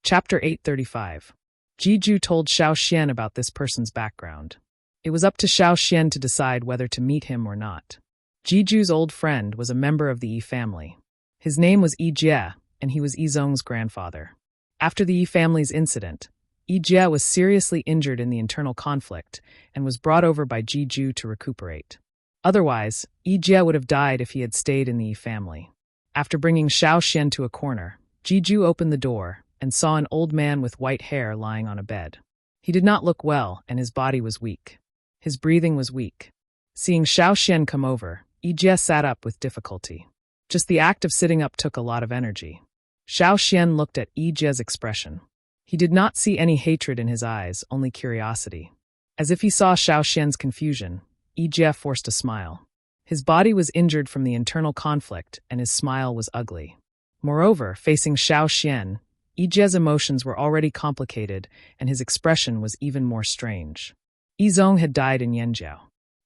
Chapter 835. Jiju told Xiao Xian about this person's background. It was up to Xiao Xian to decide whether to meet him or not. Jiju's old friend was a member of the Yi family. His name was Yi Jie, and he was Yizong's grandfather. After the Yi family's incident, Yi Jie was seriously injured in the internal conflict and was brought over by Jiju to recuperate. Otherwise, Yi Jie would have died if he had stayed in the Yi family. After bringing Xiao Xian to a corner, Jiju opened the door and saw an old man with white hair lying on a bed. He did not look well, and his body was weak. His breathing was weak. Seeing Xiao Xian come over, Yi Jie sat up with difficulty. Just the act of sitting up took a lot of energy. Xiao Xian looked at Yi Jie's expression. He did not see any hatred in his eyes, only curiosity. As if he saw Xiao Xian's confusion, Yi Jie forced a smile. His body was injured from the internal conflict, and his smile was ugly. Moreover, facing Xiao Xian, Yi Jie's emotions were already complicated, and his expression was even more strange. Yizong had died in Yanjiao.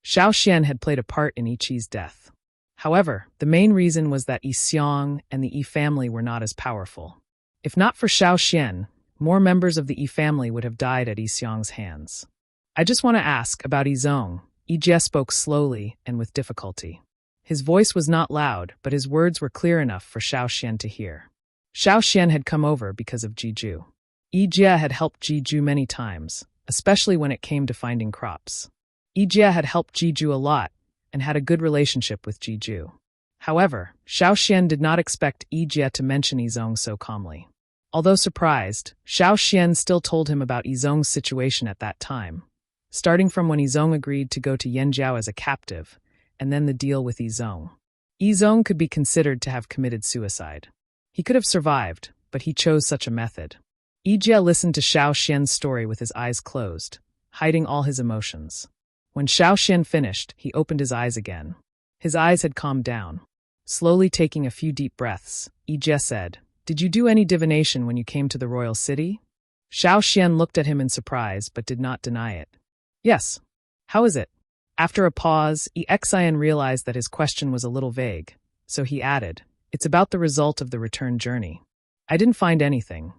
Xiao Xian had played a part in Yi Qi's death. However, the main reason was that Yizong and the Yi family were not as powerful. If not for Xiao Xian, more members of the Yi family would have died at Yizong's hands. I just want to ask about Yizong. Yi Jie spoke slowly and with difficulty. His voice was not loud, but his words were clear enough for Xiao Xian to hear. Xiao Xian had come over because of Jiju. Yi Jie had helped Jiju many times, especially when it came to finding crops. Yi Jie had helped Jiju a lot and had a good relationship with Jiju. However, Xiao Xian did not expect Yi Jie to mention Yizong so calmly. Although surprised, Xiao Xian still told him about Yizong's situation at that time, starting from when Yizong agreed to go to Yanjiao as a captive, and then the deal with Yizong. Yizong could be considered to have committed suicide. He could have survived, but he chose such a method. Yi Jie listened to Xiao Xian's story with his eyes closed, hiding all his emotions. When Xiao Xian finished, he opened his eyes again. His eyes had calmed down. Slowly taking a few deep breaths, Yi Jie said, "Did you do any divination when you came to the royal city?" Xiao Xian looked at him in surprise but did not deny it. "Yes. How is it?" After a pause, Xian realized that his question was a little vague, so he added, "It's about the result of the return journey. I didn't find anything.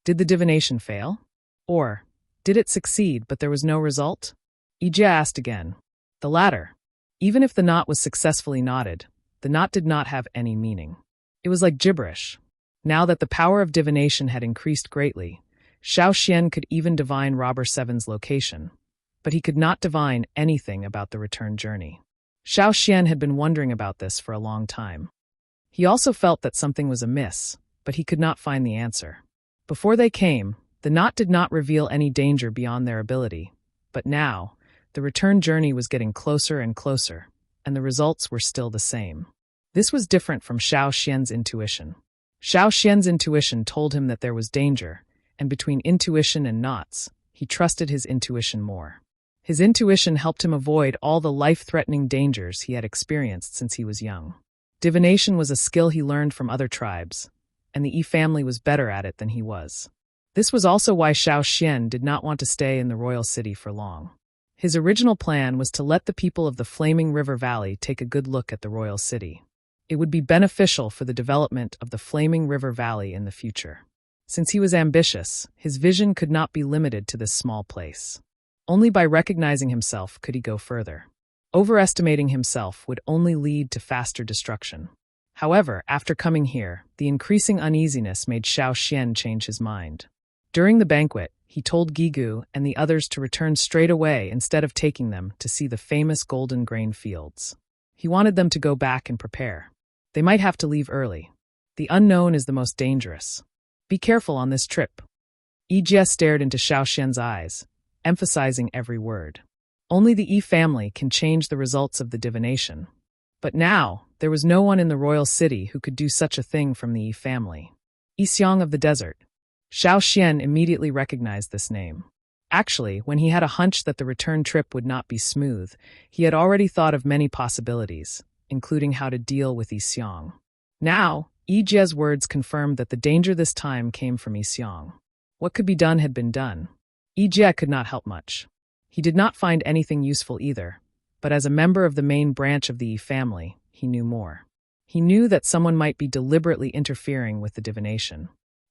Did the divination fail? Or, did it succeed but there was no result?" Yi Jie asked again. "The latter. Even if the knot was successfully knotted, the knot did not have any meaning. It was like gibberish." Now that the power of divination had increased greatly, Xiao Xian could even divine Robber Seven's location, but he could not divine anything about the return journey. Xiao Xian had been wondering about this for a long time. He also felt that something was amiss, but he could not find the answer. Before they came, the knot did not reveal any danger beyond their ability, but now, the return journey was getting closer and closer, and the results were still the same. This was different from Xiao Xian's intuition. Xiao Xian's intuition told him that there was danger, and between intuition and knots, he trusted his intuition more. His intuition helped him avoid all the life-threatening dangers he had experienced since he was young. Divination was a skill he learned from other tribes, and the Yi family was better at it than he was. This was also why Xiao Xian did not want to stay in the royal city for long. His original plan was to let the people of the Flaming River Valley take a good look at the royal city. It would be beneficial for the development of the Flaming River Valley in the future. Since he was ambitious, his vision could not be limited to this small place. Only by recognizing himself could he go further. Overestimating himself would only lead to faster destruction. However, after coming here, the increasing uneasiness made Xiao Xian change his mind. During the banquet, he told Gigu and the others to return straight away instead of taking them to see the famous golden grain fields. He wanted them to go back and prepare. They might have to leave early. The unknown is the most dangerous. Be careful on this trip. Yi Jie stared into Xiao Xian's eyes, emphasizing every word. Only the Yi family can change the results of the divination. But now, there was no one in the royal city who could do such a thing from the Yi family. Yixiong of the desert. Xiao Xian immediately recognized this name. Actually, when he had a hunch that the return trip would not be smooth, he had already thought of many possibilities, including how to deal with Yixiong. Now, Yi Jie's words confirmed that the danger this time came from Yixiong. What could be done had been done. Yi Jie could not help much. He did not find anything useful either, but as a member of the main branch of the Yi family, he knew more. He knew that someone might be deliberately interfering with the divination.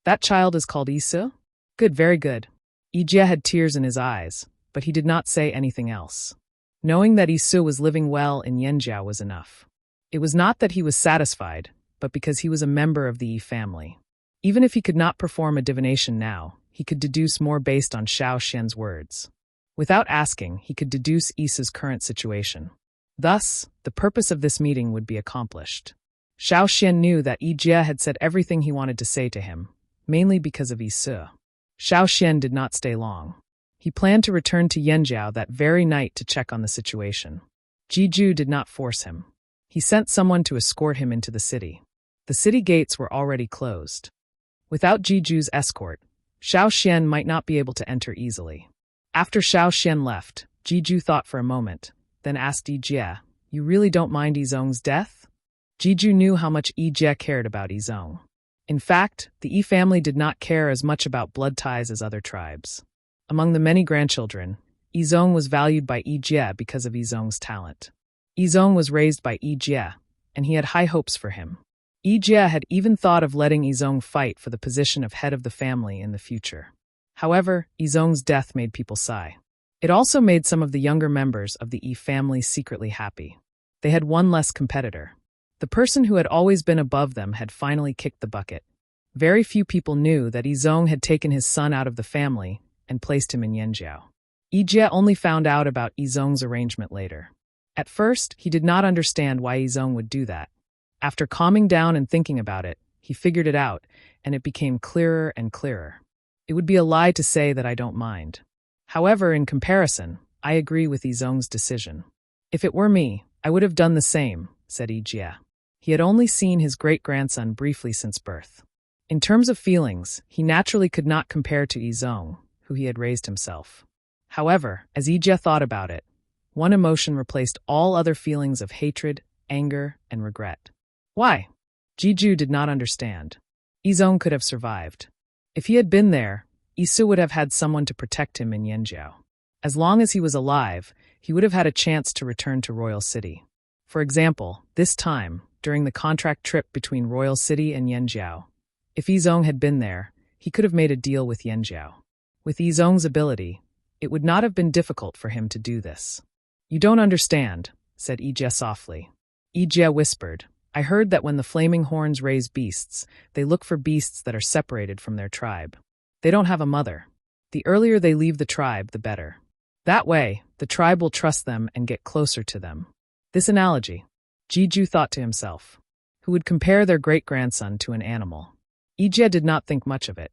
That child is called Isu? Good, very good. Ijie had tears in his eyes, but he did not say anything else. Knowing that Isu was living well in Yanjiao was enough. It was not that he was satisfied, but because he was a member of the Yi family. Even if he could not perform a divination now, he could deduce more based on Xiao Xian's words. Without asking, he could deduce Isu's current situation. Thus, the purpose of this meeting would be accomplished. Xiao Xian knew that Ijie had said everything he wanted to say to him, mainly because of Isu. Xiao Xian did not stay long. He planned to return to Yanjiao that very night to check on the situation. Jiju did not force him. He sent someone to escort him into the city. The city gates were already closed. Without Jiju's escort, Xiao Xian might not be able to enter easily. After Xiao Xian left, Jiju thought for a moment, then asked Ijie, "You really don't mind Yizong's death?" Jiju knew how much Ijie cared about Yizong. In fact, the Yi family did not care as much about blood ties as other tribes. Among the many grandchildren, Yizong was valued by Ijie because of Yizong's talent. Yizong was raised by Ijie, and he had high hopes for him. Ijie had even thought of letting Yizong fight for the position of head of the family in the future. However, Yizong's death made people sigh. It also made some of the younger members of the Yi family secretly happy. They had one less competitor. The person who had always been above them had finally kicked the bucket. Very few people knew that Yizong had taken his son out of the family and placed him in Yanjiao. Ijie only found out about Yizong's arrangement later. At first, he did not understand why Yizong would do that. After calming down and thinking about it, he figured it out, and it became clearer and clearer. It would be a lie to say that I don't mind. However, in comparison, I agree with Yizong's decision. If it were me, I would have done the same, said Ijie. He had only seen his great-grandson briefly since birth. In terms of feelings, he naturally could not compare to Yizong, who he had raised himself. However, as Ijie thought about it, one emotion replaced all other feelings of hatred, anger, and regret. Why? Jiju did not understand. Yizong could have survived. If he had been there, Isu would have had someone to protect him in Yanjiao. As long as he was alive, he would have had a chance to return to Royal City. For example, this time, during the contract trip between Royal City and Yanjiao, if Yizong had been there, he could have made a deal with Yanjiao. With Yizong's ability, it would not have been difficult for him to do this. You don't understand, said Ijie softly. Ijie whispered, I heard that when the flaming horns raise beasts, they look for beasts that are separated from their tribe. They don't have a mother. The earlier they leave the tribe, the better. That way, the tribe will trust them and get closer to them. This analogy, Jiju thought to himself, who would compare their great-grandson to an animal. Ijie did not think much of it.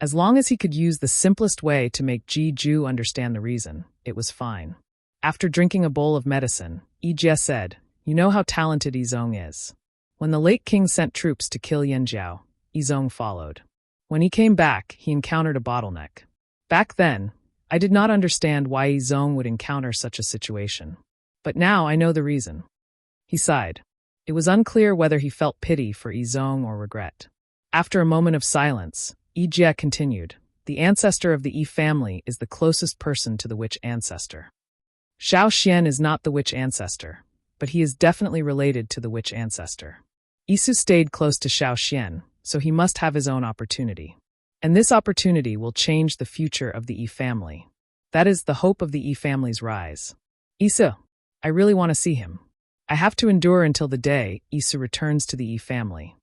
As long as he could use the simplest way to make Jiju understand the reason, it was fine. After drinking a bowl of medicine, Ijie said, You know how talented Yizong is. When the late king sent troops to kill Yanjiao, Yizong followed. When he came back, he encountered a bottleneck. Back then, I did not understand why Yizong would encounter such a situation. But now I know the reason. He sighed. It was unclear whether he felt pity for Yizong or regret. After a moment of silence, Ijie continued, The ancestor of the Yi family is the closest person to the witch ancestor. Xiao Xian is not the witch ancestor, but he is definitely related to the witch ancestor. Isu stayed close to Xiao Xian, so he must have his own opportunity. And this opportunity will change the future of the Yi family. That is the hope of the Yi family's rise. Isu, I really want to see him. I have to endure until the day Isu returns to the Yi family.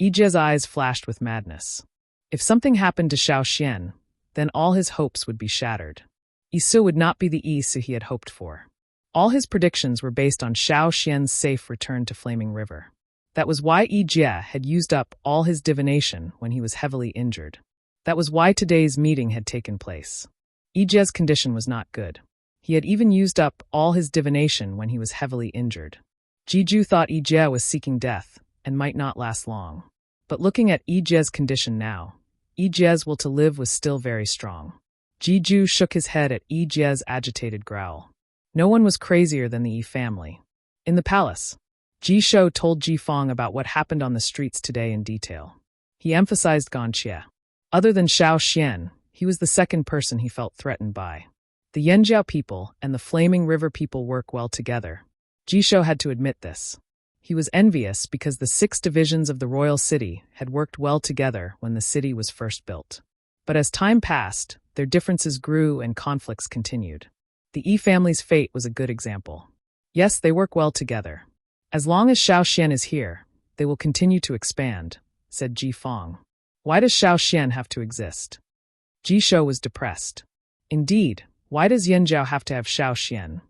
Ijie's eyes flashed with madness. If something happened to Xiao Xian, then all his hopes would be shattered. Isu would not be the Isu he had hoped for. All his predictions were based on Xiao Xian's safe return to Flaming River. That was why Ijie had used up all his divination when he was heavily injured. That was why today's meeting had taken place. Ijie's condition was not good. He had even used up all his divination when he was heavily injured. Jiju thought Ijie was seeking death and might not last long. But looking at Ijie's condition now, Ijie's will to live was still very strong. Jiju shook his head at Ijie's agitated growl. No one was crazier than the Yi family. In the palace, Ji Shou told Ji Fong about what happened on the streets today in detail. He emphasized Ganqie. Other than Xiao Xian, he was the second person he felt threatened by. The Yanjiao people and the Flaming River people work well together. Ji Shou had to admit this. He was envious because the 6 divisions of the royal city had worked well together when the city was first built. But as time passed, their differences grew and conflicts continued. The Yi family's fate was a good example. Yes, they work well together. As long as Xiao Xian is here, they will continue to expand, said Ji Feng. Why does Xiao Xian have to exist? Ji Shou was depressed. Indeed, why does Yan Zhao have to have Xiao Xian?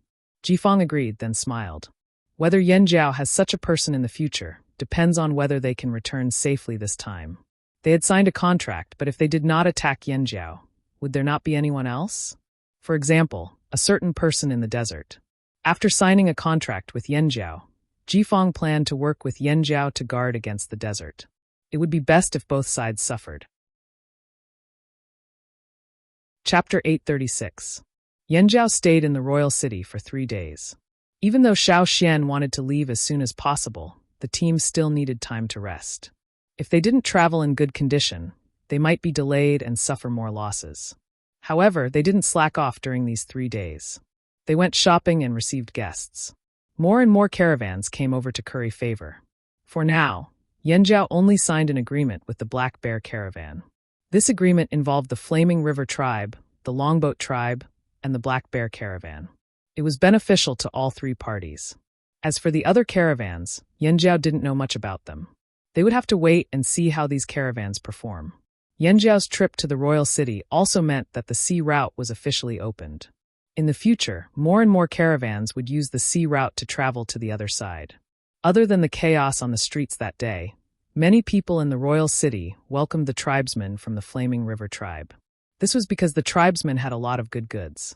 Ji Feng agreed, then smiled. Whether Yan Zhao has such a person in the future depends on whether they can return safely this time. They had signed a contract, but if they did not attack Yan Zhao, would there not be anyone else? For example, a certain person in the desert. After signing a contract with Yan Zhao, Ji Feng planned to work with Yan Zhao to guard against the desert. It would be best if both sides suffered. Chapter 836. Yan Zhao stayed in the royal city for 3 days. Even though Xiao Xian wanted to leave as soon as possible, the team still needed time to rest. If they didn't travel in good condition, they might be delayed and suffer more losses. However, they didn't slack off during these 3 days. They went shopping and received guests. More and more caravans came over to curry favor. For now, Yan Zhao only signed an agreement with the Black Bear caravan. This agreement involved the Flaming River tribe, the Longboat tribe, and the Black Bear caravan. It was beneficial to all 3 parties. As for the other caravans, Yan Zhao didn't know much about them. They would have to wait and see how these caravans perform. Yan Zhao's trip to the royal city also meant that the sea route was officially opened. In the future, more and more caravans would use the sea route to travel to the other side. Other than the chaos on the streets that day, many people in the royal city welcomed the tribesmen from the Flaming River tribe. This was because the tribesmen had a lot of good goods.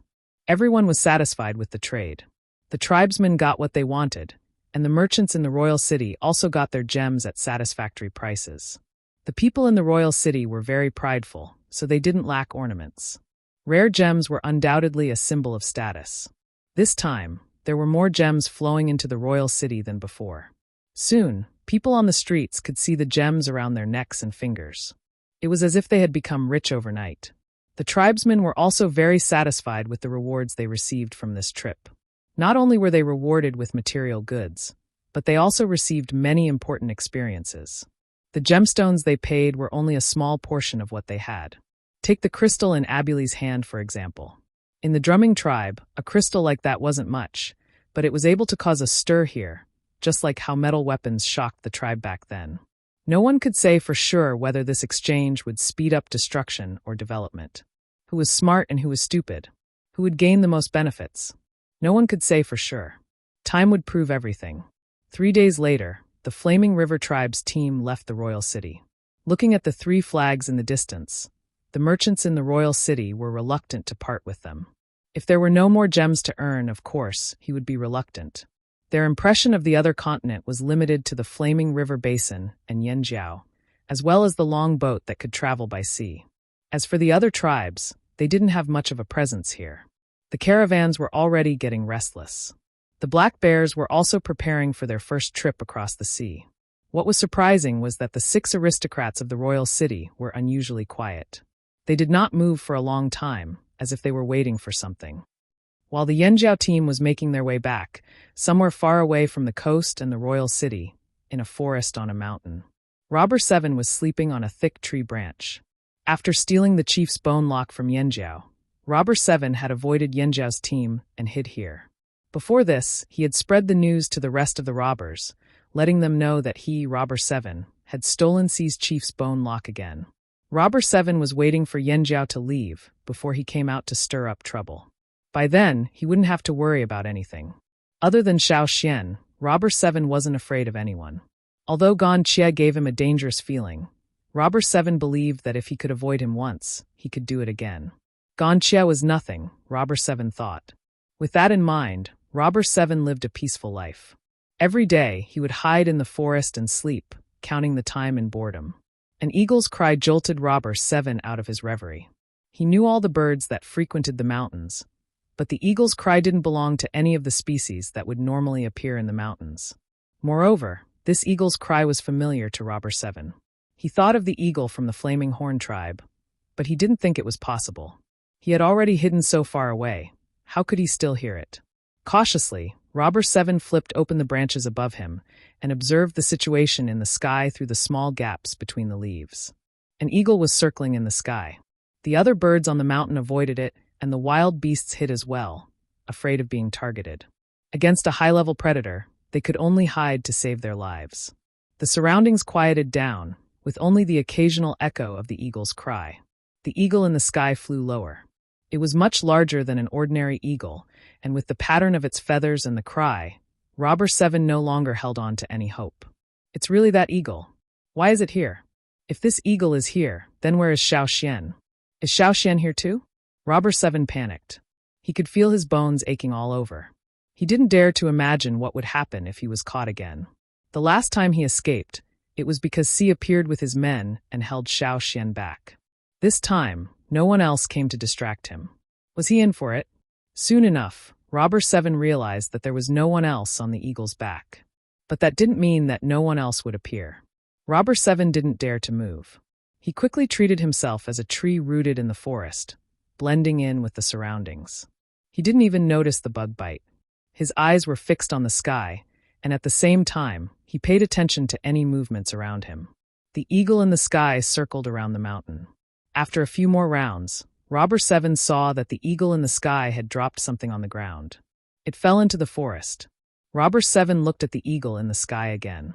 Everyone was satisfied with the trade. The tribesmen got what they wanted, and the merchants in the royal city also got their gems at satisfactory prices. The people in the royal city were very prideful, so they didn't lack ornaments. Rare gems were undoubtedly a symbol of status. This time, there were more gems flowing into the royal city than before. Soon, people on the streets could see the gems around their necks and fingers. It was as if they had become rich overnight. The tribesmen were also very satisfied with the rewards they received from this trip. Not only were they rewarded with material goods, but they also received many important experiences. The gemstones they paid were only a small portion of what they had. Take the crystal in Abuli's hand, for example. In the drumming tribe, a crystal like that wasn't much, but it was able to cause a stir here, just like how metal weapons shocked the tribe back then. No one could say for sure whether this exchange would speed up destruction or development. Who was smart and who was stupid? Who would gain the most benefits? No one could say for sure. Time would prove everything. 3 days later, the Flaming River tribe's team left the royal city. Looking at the 3 flags in the distance, the merchants in the royal city were reluctant to part with them. If there were no more gems to earn, of course, he would be reluctant. Their impression of the other continent was limited to the Flaming River Basin and Yanjiao, as well as the long boat that could travel by sea. As for the other tribes, they didn't have much of a presence here. The caravans were already getting restless. The Black Bears were also preparing for their first trip across the sea. What was surprising was that the 6 aristocrats of the royal city were unusually quiet. They did not move for a long time, as if they were waiting for something. While the Yanjiao team was making their way back, somewhere far away from the coast and the royal city, in a forest on a mountain, Robber 7 was sleeping on a thick tree branch. After stealing the chief's bone lock from Yanjiao, Robber 7 had avoided Yanjiao's team and hid here. Before this, he had spread the news to the rest of the robbers, letting them know that he, Robber 7, had stolen Ci's chief's bone lock again. Robber 7 was waiting for Yanjiao to leave before he came out to stir up trouble. By then, he wouldn't have to worry about anything. Other than Xiao Xian, Robber 7 wasn't afraid of anyone. Although Gan Xie gave him a dangerous feeling, Robber 7 believed that if he could avoid him once, he could do it again. Gan Xie was nothing, Robber 7 thought. With that in mind, Robber 7 lived a peaceful life. Every day, he would hide in the forest and sleep, counting the time in boredom. An eagle's cry jolted Robber 7 out of his reverie. He knew all the birds that frequented the mountains, but the eagle's cry didn't belong to any of the species that would normally appear in the mountains. Moreover, this eagle's cry was familiar to Robber 7. He thought of the eagle from the Flaming Horn tribe, but he didn't think it was possible. He had already hidden so far away. How could he still hear it? Cautiously, Robber 7 flipped open the branches above him and observed the situation in the sky through the small gaps between the leaves. An eagle was circling in the sky. The other birds on the mountain avoided it, and the wild beasts hid as well, afraid of being targeted. Against a high-level predator, they could only hide to save their lives. The surroundings quieted down, with only the occasional echo of the eagle's cry. The eagle in the sky flew lower. It was much larger than an ordinary eagle, and with the pattern of its feathers and the cry, Robber 7 no longer held on to any hope. It's really that eagle. Why is it here? If this eagle is here, then where is Xiao Xian? Is Xiao Xian here too? Robber 7 panicked. He could feel his bones aching all over. He didn't dare to imagine what would happen if he was caught again. The last time he escaped, it was because Si appeared with his men and held Xiao Xian back. This time, no one else came to distract him. Was he in for it? Soon enough, Robber 7 realized that there was no one else on the eagle's back. But that didn't mean that no one else would appear. Robber 7 didn't dare to move. He quickly treated himself as a tree rooted in the forest, blending in with the surroundings. He didn't even notice the bug bite. His eyes were fixed on the sky, and at the same time, he paid attention to any movements around him. The eagle in the sky circled around the mountain. After a few more rounds, Robber 7 saw that the eagle in the sky had dropped something on the ground. It fell into the forest. Robber 7 looked at the eagle in the sky again.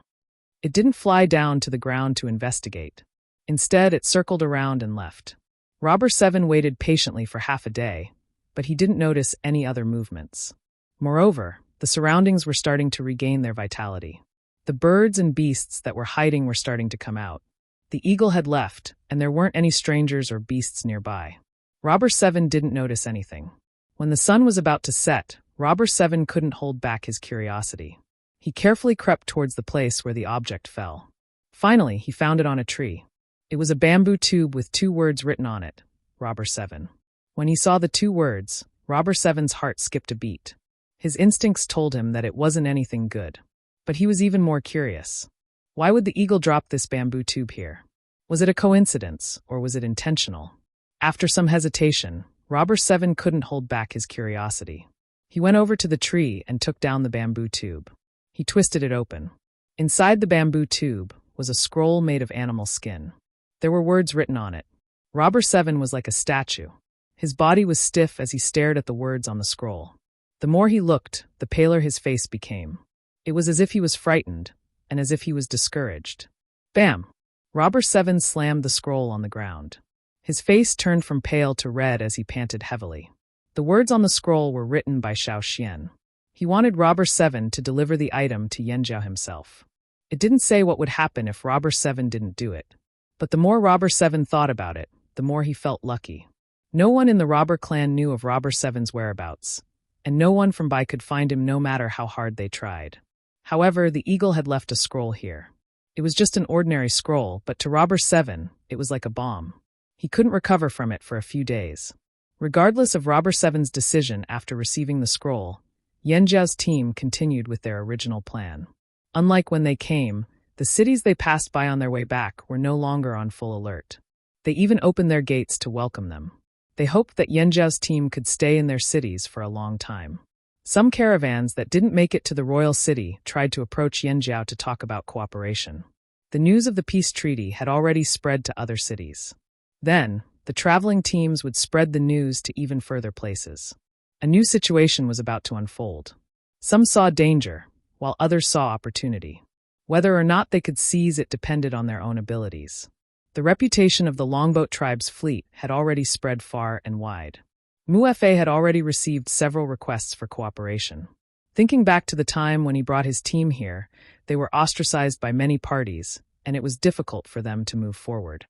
It didn't fly down to the ground to investigate. Instead, it circled around and left. Robber 7 waited patiently for half a day, but he didn't notice any other movements. Moreover, the surroundings were starting to regain their vitality. The birds and beasts that were hiding were starting to come out. The eagle had left, and there weren't any strangers or beasts nearby. Robber 7 didn't notice anything. When the sun was about to set, Robber 7 couldn't hold back his curiosity. He carefully crept towards the place where the object fell. Finally, he found it on a tree. It was a bamboo tube with 2 words written on it, Robber 7. When he saw the 2 words, Robber 7's heart skipped a beat. His instincts told him that it wasn't anything good. But he was even more curious. Why would the eagle drop this bamboo tube here? Was it a coincidence, or was it intentional? After some hesitation, Robber 7 couldn't hold back his curiosity. He went over to the tree and took down the bamboo tube. He twisted it open. Inside the bamboo tube was a scroll made of animal skin. There were words written on it. Robber 7 was like a statue. His body was stiff as he stared at the words on the scroll. The more he looked, the paler his face became. It was as if he was frightened, and as if he was discouraged. Bam! Robber 7 slammed the scroll on the ground. His face turned from pale to red as he panted heavily. The words on the scroll were written by Xiao Xian. He wanted Robber 7 to deliver the item to Yanjiao himself. It didn't say what would happen if Robber 7 didn't do it. But the more Robber 7 thought about it, the more he felt lucky. No one in the robber clan knew of Robber 7's whereabouts, and no one from Bai could find him no matter how hard they tried. However, the eagle had left a scroll here. It was just an ordinary scroll, but to Robber 7, it was like a bomb. He couldn't recover from it for a few days. Regardless of Robber 7's decision after receiving the scroll, Yanjiao's team continued with their original plan. Unlike when they came, the cities they passed by on their way back were no longer on full alert. They even opened their gates to welcome them. They hoped that Yanjiao's team could stay in their cities for a long time. Some caravans that didn't make it to the royal city tried to approach Yanjiao to talk about cooperation. The news of the peace treaty had already spread to other cities. Then, the traveling teams would spread the news to even further places. A new situation was about to unfold. Some saw danger, while others saw opportunity. Whether or not they could seize it depended on their own abilities. The reputation of the Longboat tribe's fleet had already spread far and wide. Muefe had already received several requests for cooperation. Thinking back to the time when he brought his team here, they were ostracized by many parties, and it was difficult for them to move forward.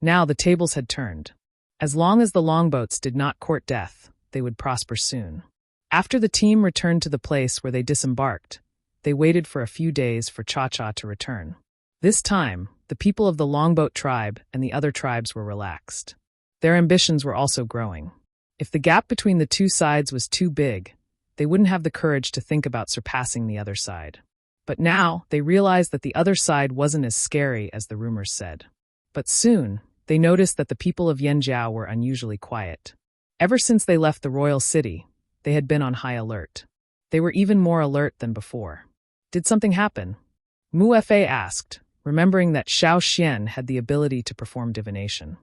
Now the tables had turned. As long as the longboats did not court death, they would prosper soon. After the team returned to the place where they disembarked, they waited for a few days for Cha-Cha to return. This time, the people of the Longboat tribe and the other tribes were relaxed. Their ambitions were also growing. If the gap between the two sides was too big, they wouldn't have the courage to think about surpassing the other side. But now, they realized that the other side wasn't as scary as the rumors said. But soon, they noticed that the people of Yanjiao were unusually quiet. Ever since they left the royal city, they had been on high alert. They were even more alert than before. Did something happen? Mu Fei asked, remembering that Xiao Xian had the ability to perform divination.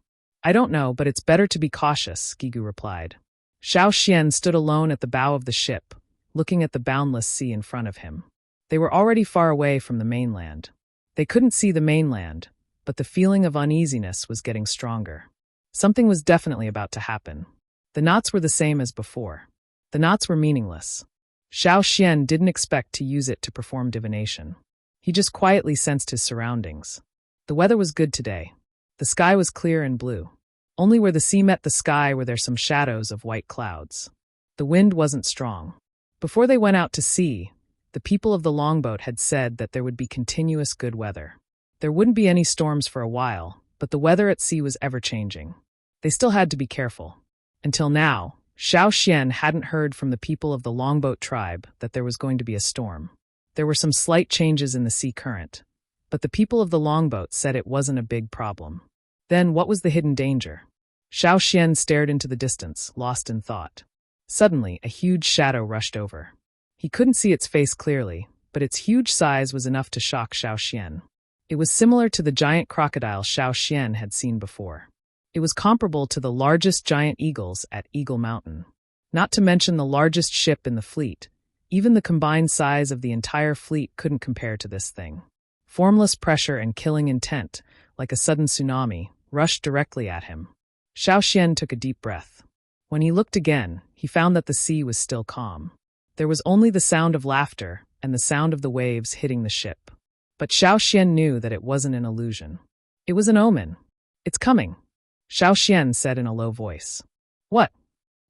I don't know, but it's better to be cautious, Gigu replied. Xiao Xian stood alone at the bow of the ship, looking at the boundless sea in front of him. They were already far away from the mainland. They couldn't see the mainland, but the feeling of uneasiness was getting stronger. Something was definitely about to happen. The knots were the same as before. The knots were meaningless. Xiao Xian didn't expect to use it to perform divination. He just quietly sensed his surroundings. The weather was good today. The sky was clear and blue. Only where the sea met the sky were there some shadows of white clouds. The wind wasn't strong. Before they went out to sea, the people of the longboat had said that there would be continuous good weather. There wouldn't be any storms for a while, but the weather at sea was ever-changing. They still had to be careful. Until now, Xiao Xian hadn't heard from the people of the longboat tribe that there was going to be a storm. There were some slight changes in the sea current, but the people of the longboat said it wasn't a big problem. Then what was the hidden danger? Xiao Xian stared into the distance, lost in thought. Suddenly, a huge shadow rushed over. He couldn't see its face clearly, but its huge size was enough to shock Xiao Xian. It was similar to the giant crocodile Xiao Xian had seen before. It was comparable to the largest giant eagles at Eagle Mountain. Not to mention the largest ship in the fleet. Even the combined size of the entire fleet couldn't compare to this thing. Formless pressure and killing intent, like a sudden tsunami, rushed directly at him. Xiao Xian took a deep breath. When he looked again, he found that the sea was still calm. There was only the sound of laughter and the sound of the waves hitting the ship. But Xiao Xian knew that it wasn't an illusion. It was an omen. It's coming, Xiao Xian said in a low voice. What?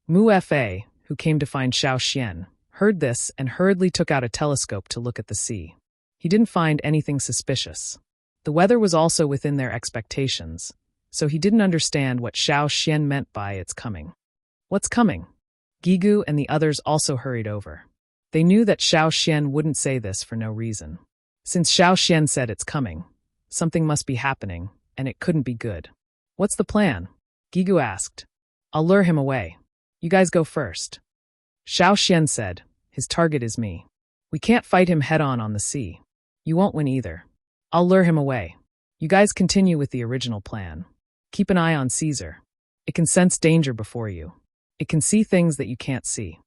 Mu Fei, who came to find Xiao Xian, heard this and hurriedly took out a telescope to look at the sea. He didn't find anything suspicious. The weather was also within their expectations, so he didn't understand what Xiao Xian meant by it's coming. What's coming? Gigu and the others also hurried over. They knew that Xiao Xian wouldn't say this for no reason. Since Xiao Xian said it's coming, something must be happening, and it couldn't be good. What's the plan? Gigu asked. I'll lure him away. You guys go first. Xiao Xian said, his target is me. We can't fight him head-on on the sea. You won't win either. I'll lure him away. You guys continue with the original plan. Keep an eye on Caesar. It can sense danger before you. It can see things that you can't see.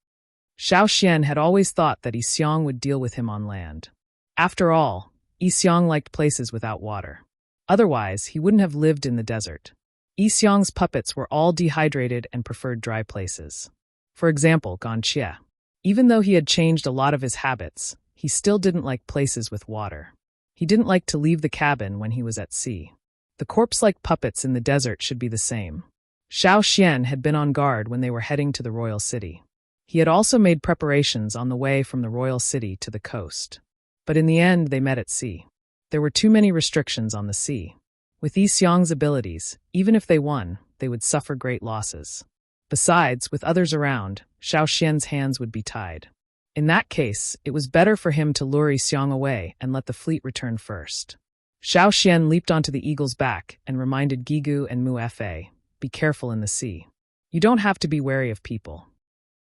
Xiao Xian had always thought that Yixiong would deal with him on land. After all, Yixiong liked places without water. Otherwise, he wouldn't have lived in the desert. Yixiong's puppets were all dehydrated and preferred dry places. For example, Ganqie. Even though he had changed a lot of his habits, he still didn't like places with water. He didn't like to leave the cabin when he was at sea. The corpse-like puppets in the desert should be the same. Xiao Xian had been on guard when they were heading to the royal city. He had also made preparations on the way from the royal city to the coast. But in the end, they met at sea. There were too many restrictions on the sea. With Yixiong's abilities, even if they won, they would suffer great losses. Besides, with others around, Xiao Xian's hands would be tied. In that case, it was better for him to lure Yixiong away and let the fleet return first. Xiao Xian leaped onto the eagle's back and reminded Gigu and Mu Fei, be careful in the sea. You don't have to be wary of people.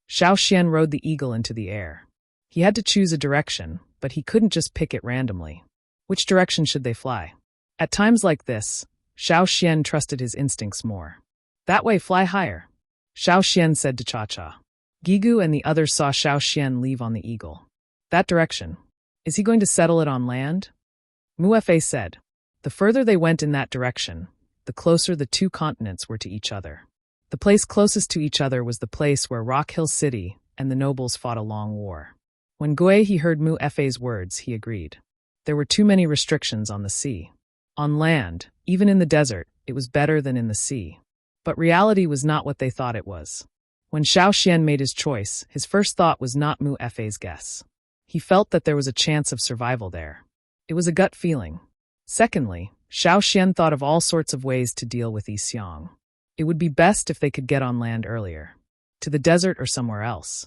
Xiao Xian rode the eagle into the air. He had to choose a direction, but he couldn't just pick it randomly. Which direction should they fly? At times like this, Xiao Xian trusted his instincts more. That way, fly higher, Xiao Xian said to Cha-Cha. Gigu and the others saw Xiao Xian leave on the eagle. That direction. Is he going to settle it on land? Mu Fei said. The further they went in that direction, the closer the two continents were to each other. The place closest to each other was the place where Rock Hill City and the nobles fought a long war. When Gui heard Mu Fei's words, he agreed. There were too many restrictions on the sea. On land, even in the desert, it was better than in the sea. But reality was not what they thought it was. When Xiao Xian made his choice, his first thought was not Mu Fei's guess. He felt that there was a chance of survival there. It was a gut feeling. Secondly, Xiao Xian thought of all sorts of ways to deal with Yixiong. It would be best if they could get on land earlier. To the desert or somewhere else.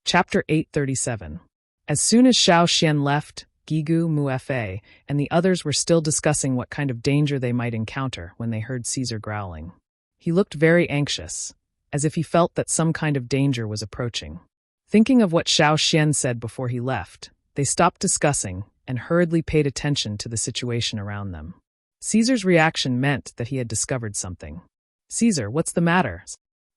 Chapter 837. As soon as Xiao Xian left, Gigu, Mu Fei, and the others were still discussing what kind of danger they might encounter when they heard Caesar growling. He looked very anxious. as if he felt that some kind of danger was approaching. Thinking of what Xiao Xian said before he left, they stopped discussing and hurriedly paid attention to the situation around them. Caesar's reaction meant that he had discovered something. "Caesar, what's the matter?"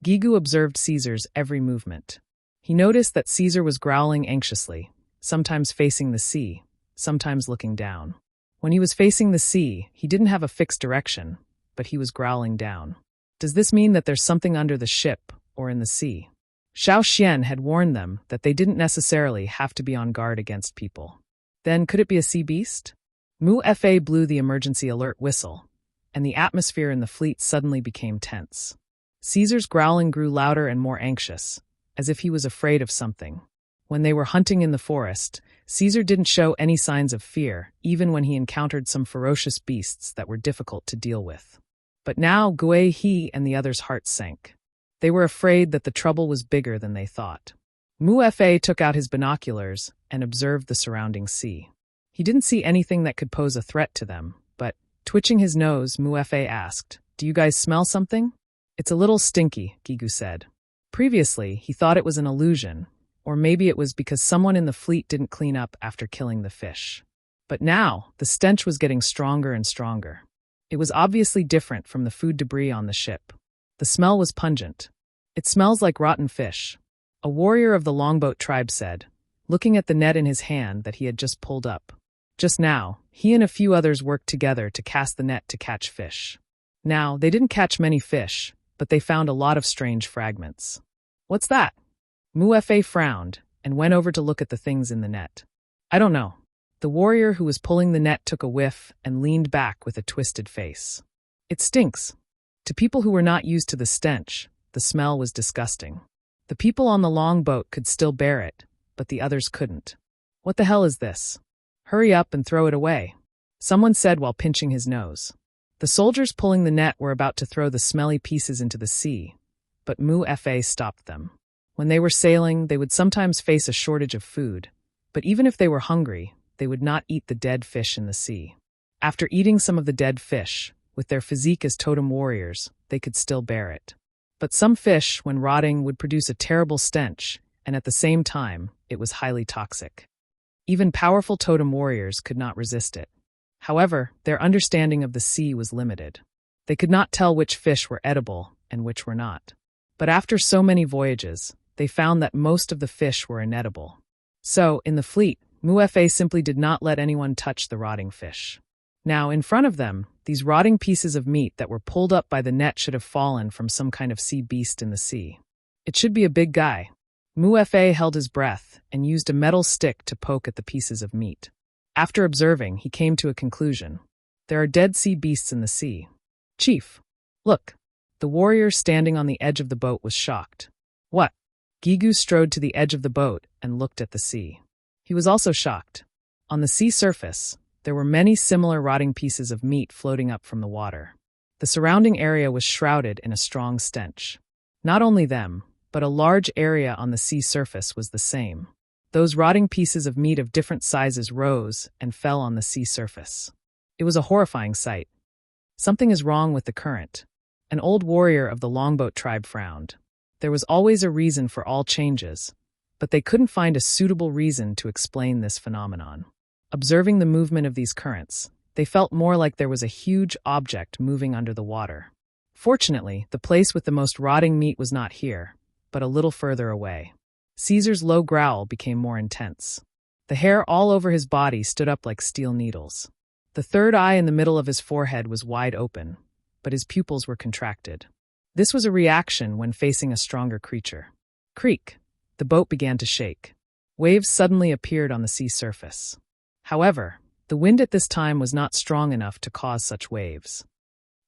Gigu observed Caesar's every movement. He noticed that Caesar was growling anxiously, sometimes facing the sea, sometimes looking down. When he was facing the sea, he didn't have a fixed direction, but he was growling down. Does this mean that there's something under the ship or in the sea? Xiao Xian had warned them that they didn't necessarily have to be on guard against people. Then could it be a sea beast? Mu Fa blew the emergency alert whistle, and the atmosphere in the fleet suddenly became tense. Caesar's growling grew louder and more anxious, as if he was afraid of something. When they were hunting in the forest, Caesar didn't show any signs of fear, even when he encountered some ferocious beasts that were difficult to deal with. But now Gui He and the others' hearts sank. They were afraid that the trouble was bigger than they thought. Mu Fa took out his binoculars and observed the surrounding sea. He didn't see anything that could pose a threat to them, but, twitching his nose, Mu Fa asked, "Do you guys smell something?" "It's a little stinky," Gigu said. Previously, he thought it was an illusion, or maybe it was because someone in the fleet didn't clean up after killing the fish. But now, the stench was getting stronger and stronger. It was obviously different from the food debris on the ship. The smell was pungent. "It smells like rotten fish," a warrior of the longboat tribe said, looking at the net in his hand that he had just pulled up. Just now, he and a few others worked together to cast the net to catch fish. Now, they didn't catch many fish, but they found a lot of strange fragments. "What's that?" Mu Fa frowned and went over to look at the things in the net. "I don't know." The warrior who was pulling the net took a whiff and leaned back with a twisted face. "It stinks." To people who were not used to the stench, the smell was disgusting. The people on the long boat could still bear it, but the others couldn't. "What the hell is this? Hurry up and throw it away," someone said while pinching his nose. The soldiers pulling the net were about to throw the smelly pieces into the sea, but Mu Fa stopped them. When they were sailing, they would sometimes face a shortage of food, but even if they were hungry, they would not eat the dead fish in the sea. After eating some of the dead fish, with their physique as totem warriors, they could still bear it. But some fish, when rotting, would produce a terrible stench, and at the same time, it was highly toxic. Even powerful totem warriors could not resist it. However, their understanding of the sea was limited. They could not tell which fish were edible and which were not. But after so many voyages, they found that most of the fish were inedible. So, in the fleet, Mu Fa simply did not let anyone touch the rotting fish. Now, in front of them, these rotting pieces of meat that were pulled up by the net should have fallen from some kind of sea beast in the sea. It should be a big guy. Mu Fa held his breath and used a metal stick to poke at the pieces of meat. After observing, he came to a conclusion. There are dead sea beasts in the sea. "Chief, look." The warrior standing on the edge of the boat was shocked. "What?" Gigu strode to the edge of the boat and looked at the sea. He was also shocked. On the sea surface, there were many similar rotting pieces of meat floating up from the water. The surrounding area was shrouded in a strong stench. Not only them, but a large area on the sea surface was the same. Those rotting pieces of meat of different sizes rose and fell on the sea surface. It was a horrifying sight. "Something is wrong with the current." An old warrior of the longboat tribe frowned. There was always a reason for all changes, but they couldn't find a suitable reason to explain this phenomenon. Observing the movement of these currents, they felt more like there was a huge object moving under the water. Fortunately, the place with the most rotting meat was not here, but a little further away. Caesar's low growl became more intense. The hair all over his body stood up like steel needles. The third eye in the middle of his forehead was wide open, but his pupils were contracted. This was a reaction when facing a stronger creature. Creak! The boat began to shake. Waves suddenly appeared on the sea surface. However, the wind at this time was not strong enough to cause such waves.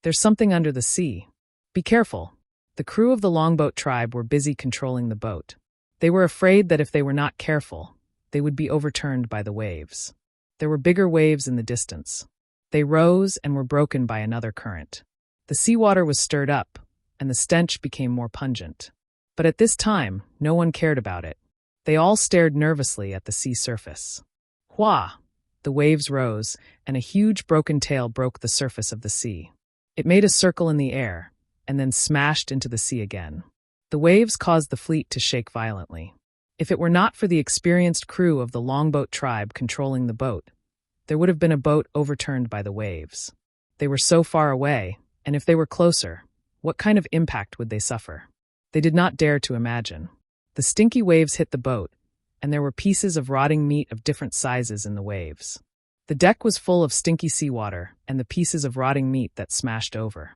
"There's something under the sea. Be careful." The crew of the longboat tribe were busy controlling the boat. They were afraid that if they were not careful, they would be overturned by the waves. There were bigger waves in the distance. They rose and were broken by another current. The seawater was stirred up, and the stench became more pungent. But at this time, no one cared about it. They all stared nervously at the sea surface. Hua! The waves rose, and a huge broken tail broke the surface of the sea. It made a circle in the air, and then smashed into the sea again. The waves caused the fleet to shake violently. If it were not for the experienced crew of the longboat tribe controlling the boat, there would have been a boat overturned by the waves. They were so far away, and if they were closer, what kind of impact would they suffer? They did not dare to imagine. The stinky waves hit the boat, and there were pieces of rotting meat of different sizes in the waves. The deck was full of stinky seawater and the pieces of rotting meat that smashed over.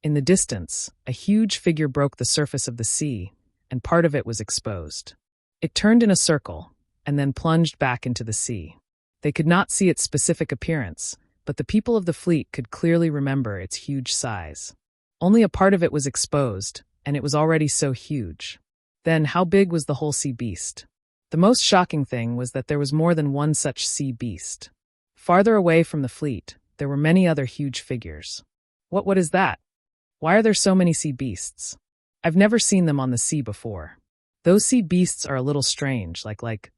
In the distance, a huge figure broke the surface of the sea, and part of it was exposed. It turned in a circle, and then plunged back into the sea. They could not see its specific appearance, but the people of the fleet could clearly remember its huge size. Only a part of it was exposed, and it was already so huge. Then, how big was the whole sea beast? The most shocking thing was that there was more than one such sea beast. Farther away from the fleet, there were many other huge figures. What is that? Why are there so many sea beasts? I've never seen them on the sea before. Those sea beasts are a little strange, like.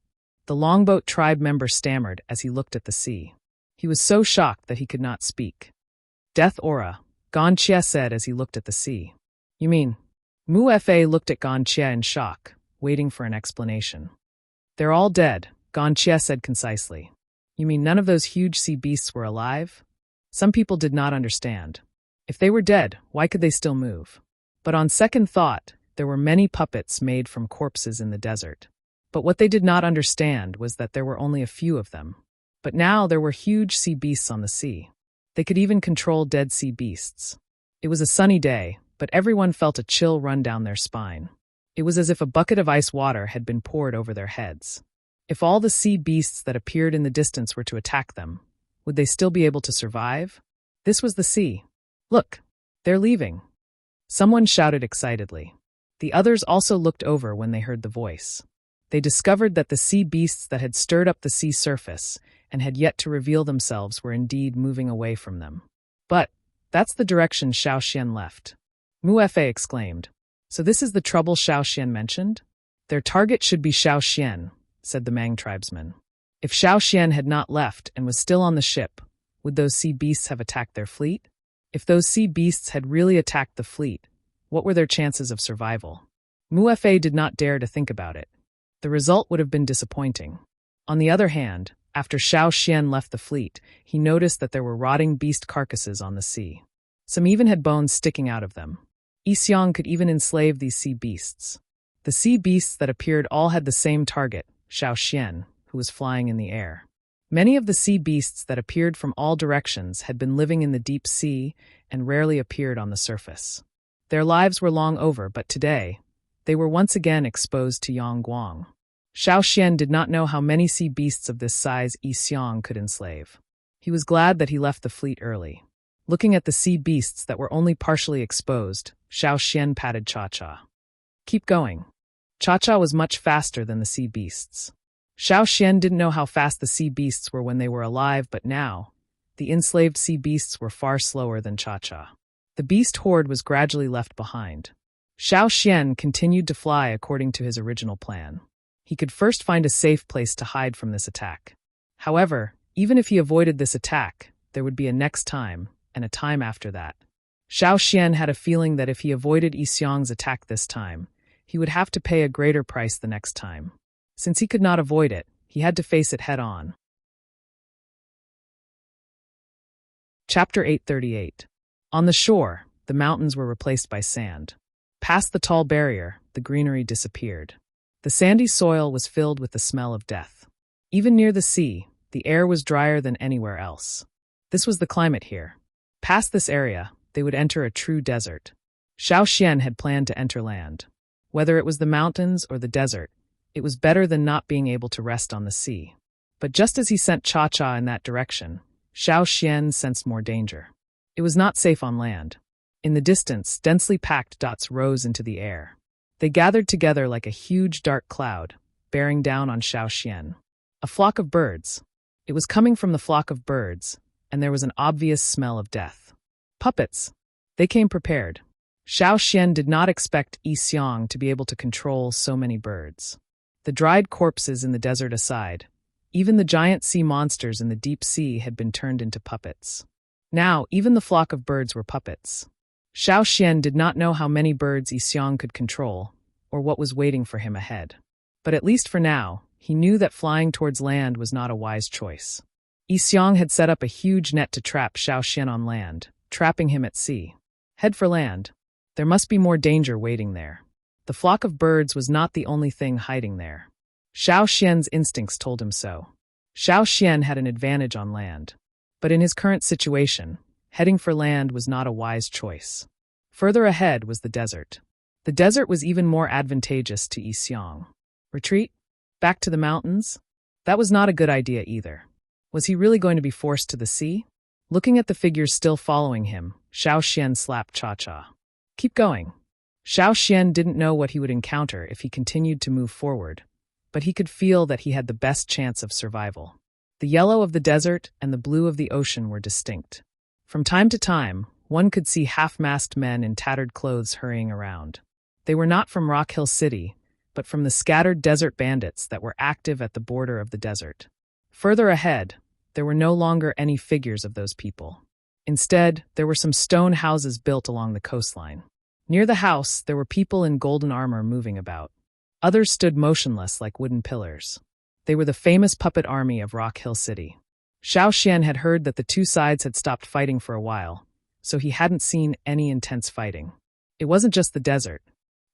The longboat tribe member stammered as he looked at the sea. He was so shocked that he could not speak. Death Aura, Ganchia said as he looked at the sea. You mean? Mu-Fa looked at Ganchia in shock, waiting for an explanation. They're all dead, Ganchia said concisely. You mean none of those huge sea beasts were alive? Some people did not understand. If they were dead, why could they still move? But on second thought, there were many puppets made from corpses in the desert. But what they did not understand was that there were only a few of them. But now there were huge sea beasts on the sea. They could even control dead sea beasts. It was a sunny day, but everyone felt a chill run down their spine. It was as if a bucket of ice water had been poured over their heads. If all the sea beasts that appeared in the distance were to attack them, would they still be able to survive? This was the sea. Look, they're leaving. Someone shouted excitedly. The others also looked over when they heard the voice. They discovered that the sea beasts that had stirred up the sea surface and had yet to reveal themselves were indeed moving away from them. But that's the direction Xiao Xian left. Mu-Fa exclaimed. So this is the trouble Xiao Xian mentioned? Their target should be Xiao Xian, said the Mang tribesman. If Xiao Xian had not left and was still on the ship, would those sea beasts have attacked their fleet? If those sea beasts had really attacked the fleet, what were their chances of survival? Mu-Fa did not dare to think about it. The result would have been disappointing. On the other hand, after Xiao Xian left the fleet, he noticed that there were rotting beast carcasses on the sea. Some even had bones sticking out of them. Yixiang could even enslave these sea beasts. The sea beasts that appeared all had the same target, Xiao Xian, who was flying in the air. Many of the sea beasts that appeared from all directions had been living in the deep sea and rarely appeared on the surface. Their lives were long over, but today, they were once again exposed to Yang Guang. Xiao Xian did not know how many sea beasts of this size Yixiang could enslave. He was glad that he left the fleet early. Looking at the sea beasts that were only partially exposed, Xiao Xian patted Cha-Cha. Keep going. Cha-Cha was much faster than the sea beasts. Xiao Xian didn't know how fast the sea beasts were when they were alive, but now, the enslaved sea beasts were far slower than Cha-Cha. The beast horde was gradually left behind. Xiao Xian continued to fly according to his original plan. He could first find a safe place to hide from this attack. However, even if he avoided this attack, there would be a next time, and a time after that. Xiao Xian had a feeling that if he avoided Yixiang's attack this time, he would have to pay a greater price the next time. Since he could not avoid it, he had to face it head-on. Chapter 838. On the shore, the mountains were replaced by sand. Past the tall barrier, the greenery disappeared. The sandy soil was filled with the smell of death. Even near the sea, the air was drier than anywhere else. This was the climate here. Past this area, they would enter a true desert. Xiao Xian had planned to enter land. Whether it was the mountains or the desert, it was better than not being able to rest on the sea. But just as he sent Cha-Cha in that direction, Xiao Xian sensed more danger. It was not safe on land. In the distance, densely packed dots rose into the air. They gathered together like a huge dark cloud, bearing down on Xiao Xian. A flock of birds. It was coming from the flock of birds, and there was an obvious smell of death. Puppets. They came prepared. Xiao Xian did not expect Yixiang to be able to control so many birds. The dried corpses in the desert aside, even the giant sea monsters in the deep sea had been turned into puppets. Now, even the flock of birds were puppets. Xiao Xian did not know how many birds Yixiong could control, or what was waiting for him ahead. But at least for now, he knew that flying towards land was not a wise choice. Yixiong had set up a huge net to trap Xiao Xian on land, trapping him at sea. Head for land. There must be more danger waiting there. The flock of birds was not the only thing hiding there. Xiao Xian's instincts told him so. Xiao Xian had an advantage on land. But in his current situation, heading for land was not a wise choice. Further ahead was the desert. The desert was even more advantageous to Yixiong. Retreat? Back to the mountains? That was not a good idea either. Was he really going to be forced to the sea? Looking at the figures still following him, Xiao Xian slapped Cha-Cha. Keep going. Xiao Xian didn't know what he would encounter if he continued to move forward, but he could feel that he had the best chance of survival. The yellow of the desert and the blue of the ocean were distinct. From time to time, one could see half-masked men in tattered clothes hurrying around. They were not from Rock Hill City, but from the scattered desert bandits that were active at the border of the desert. Further ahead, there were no longer any figures of those people. Instead, there were some stone houses built along the coastline. Near the house, there were people in golden armor moving about. Others stood motionless like wooden pillars. They were the famous puppet army of Rock Hill City. Xiao Xian had heard that the two sides had stopped fighting for a while, so he hadn't seen any intense fighting. It wasn't just the desert.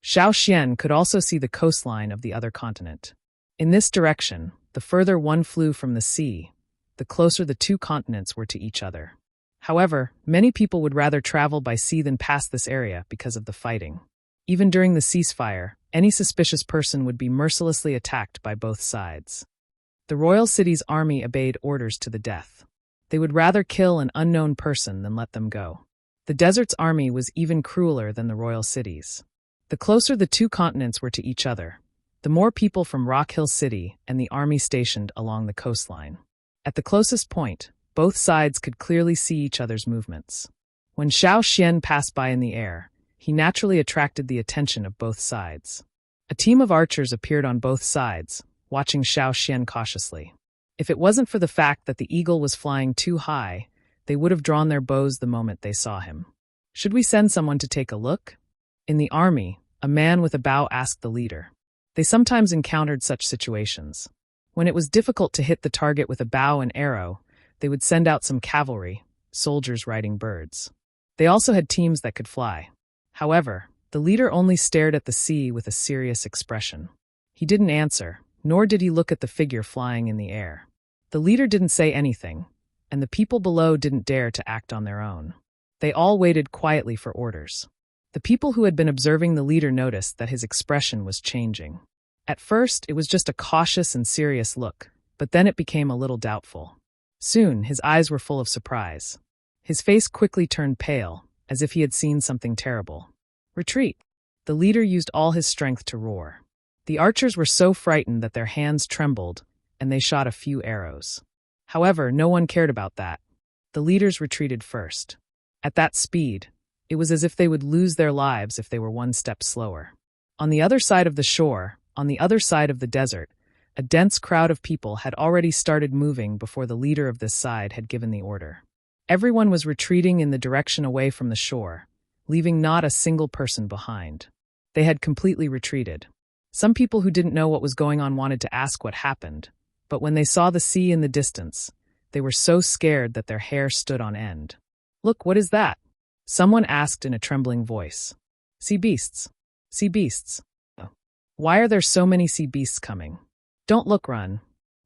Xiao Xian could also see the coastline of the other continent. In this direction, the further one flew from the sea, the closer the two continents were to each other. However, many people would rather travel by sea than pass this area because of the fighting. Even during the ceasefire, any suspicious person would be mercilessly attacked by both sides. The royal city's army obeyed orders to the death. They would rather kill an unknown person than let them go. The desert's army was even crueler than the royal cities. The closer the two continents were to each other, the more people from Rock Hill City and the army stationed along the coastline. At the closest point, both sides could clearly see each other's movements. When Xiao Xian passed by in the air, he naturally attracted the attention of both sides. A team of archers appeared on both sides, watching Xiao Xian cautiously. If it wasn't for the fact that the eagle was flying too high, they would have drawn their bows the moment they saw him. Should we send someone to take a look? In the army, a man with a bow asked the leader. They sometimes encountered such situations. When it was difficult to hit the target with a bow and arrow, they would send out some cavalry, soldiers riding birds. They also had teams that could fly. However, the leader only stared at the sea with a serious expression. He didn't answer, nor did he look at the figure flying in the air. The leader didn't say anything, and the people below didn't dare to act on their own. They all waited quietly for orders. The people who had been observing the leader noticed that his expression was changing. At first, it was just a cautious and serious look, but then it became a little doubtful. Soon, his eyes were full of surprise. His face quickly turned pale, as if he had seen something terrible. Retreat! The leader used all his strength to roar. The archers were so frightened that their hands trembled, and they shot a few arrows. However, no one cared about that. The leaders retreated first. At that speed, it was as if they would lose their lives if they were one step slower. On the other side of the shore, on the other side of the desert, a dense crowd of people had already started moving before the leader of this side had given the order. Everyone was retreating in the direction away from the shore, leaving not a single person behind. They had completely retreated. Some people who didn't know what was going on wanted to ask what happened, but when they saw the sea in the distance, they were so scared that their hair stood on end. "Look, what is that?" Someone asked in a trembling voice. "Sea beasts. Sea beasts. Why are there so many sea beasts coming? Don't look, run."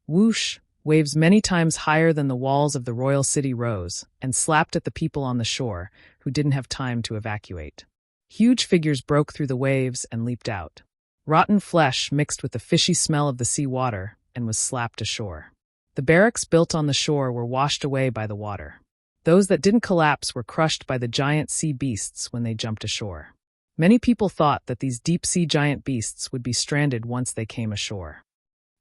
Whoosh! Waves many times higher than the walls of the royal city rose and slapped at the people on the shore who didn't have time to evacuate. Huge figures broke through the waves and leaped out. Rotten flesh mixed with the fishy smell of the sea water and was slapped ashore. The barracks built on the shore were washed away by the water. Those that didn't collapse were crushed by the giant sea beasts when they jumped ashore. Many people thought that these deep-sea giant beasts would be stranded once they came ashore.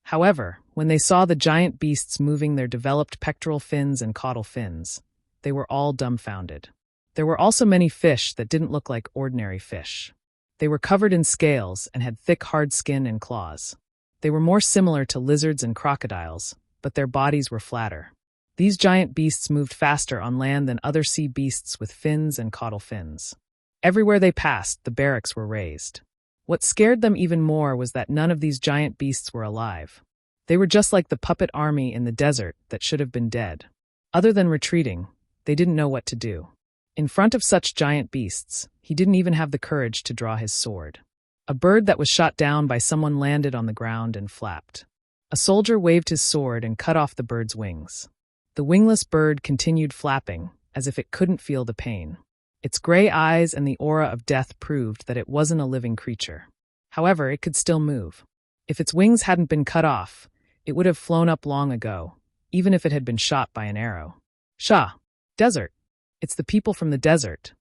However, when they saw the giant beasts moving their developed pectoral fins and caudal fins, they were all dumbfounded. There were also many fish that didn't look like ordinary fish. They were covered in scales and had thick, hard skin and claws. They were more similar to lizards and crocodiles, but their bodies were flatter. These giant beasts moved faster on land than other sea beasts with fins and caudal fins. Everywhere they passed, the barracks were razed. What scared them even more was that none of these giant beasts were alive. They were just like the puppet army in the desert that should have been dead. Other than retreating, they didn't know what to do. In front of such giant beasts, he didn't even have the courage to draw his sword. A bird that was shot down by someone landed on the ground and flapped. A soldier waved his sword and cut off the bird's wings. The wingless bird continued flapping, as if it couldn't feel the pain. Its gray eyes and the aura of death proved that it wasn't a living creature. However, it could still move. If its wings hadn't been cut off, it would have flown up long ago, even if it had been shot by an arrow. Shah! Desert! It's the people from the desert.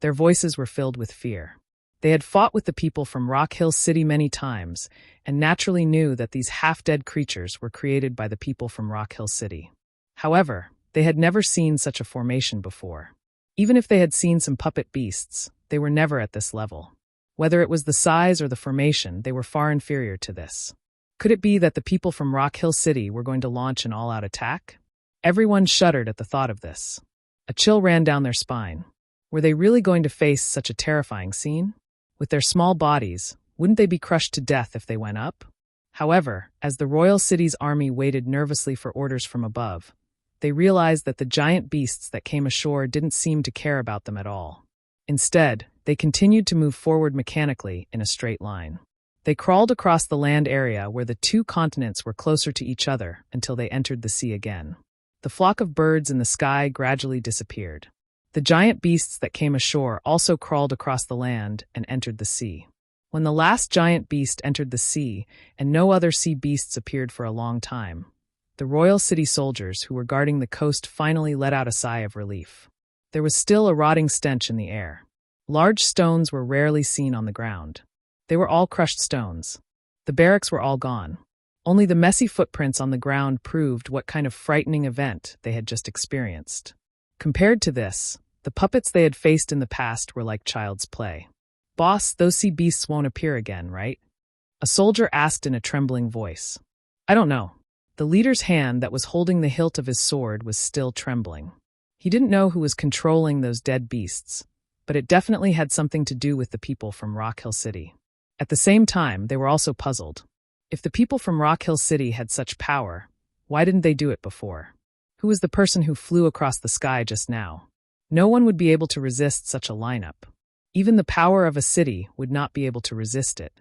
Their voices were filled with fear. They had fought with the people from Rock Hill City many times, and naturally knew that these half-dead creatures were created by the people from Rock Hill City. However, they had never seen such a formation before. Even if they had seen some puppet beasts, they were never at this level. Whether it was the size or the formation, they were far inferior to this. Could it be that the people from Rock Hill City were going to launch an all-out attack? Everyone shuddered at the thought of this. A chill ran down their spine. Were they really going to face such a terrifying scene? With their small bodies, wouldn't they be crushed to death if they went up? However, as the royal city's army waited nervously for orders from above, they realized that the giant beasts that came ashore didn't seem to care about them at all. Instead, they continued to move forward mechanically in a straight line. They crawled across the land area where the two continents were closer to each other until they entered the sea again. The flock of birds in the sky gradually disappeared. The giant beasts that came ashore also crawled across the land and entered the sea. When the last giant beast entered the sea, and no other sea beasts appeared for a long time, the royal city soldiers who were guarding the coast finally let out a sigh of relief. There was still a rotting stench in the air. Large stones were rarely seen on the ground. They were all crushed stones. The barracks were all gone. Only the messy footprints on the ground proved what kind of frightening event they had just experienced. Compared to this, the puppets they had faced in the past were like child's play. "Boss, those sea beasts won't appear again, right?" A soldier asked in a trembling voice. "I don't know." The leader's hand that was holding the hilt of his sword was still trembling. He didn't know who was controlling those dead beasts, but it definitely had something to do with the people from Rock Hill City. At the same time, they were also puzzled. If the people from Rock Hill City had such power, why didn't they do it before? Who was the person who flew across the sky just now? No one would be able to resist such a lineup. Even the power of a city would not be able to resist it.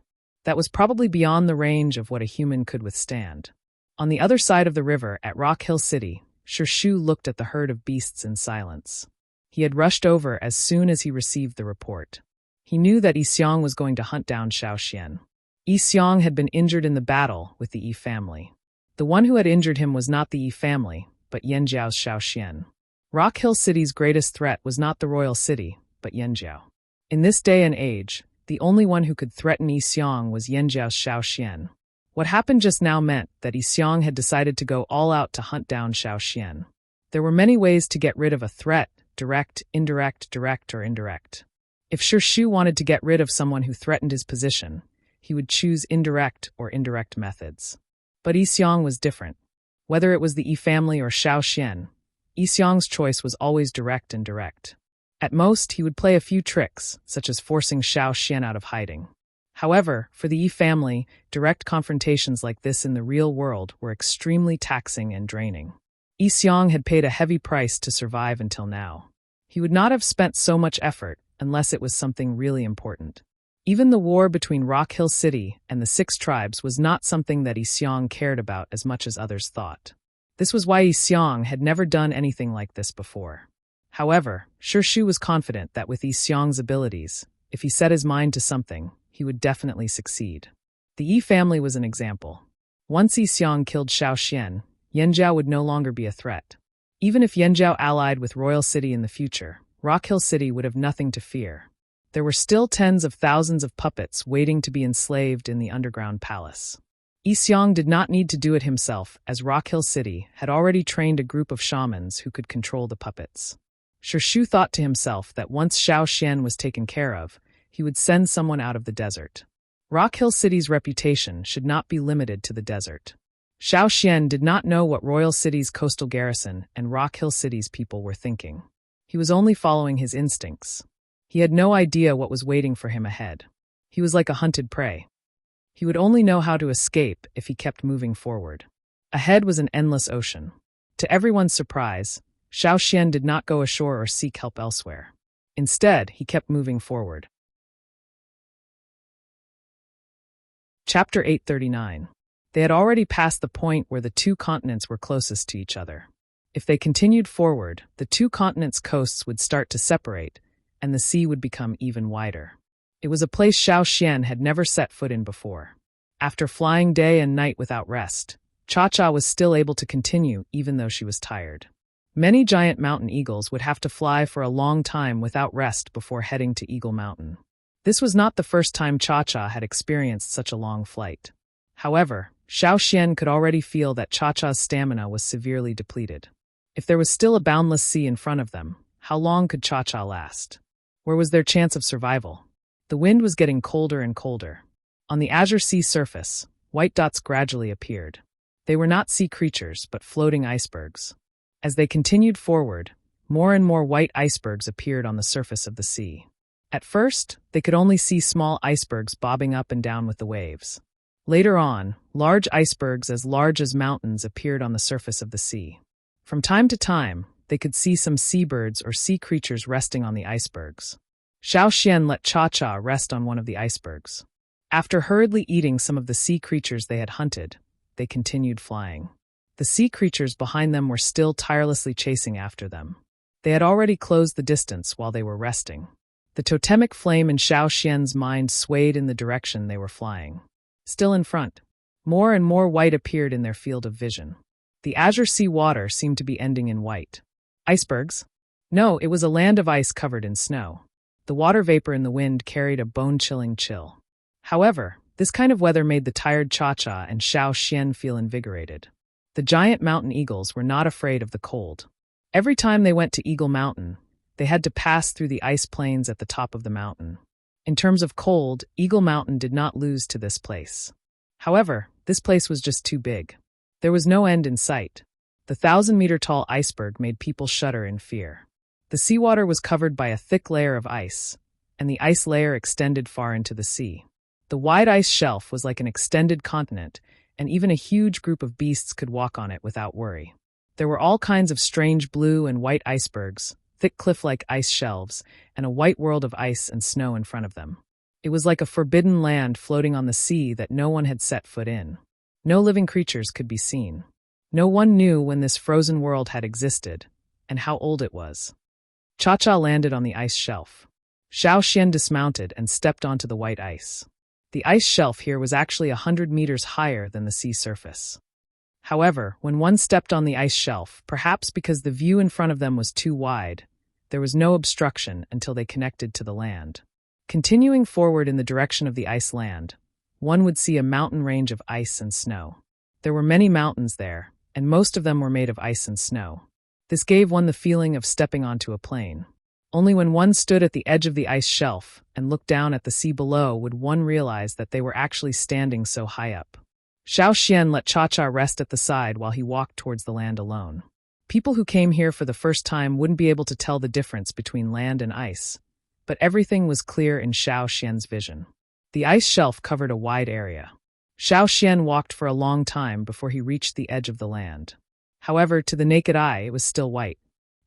That was probably beyond the range of what a human could withstand. On the other side of the river at Rock Hill City, Shu looked at the herd of beasts in silence. He had rushed over as soon as he received the report. He knew that Yi Xiong was going to hunt down Xian. Yi Xiong had been injured in the battle with the Yi family. The one who had injured him was not the Yi family, but Yanjiao's Xian. Rock Hill City's greatest threat was not the royal city, but Yanjiao. In this day and age, the only one who could threaten Yi Xiong was Yanjiao's Xian. What happened just now meant that Yi Xiong had decided to go all out to hunt down Xian. There were many ways to get rid of a threat: direct, indirect, direct, or indirect. If Shu wanted to get rid of someone who threatened his position, he would choose indirect or indirect methods. But Yi Xiong was different. Whether it was the Yi family or Xian, Yi Xiong's choice was always direct and direct. At most, he would play a few tricks, such as forcing Xian out of hiding. However, for the Yi family, direct confrontations like this in the real world were extremely taxing and draining. Yi Xiong had paid a heavy price to survive until now. He would not have spent so much effort unless it was something really important. Even the war between Rock Hill City and the 6 tribes was not something that Yi Xiong cared about as much as others thought. This was why Yi Xiong had never done anything like this before. However, Shu was confident that with Yi Xiong's abilities, if he set his mind to something, he would definitely succeed. The Yi family was an example. Once Yi Xiong killed Xian, Yanjiao would no longer be a threat. Even if Yanjiao allied with Royal City in the future, Rock Hill City would have nothing to fear. There were still tens of thousands of puppets waiting to be enslaved in the underground palace. Yi Xiong did not need to do it himself, as Rock Hill City had already trained a group of shamans who could control the puppets. Shu thought to himself that once Xian was taken care of, he would send someone out of the desert. Rock Hill City's reputation should not be limited to the desert. Xian did not know what Royal City's coastal garrison and Rock Hill City's people were thinking. He was only following his instincts. He had no idea what was waiting for him ahead. He was like a hunted prey. He would only know how to escape if he kept moving forward. Ahead was an endless ocean. To everyone's surprise, Xiaoxian did not go ashore or seek help elsewhere. Instead, he kept moving forward. Chapter 839. They had already passed the point where the two continents were closest to each other. If they continued forward, the two continents' coasts would start to separate, and the sea would become even wider. It was a place Xiaoxian had never set foot in before. After flying day and night without rest, Cha-Cha was still able to continue even though she was tired. Many giant mountain eagles would have to fly for a long time without rest before heading to Eagle Mountain. This was not the first time Cha-Cha had experienced such a long flight. However, Xiaoxian could already feel that Cha-Cha's stamina was severely depleted. If there was still a boundless sea in front of them, how long could Cha-Cha last? Where was their chance of survival? The wind was getting colder and colder. On the azure sea surface, white dots gradually appeared. They were not sea creatures, but floating icebergs. As they continued forward, more and more white icebergs appeared on the surface of the sea. At first, they could only see small icebergs bobbing up and down with the waves. Later on, large icebergs as large as mountains appeared on the surface of the sea. From time to time, they could see some seabirds or sea creatures resting on the icebergs. Xiaoxian let Cha-Cha rest on one of the icebergs. After hurriedly eating some of the sea creatures they had hunted, they continued flying. The sea creatures behind them were still tirelessly chasing after them. They had already closed the distance while they were resting. The totemic flame in Xiaoxian's mind swayed in the direction they were flying. Still in front, more and more white appeared in their field of vision. The azure sea water seemed to be ending in white. Icebergs? No, it was a land of ice covered in snow. The water vapor in the wind carried a bone-chilling chill. However, this kind of weather made the tired Cha-Cha and Xiaoxian feel invigorated. The giant mountain eagles were not afraid of the cold. Every time they went to Eagle Mountain, they had to pass through the ice plains at the top of the mountain. In terms of cold, Eagle Mountain did not lose to this place. However, this place was just too big. There was no end in sight. The 1,000-meter-tall iceberg made people shudder in fear. The seawater was covered by a thick layer of ice, and the ice layer extended far into the sea. The wide ice shelf was like an extended continent, and even a huge group of beasts could walk on it without worry. There were all kinds of strange blue and white icebergs, thick cliff-like ice shelves, and a white world of ice and snow in front of them. It was like a forbidden land floating on the sea that no one had set foot in. No living creatures could be seen. No one knew when this frozen world had existed, and how old it was. Cha-Cha landed on the ice shelf. Xiaoxian dismounted and stepped onto the white ice. The ice shelf here was actually 100 meters higher than the sea surface. However, when one stepped on the ice shelf, perhaps because the view in front of them was too wide, there was no obstruction until they connected to the land. Continuing forward in the direction of the ice land, one would see a mountain range of ice and snow. There were many mountains there, and most of them were made of ice and snow. This gave one the feeling of stepping onto a plane. Only when one stood at the edge of the ice shelf and looked down at the sea below would one realize that they were actually standing so high up. Xiaoxian let Cha-Cha rest at the side while he walked towards the land alone. People who came here for the first time wouldn't be able to tell the difference between land and ice, but everything was clear in Xiaoxian's vision. The ice shelf covered a wide area. Xiaoxian walked for a long time before he reached the edge of the land. However, to the naked eye, it was still white.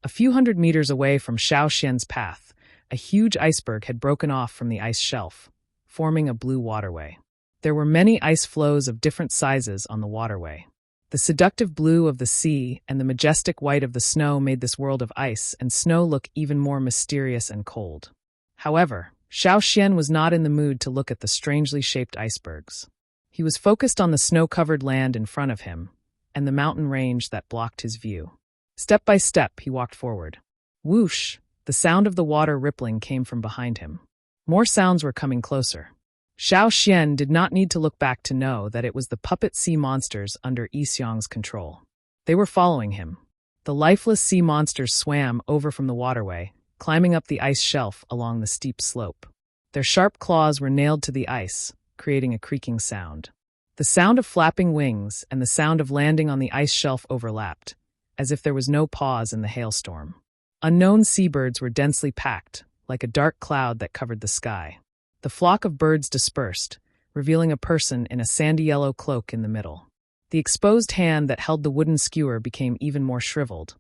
A few hundred meters away from Xiaoxian's path, a huge iceberg had broken off from the ice shelf, forming a blue waterway. There were many ice floes of different sizes on the waterway. The seductive blue of the sea and the majestic white of the snow made this world of ice and snow look even more mysterious and cold. However, Xiaoxian was not in the mood to look at the strangely shaped icebergs. He was focused on the snow-covered land in front of him and the mountain range that blocked his view. Step by step, he walked forward. Whoosh! The sound of the water rippling came from behind him. More sounds were coming closer. Xiaoxian did not need to look back to know that it was the puppet sea monsters under Yixiang's control. They were following him. The lifeless sea monsters swam over from the waterway, climbing up the ice shelf along the steep slope. Their sharp claws were nailed to the ice, creating a creaking sound. The sound of flapping wings and the sound of landing on the ice shelf overlapped, as if there was no pause in the hailstorm. Unknown seabirds were densely packed, like a dark cloud that covered the sky. The flock of birds dispersed, revealing a person in a sandy yellow cloak in the middle. The exposed hand that held the wooden skewer became even more shriveled,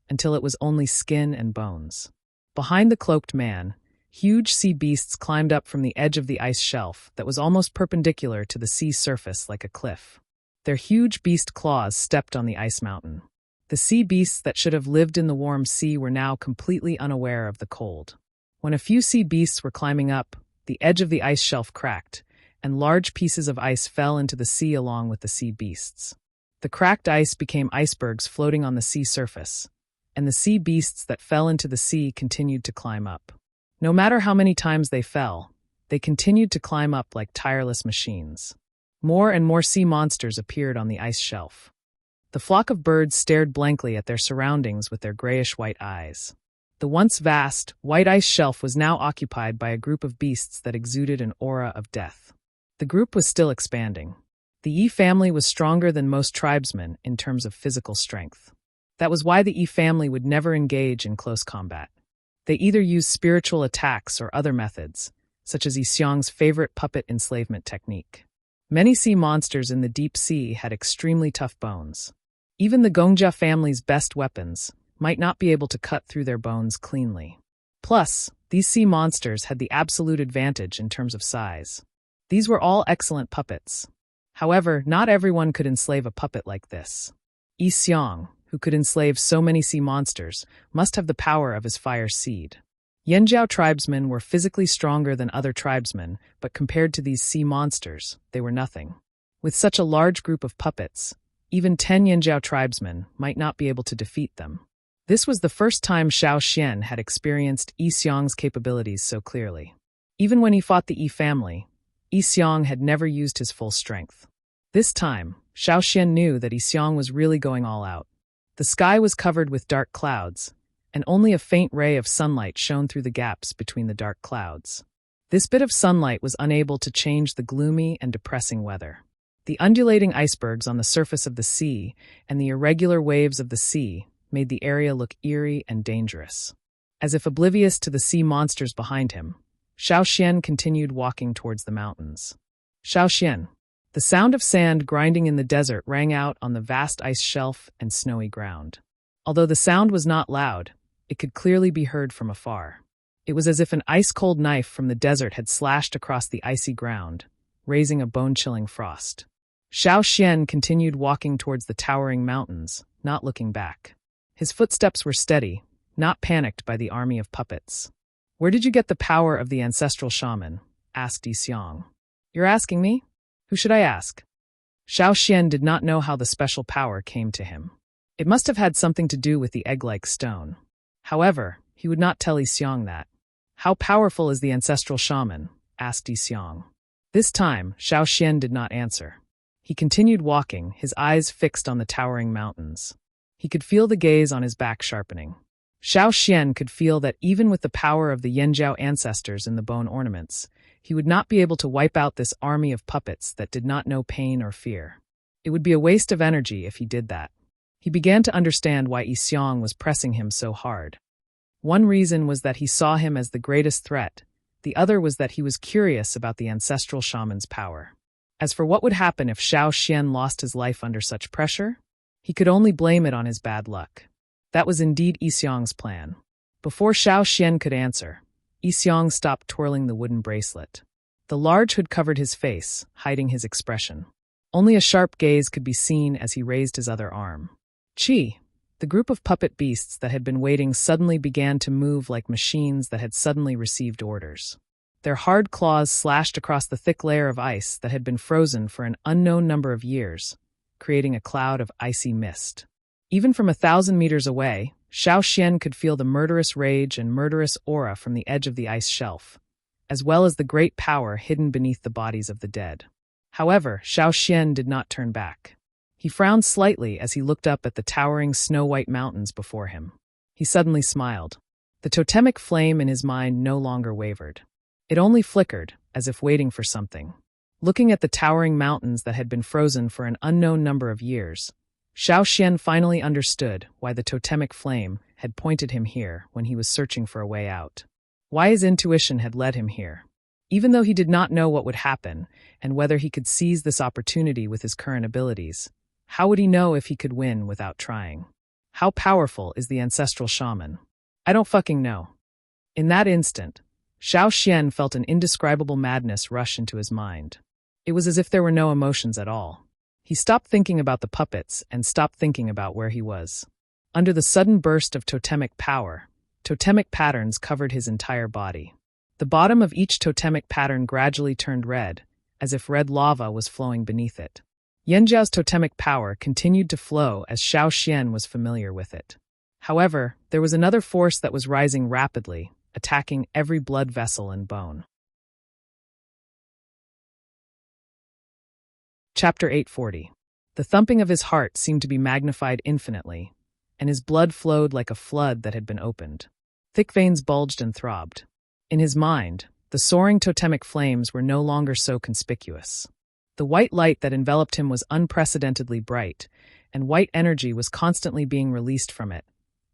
until it was only skin and bones. Behind the cloaked man, huge sea beasts climbed up from the edge of the ice shelf that was almost perpendicular to the sea surface like a cliff. Their huge beast claws stepped on the ice mountain. The sea beasts that should have lived in the warm sea were now completely unaware of the cold. When a few sea beasts were climbing up, the edge of the ice shelf cracked, and large pieces of ice fell into the sea along with the sea beasts. The cracked ice became icebergs floating on the sea surface, and the sea beasts that fell into the sea continued to climb up. No matter how many times they fell, they continued to climb up like tireless machines. More and more sea monsters appeared on the ice shelf. The flock of birds stared blankly at their surroundings with their grayish-white eyes. The once vast, white ice shelf was now occupied by a group of beasts that exuded an aura of death. The group was still expanding. The Yi family was stronger than most tribesmen in terms of physical strength. That was why the Yi family would never engage in close combat. They either used spiritual attacks or other methods, such as Yi Xiong's favorite puppet enslavement technique. Many sea monsters in the deep sea had extremely tough bones. Even the Gongjia family's best weapons might not be able to cut through their bones cleanly. Plus, these sea monsters had the absolute advantage in terms of size. These were all excellent puppets. However, not everyone could enslave a puppet like this. Yi Xiong, who could enslave so many sea monsters, must have the power of his fire seed. Yanjiao tribesmen were physically stronger than other tribesmen, but compared to these sea monsters, they were nothing. With such a large group of puppets, even 10 Yanjiao tribesmen might not be able to defeat them. This was the first time Xiao Xian had experienced Yi Xiong's capabilities so clearly. Even when he fought the Yi family, Yi Xiong had never used his full strength. This time, Xiao Xian knew that Yi Xiong was really going all out. The sky was covered with dark clouds, and only a faint ray of sunlight shone through the gaps between the dark clouds. This bit of sunlight was unable to change the gloomy and depressing weather. The undulating icebergs on the surface of the sea and the irregular waves of the sea made the area look eerie and dangerous. As if oblivious to the sea monsters behind him, Xiao Xian continued walking towards the mountains. Xiao Xian. The sound of sand grinding in the desert rang out on the vast ice shelf and snowy ground. Although the sound was not loud, it could clearly be heard from afar. It was as if an ice-cold knife from the desert had slashed across the icy ground, raising a bone-chilling frost. Xiao Xian continued walking towards the towering mountains, not looking back. His footsteps were steady, not panicked by the army of puppets. "Where did you get the power of the ancestral shaman?" asked Yi Xiong. "You're asking me? Who should I ask?" Xiao Xian did not know how the special power came to him. It must have had something to do with the egg-like stone. However, he would not tell Yi Xiong that. "How powerful is the ancestral shaman?" asked Yi Xiong. This time, Xiao Xian did not answer. He continued walking, his eyes fixed on the towering mountains. He could feel the gaze on his back sharpening. Xiao Xian could feel that even with the power of the Yanjiao ancestors in the bone ornaments, he would not be able to wipe out this army of puppets that did not know pain or fear. It would be a waste of energy if he did that. He began to understand why Yi Xiong was pressing him so hard. One reason was that he saw him as the greatest threat. The other was that he was curious about the ancestral shaman's power. As for what would happen if Xiao Xian lost his life under such pressure, he could only blame it on his bad luck. That was indeed Yi Xiong's plan. Before Xiao Xian could answer, Yi Xiong stopped twirling the wooden bracelet. The large hood covered his face, hiding his expression. Only a sharp gaze could be seen as he raised his other arm. Chi! The group of puppet beasts that had been waiting suddenly began to move like machines that had suddenly received orders. Their hard claws slashed across the thick layer of ice that had been frozen for an unknown number of years, creating a cloud of icy mist. Even from 1,000 meters away, Xiao Xian could feel the murderous rage and murderous aura from the edge of the ice shelf, as well as the great power hidden beneath the bodies of the dead. However, Xiao Xian did not turn back. He frowned slightly as he looked up at the towering snow-white mountains before him. He suddenly smiled. The totemic flame in his mind no longer wavered. It only flickered, as if waiting for something. Looking at the towering mountains that had been frozen for an unknown number of years, Xiao Xian finally understood why the totemic flame had pointed him here when he was searching for a way out. why his intuition had led him here. Even though he did not know what would happen and whether he could seize this opportunity with his current abilities, how would he know if he could win without trying? How powerful is the ancestral shaman? I don't fucking know. In that instant, Xiao Xian felt an indescribable madness rush into his mind. It was as if there were no emotions at all. He stopped thinking about the puppets and stopped thinking about where he was. Under the sudden burst of totemic power, totemic patterns covered his entire body. The bottom of each totemic pattern gradually turned red, as if red lava was flowing beneath it. Yanjiao's totemic power continued to flow as Xiao Xian was familiar with it. However, there was another force that was rising rapidly, attacking every blood vessel and bone. Chapter 840. The thumping of his heart seemed to be magnified infinitely, and his blood flowed like a flood that had been opened. Thick veins bulged and throbbed. In his mind, the soaring totemic flames were no longer so conspicuous. The white light that enveloped him was unprecedentedly bright, and white energy was constantly being released from it,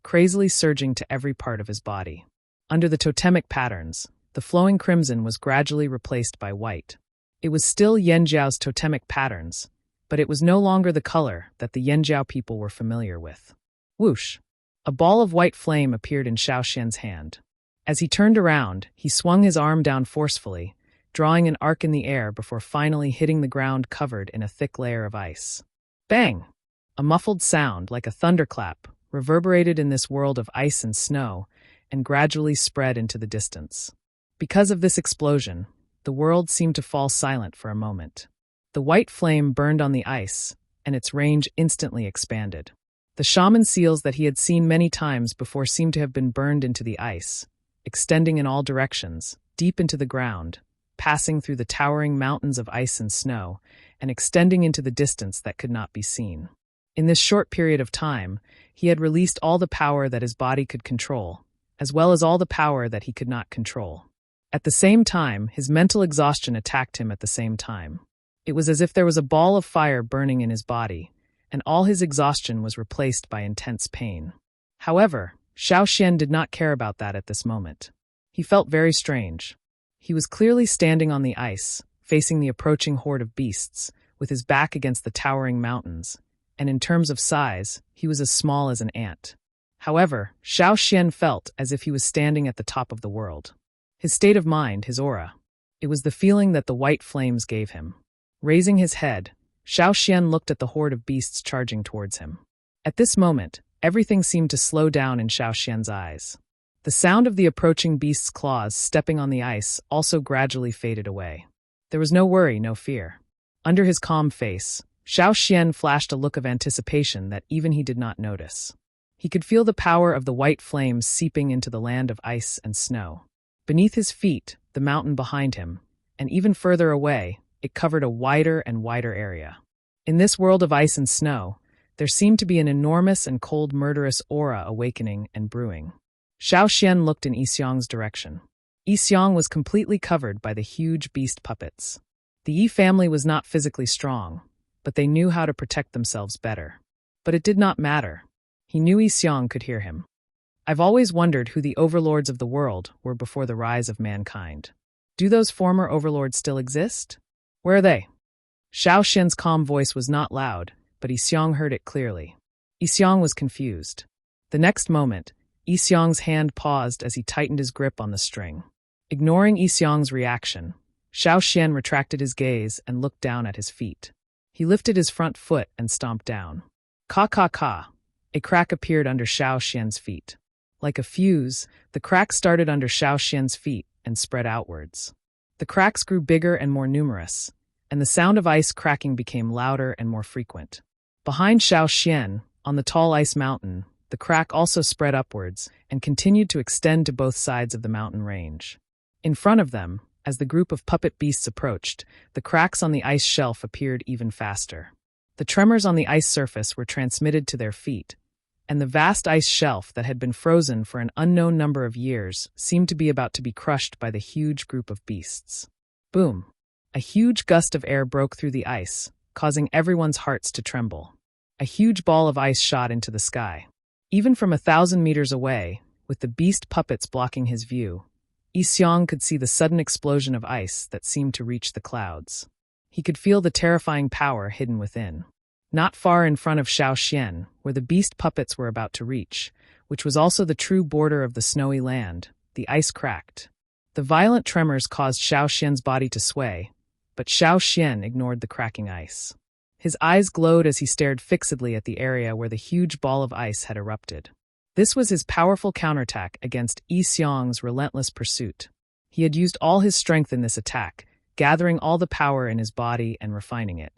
crazily surging to every part of his body. Under the totemic patterns, the flowing crimson was gradually replaced by white. It was still Yanjiao's totemic patterns, but it was no longer the color that the Yanjiao people were familiar with. Whoosh! A ball of white flame appeared in Xiao Xian's hand. As he turned around, he swung his arm down forcefully, drawing an arc in the air before finally hitting the ground covered in a thick layer of ice. Bang! A muffled sound, like a thunderclap, reverberated in this world of ice and snow, and gradually spread into the distance. Because of this explosion, the world seemed to fall silent for a moment. The white flame burned on the ice, and its range instantly expanded. The shaman seals that he had seen many times before seemed to have been burned into the ice, extending in all directions, deep into the ground, passing through the towering mountains of ice and snow, and extending into the distance that could not be seen. In this short period of time, he had released all the power that his body could control, as well as all the power that he could not control. At the same time, his mental exhaustion attacked him at the same time. It was as if there was a ball of fire burning in his body, and all his exhaustion was replaced by intense pain. However, Xiao Xian did not care about that at this moment. He felt very strange. He was clearly standing on the ice, facing the approaching horde of beasts, with his back against the towering mountains, and in terms of size, he was as small as an ant. However, Xiao Xian felt as if he was standing at the top of the world. His state of mind, his aura. It was the feeling that the white flames gave him. Raising his head, Xiao Xian looked at the horde of beasts charging towards him. At this moment, everything seemed to slow down in Xiao Xian's eyes. The sound of the approaching beast's claws stepping on the ice also gradually faded away. There was no worry, no fear. Under his calm face, Xiao Xian flashed a look of anticipation that even he did not notice. He could feel the power of the white flames seeping into the land of ice and snow. Beneath his feet, the mountain behind him, and even further away, it covered a wider and wider area. In this world of ice and snow, there seemed to be an enormous and cold murderous aura awakening and brewing. Xiao Xian looked in Yixiang's direction. Yixiang was completely covered by the huge beast puppets. The Yi family was not physically strong, but they knew how to protect themselves better. But it did not matter. He knew Yixiang could hear him. I've always wondered who the overlords of the world were before the rise of mankind. Do those former overlords still exist? Where are they? Xiao Xian's calm voice was not loud, but Yixiang heard it clearly. Yixiang was confused. The next moment, Yixiang's hand paused as he tightened his grip on the string. Ignoring Yixiang's reaction, Xiao Xian retracted his gaze and looked down at his feet. He lifted his front foot and stomped down. Ka ka ka. A crack appeared under Xiao Xian's feet. Like a fuse, the crack started under Xiao Xian's feet and spread outwards. The cracks grew bigger and more numerous, and the sound of ice cracking became louder and more frequent. Behind Xiao Xian, on the tall ice mountain, the crack also spread upwards and continued to extend to both sides of the mountain range. In front of them, as the group of puppet beasts approached, the cracks on the ice shelf appeared even faster. The tremors on the ice surface were transmitted to their feet, and the vast ice shelf that had been frozen for an unknown number of years seemed to be about to be crushed by the huge group of beasts. Boom! A huge gust of air broke through the ice, causing everyone's hearts to tremble. A huge ball of ice shot into the sky. Even from 1,000 meters away, with the beast puppets blocking his view, Yi Xiong could see the sudden explosion of ice that seemed to reach the clouds. He could feel the terrifying power hidden within. Not far in front of Xiao Xian, where the beast puppets were about to reach, which was also the true border of the snowy land, the ice cracked. The violent tremors caused Xiao Xian's body to sway, but Xiao Xian ignored the cracking ice. His eyes glowed as he stared fixedly at the area where the huge ball of ice had erupted. This was his powerful counterattack against Yi Xiong's relentless pursuit. He had used all his strength in this attack, gathering all the power in his body and refining it.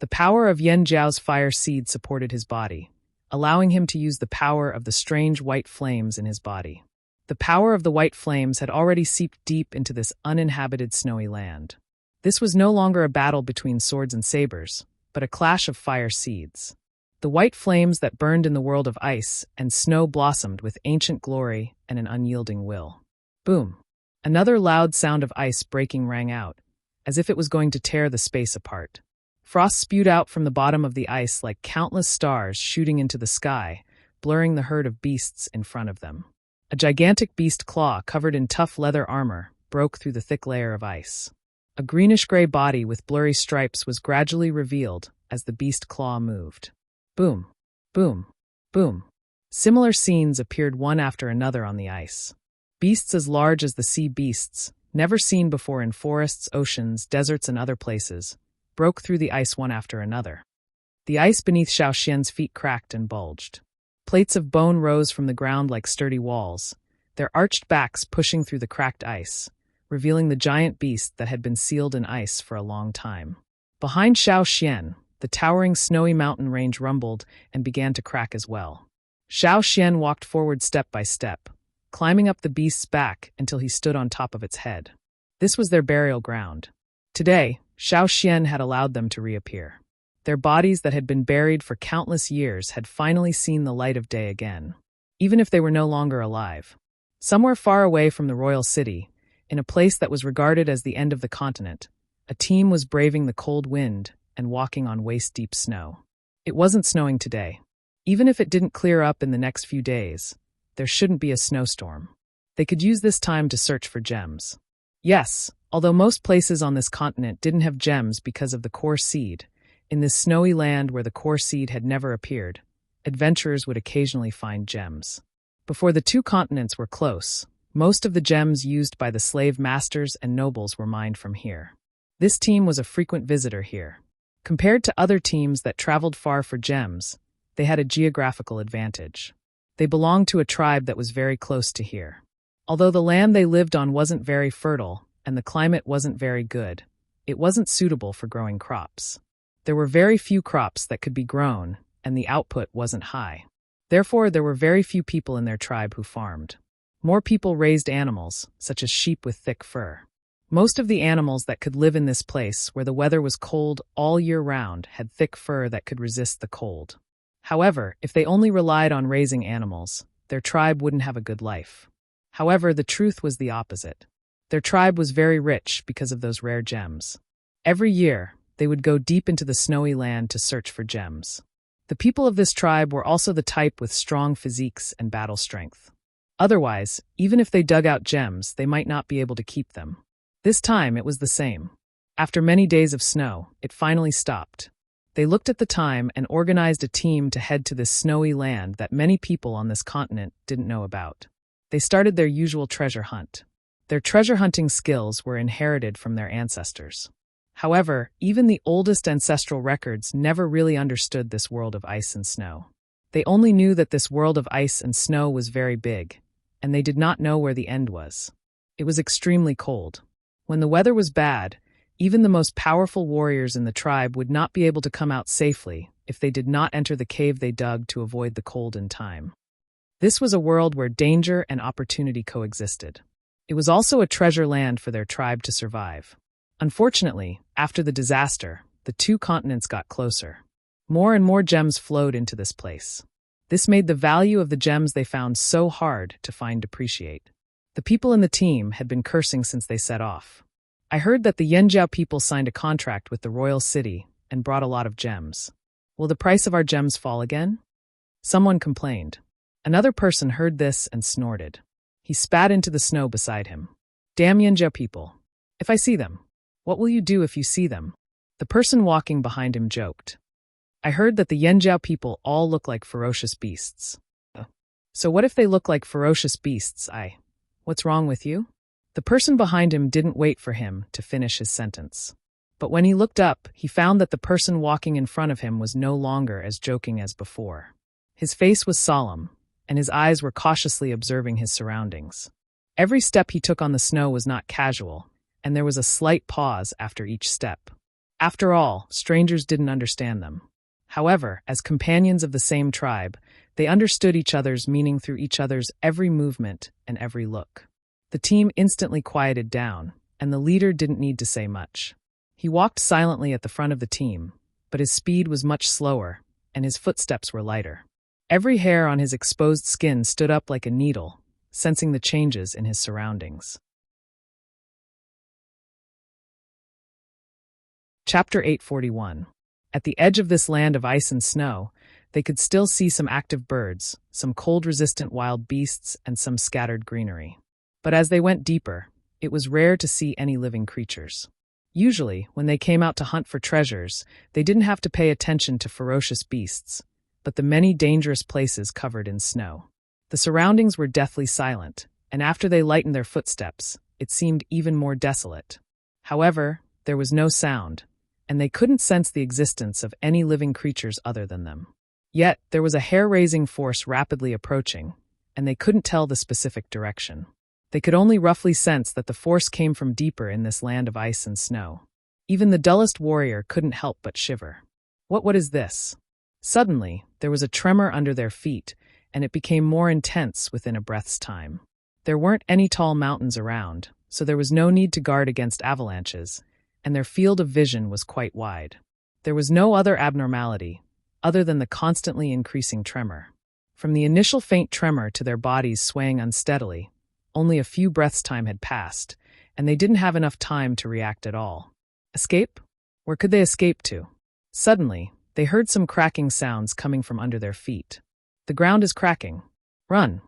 The power of Yan Jiao's fire seed supported his body, allowing him to use the power of the strange white flames in his body. The power of the white flames had already seeped deep into this uninhabited snowy land. This was no longer a battle between swords and sabers, but a clash of fire seeds. The white flames that burned in the world of ice and snow blossomed with ancient glory and an unyielding will. Boom! Another loud sound of ice breaking rang out, as if it was going to tear the space apart. Frost spewed out from the bottom of the ice like countless stars shooting into the sky, blurring the herd of beasts in front of them. A gigantic beast claw covered in tough leather armor broke through the thick layer of ice. A greenish-gray body with blurry stripes was gradually revealed as the beast claw moved. Boom, boom, boom. Similar scenes appeared one after another on the ice. Beasts as large as the sea beasts, never seen before in forests, oceans, deserts, and other places, broke through the ice one after another. The ice beneath Xiao Xian's feet cracked and bulged. Plates of bone rose from the ground like sturdy walls, their arched backs pushing through the cracked ice, revealing the giant beast that had been sealed in ice for a long time. Behind Xiao Xian, the towering snowy mountain range rumbled and began to crack as well. Xiao Xian walked forward step by step, climbing up the beast's back until he stood on top of its head. This was their burial ground. Today, Xiao Xian had allowed them to reappear. Their bodies that had been buried for countless years had finally seen the light of day again, even if they were no longer alive. Somewhere far away from the royal city, in a place that was regarded as the end of the continent, a team was braving the cold wind and walking on waist-deep snow. It wasn't snowing today. Even if it didn't clear up in the next few days, there shouldn't be a snowstorm. They could use this time to search for gems. Yes, although most places on this continent didn't have gems because of the core seed, in this snowy land where the core seed had never appeared, adventurers would occasionally find gems. Before the two continents were close, most of the gems used by the slave masters and nobles were mined from here. This team was a frequent visitor here. Compared to other teams that traveled far for gems, they had a geographical advantage. They belonged to a tribe that was very close to here. Although the land they lived on wasn't very fertile and the climate wasn't very good, it wasn't suitable for growing crops. There were very few crops that could be grown, and the output wasn't high. Therefore, there were very few people in their tribe who farmed. More people raised animals, such as sheep with thick fur. Most of the animals that could live in this place where the weather was cold all year round had thick fur that could resist the cold. However, if they only relied on raising animals, their tribe wouldn't have a good life. However, the truth was the opposite. Their tribe was very rich because of those rare gems. Every year, they would go deep into the snowy land to search for gems. The people of this tribe were also the type with strong physiques and battle strength. Otherwise, even if they dug out gems, they might not be able to keep them. This time, it was the same. After many days of snow, it finally stopped. They looked at the time and organized a team to head to this snowy land that many people on this continent didn't know about. They started their usual treasure hunt. Their treasure hunting skills were inherited from their ancestors. However, even the oldest ancestral records never really understood this world of ice and snow. They only knew that this world of ice and snow was very big, and they did not know where the end was. It was extremely cold. When the weather was bad, even the most powerful warriors in the tribe would not be able to come out safely if they did not enter the cave they dug to avoid the cold in time. This was a world where danger and opportunity coexisted. It was also a treasure land for their tribe to survive. Unfortunately, after the disaster, the two continents got closer. More and more gems flowed into this place. This made the value of the gems they found so hard to find depreciate. The people in the team had been cursing since they set off. I heard that the Yanjiao people signed a contract with the royal city and brought a lot of gems. Will the price of our gems fall again? Someone complained. Another person heard this and snorted. He spat into the snow beside him. Damn Yenja people. If I see them. What will you do if you see them? The person walking behind him joked. I heard that the Yenjiao people all look like ferocious beasts. So what if they look like ferocious beasts? What's wrong with you? The person behind him didn't wait for him to finish his sentence. But when he looked up, he found that the person walking in front of him was no longer as joking as before. His face was solemn, and his eyes were cautiously observing his surroundings. Every step he took on the snow was not casual, and there was a slight pause after each step. After all, strangers didn't understand them. However, as companions of the same tribe, they understood each other's meaning through each other's every movement and every look. The team instantly quieted down, and the leader didn't need to say much. He walked silently at the front of the team, but his speed was much slower, and his footsteps were lighter. Every hair on his exposed skin stood up like a needle, sensing the changes in his surroundings. Chapter 841. At the edge of this land of ice and snow, they could still see some active birds, some cold-resistant wild beasts, and some scattered greenery. But as they went deeper, it was rare to see any living creatures. Usually, when they came out to hunt for treasures, they didn't have to pay attention to ferocious beasts, but the many dangerous places covered in snow. The surroundings were deathly silent, and after they lightened their footsteps, it seemed even more desolate. However, there was no sound, and they couldn't sense the existence of any living creatures other than them. Yet, there was a hair-raising force rapidly approaching, and they couldn't tell the specific direction. They could only roughly sense that the force came from deeper in this land of ice and snow. Even the dullest warrior couldn't help but shiver. What is this? Suddenly, there was a tremor under their feet, and it became more intense within a breath's time. There weren't any tall mountains around, so there was no need to guard against avalanches, and their field of vision was quite wide. There was no other abnormality, other than the constantly increasing tremor. From the initial faint tremor to their bodies swaying unsteadily, only a few breaths' time had passed, and they didn't have enough time to react at all. Escape? Where could they escape to? Suddenly, they heard some cracking sounds coming from under their feet. The ground is cracking. Run!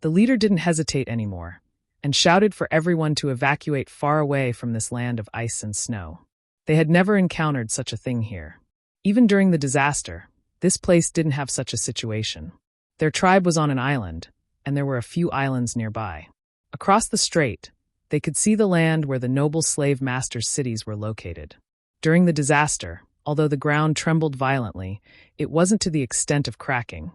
The leader didn't hesitate anymore, and shouted for everyone to evacuate far away from this land of ice and snow. They had never encountered such a thing here. Even during the disaster, this place didn't have such a situation. Their tribe was on an island, and there were a few islands nearby. Across the strait, they could see the land where the noble slave masters' cities were located. During the disaster, although the ground trembled violently, it wasn't to the extent of cracking,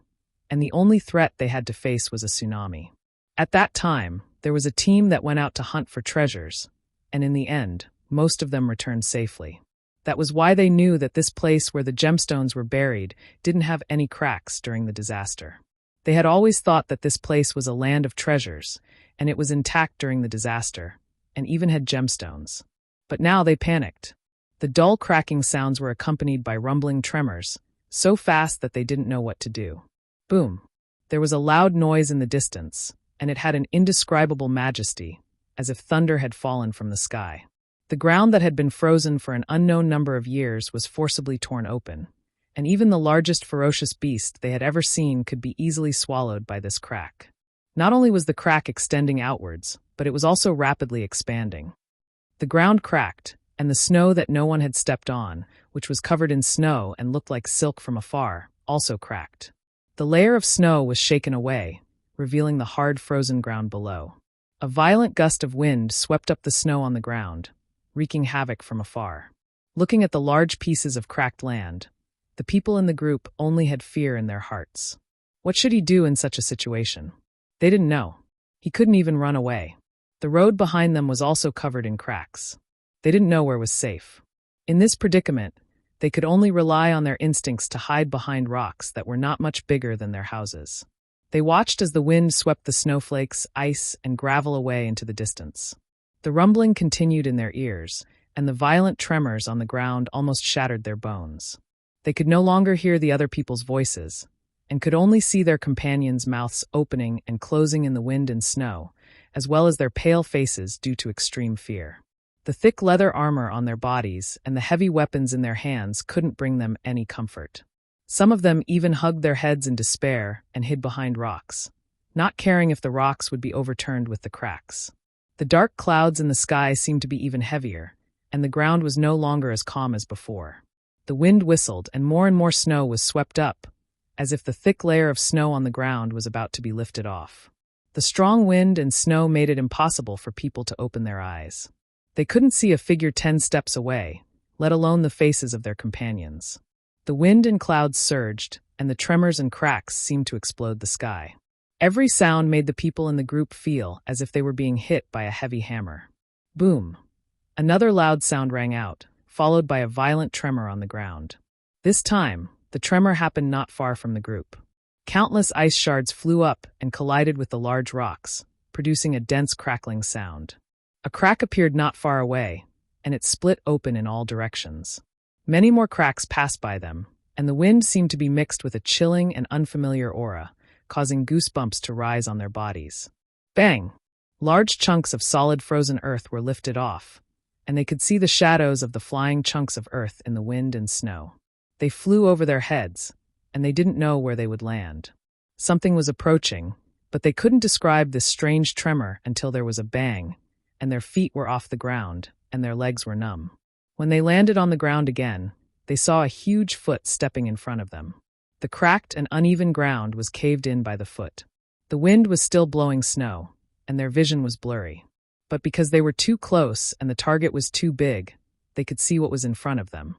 and the only threat they had to face was a tsunami. At that time, there was a team that went out to hunt for treasures, and in the end, most of them returned safely. That was why they knew that this place where the gemstones were buried didn't have any cracks during the disaster. They had always thought that this place was a land of treasures, and it was intact during the disaster, and even had gemstones. But now they panicked. The dull cracking sounds were accompanied by rumbling tremors, so fast that they didn't know what to do. Boom! There was a loud noise in the distance, and it had an indescribable majesty, as if thunder had fallen from the sky. The ground that had been frozen for an unknown number of years was forcibly torn open, and even the largest ferocious beast they had ever seen could be easily swallowed by this crack. Not only was the crack extending outwards, but it was also rapidly expanding. The ground cracked, and the snow that no one had stepped on, which was covered in snow and looked like silk from afar, also cracked. The layer of snow was shaken away, revealing the hard frozen ground below. A violent gust of wind swept up the snow on the ground, wreaking havoc from afar. Looking at the large pieces of cracked land, the people in the group only had fear in their hearts. What should he do in such a situation? They didn't know. He couldn't even run away. The road behind them was also covered in cracks. They didn't know where was safe. In this predicament, they could only rely on their instincts to hide behind rocks that were not much bigger than their houses. They watched as the wind swept the snowflakes, ice, and gravel away into the distance. The rumbling continued in their ears, and the violent tremors on the ground almost shattered their bones. They could no longer hear the other people's voices, and could only see their companions' mouths opening and closing in the wind and snow, as well as their pale faces due to extreme fear. The thick leather armor on their bodies and the heavy weapons in their hands couldn't bring them any comfort. Some of them even hugged their heads in despair and hid behind rocks, not caring if the rocks would be overturned with the cracks. The dark clouds in the sky seemed to be even heavier, and the ground was no longer as calm as before. The wind whistled, and more snow was swept up, as if the thick layer of snow on the ground was about to be lifted off. The strong wind and snow made it impossible for people to open their eyes. They couldn't see a figure 10 steps away, let alone the faces of their companions. The wind and clouds surged, and the tremors and cracks seemed to explode the sky. Every sound made the people in the group feel as if they were being hit by a heavy hammer. Boom! Another loud sound rang out, followed by a violent tremor on the ground. This time, the tremor happened not far from the group. Countless ice shards flew up and collided with the large rocks, producing a dense crackling sound. A crack appeared not far away, and it split open in all directions. Many more cracks passed by them, and the wind seemed to be mixed with a chilling and unfamiliar aura, causing goosebumps to rise on their bodies. Bang! Large chunks of solid frozen earth were lifted off, and they could see the shadows of the flying chunks of earth in the wind and snow. They flew over their heads, and they didn't know where they would land. Something was approaching, but they couldn't describe this strange tremor until there was a bang, and their feet were off the ground, and their legs were numb. When they landed on the ground again, they saw a huge foot stepping in front of them. The cracked and uneven ground was caved in by the foot. The wind was still blowing snow, and their vision was blurry. But because they were too close and the target was too big, they could see what was in front of them.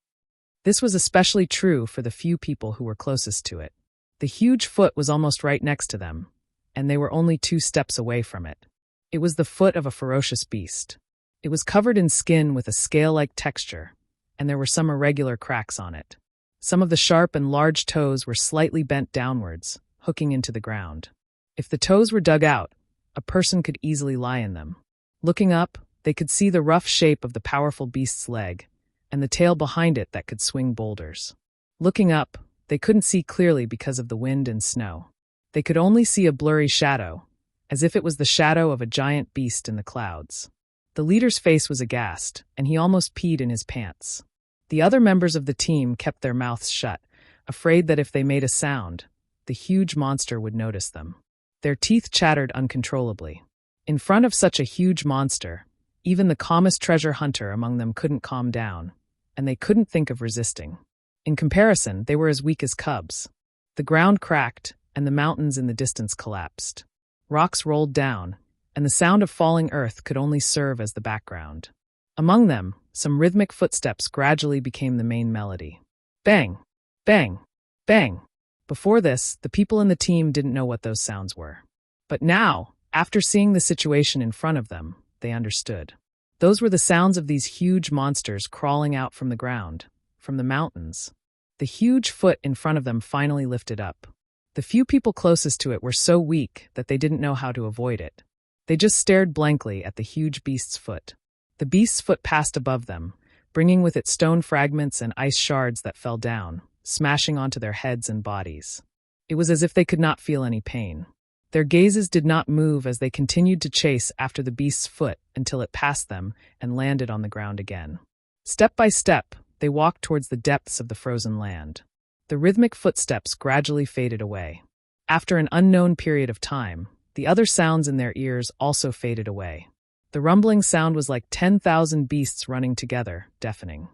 This was especially true for the few people who were closest to it. The huge foot was almost right next to them, and they were only 2 steps away from it. It was the foot of a ferocious beast. It was covered in skin with a scale-like texture, and there were some irregular cracks on it. Some of the sharp and large toes were slightly bent downwards, hooking into the ground. If the toes were dug out, a person could easily lie in them. Looking up, they could see the rough shape of the powerful beast's leg, and the tail behind it that could swing boulders. Looking up, they couldn't see clearly because of the wind and snow. They could only see a blurry shadow, as if it was the shadow of a giant beast in the clouds. The leader's face was aghast, and he almost peed in his pants. The other members of the team kept their mouths shut, afraid that if they made a sound, the huge monster would notice them. Their teeth chattered uncontrollably. In front of such a huge monster, even the calmest treasure hunter among them couldn't calm down, and they couldn't think of resisting. In comparison, they were as weak as cubs. The ground cracked, and the mountains in the distance collapsed. Rocks rolled down, and the sound of falling earth could only serve as the background. Among them, some rhythmic footsteps gradually became the main melody. Bang! Bang! Bang! Before this, the people in the team didn't know what those sounds were. But now, after seeing the situation in front of them, they understood. Those were the sounds of these huge monsters crawling out from the ground, from the mountains. The huge foot in front of them finally lifted up. The few people closest to it were so weak that they didn't know how to avoid it. They just stared blankly at the huge beast's foot. The beast's foot passed above them, bringing with it stone fragments and ice shards that fell down, smashing onto their heads and bodies. It was as if they could not feel any pain. Their gazes did not move as they continued to chase after the beast's foot until it passed them and landed on the ground again. Step by step, they walked towards the depths of the frozen land. The rhythmic footsteps gradually faded away. After an unknown period of time, the other sounds in their ears also faded away. The rumbling sound was like 10,000 beasts running together, deafening.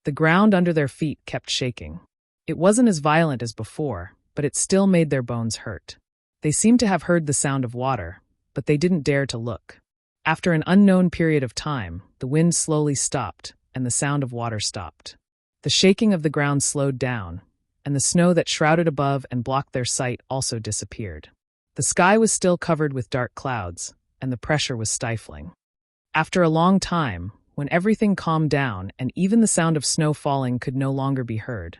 The ground under their feet kept shaking. It wasn't as violent as before, but it still made their bones hurt. They seemed to have heard the sound of water, but they didn't dare to look. After an unknown period of time, the wind slowly stopped, and the sound of water stopped. The shaking of the ground slowed down, and the snow that shrouded above and blocked their sight also disappeared. The sky was still covered with dark clouds, and the pressure was stifling. After a long time, when everything calmed down and even the sound of snow falling could no longer be heard,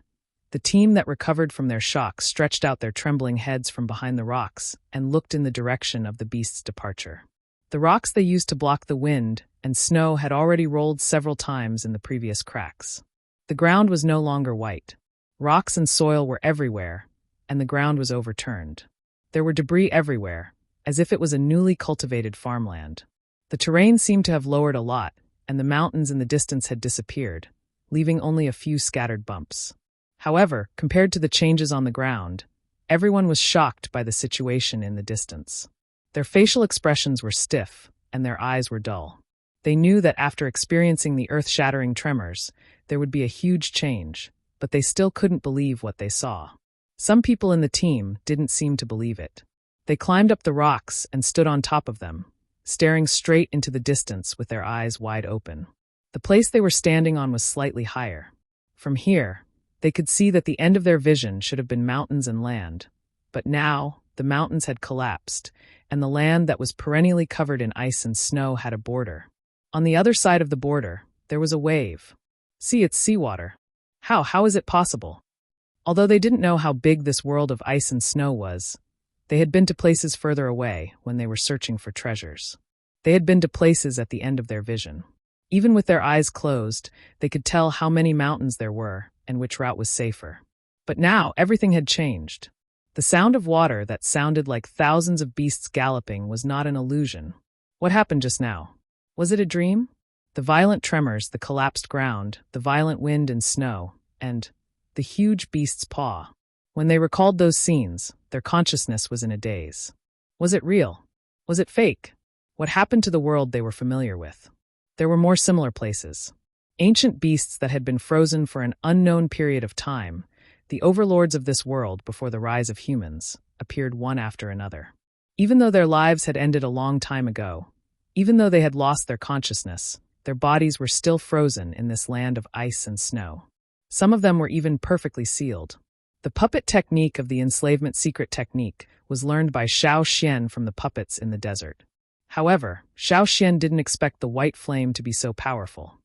the team that recovered from their shock stretched out their trembling heads from behind the rocks and looked in the direction of the beast's departure. The rocks they used to block the wind and snow had already rolled several times in the previous cracks. The ground was no longer white. Rocks and soil were everywhere, and the ground was overturned. There were debris everywhere, as if it was a newly cultivated farmland. The terrain seemed to have lowered a lot, and the mountains in the distance had disappeared, leaving only a few scattered bumps. However, compared to the changes on the ground, everyone was shocked by the situation in the distance. Their facial expressions were stiff, and their eyes were dull. They knew that after experiencing the earth-shattering tremors, there would be a huge change, but they still couldn't believe what they saw. Some people in the team didn't seem to believe it. They climbed up the rocks and stood on top of them, staring straight into the distance with their eyes wide open. The place they were standing on was slightly higher. From here, they could see that the end of their vision should have been mountains and land. But now, the mountains had collapsed, and the land that was perennially covered in ice and snow had a border. On the other side of the border, there was a wave. See, it's seawater. How is it possible? Although they didn't know how big this world of ice and snow was, they had been to places further away when they were searching for treasures. They had been to places at the end of their vision. Even with their eyes closed, they could tell how many mountains there were and which route was safer. But now, everything had changed. The sound of water that sounded like thousands of beasts galloping was not an illusion. What happened just now? Was it a dream? The violent tremors, the collapsed ground, the violent wind and snow, and the huge beast's paw. When they recalled those scenes, their consciousness was in a daze. Was it real? Was it fake? What happened to the world they were familiar with? There were more similar places. Ancient beasts that had been frozen for an unknown period of time, the overlords of this world before the rise of humans, appeared one after another. Even though their lives had ended a long time ago, even though they had lost their consciousness, their bodies were still frozen in this land of ice and snow. Some of them were even perfectly sealed. The puppet technique of the enslavement secret technique was learned by Xiao Xian from the puppets in the desert. However, Xiao Xian didn't expect the white flame to be so powerful.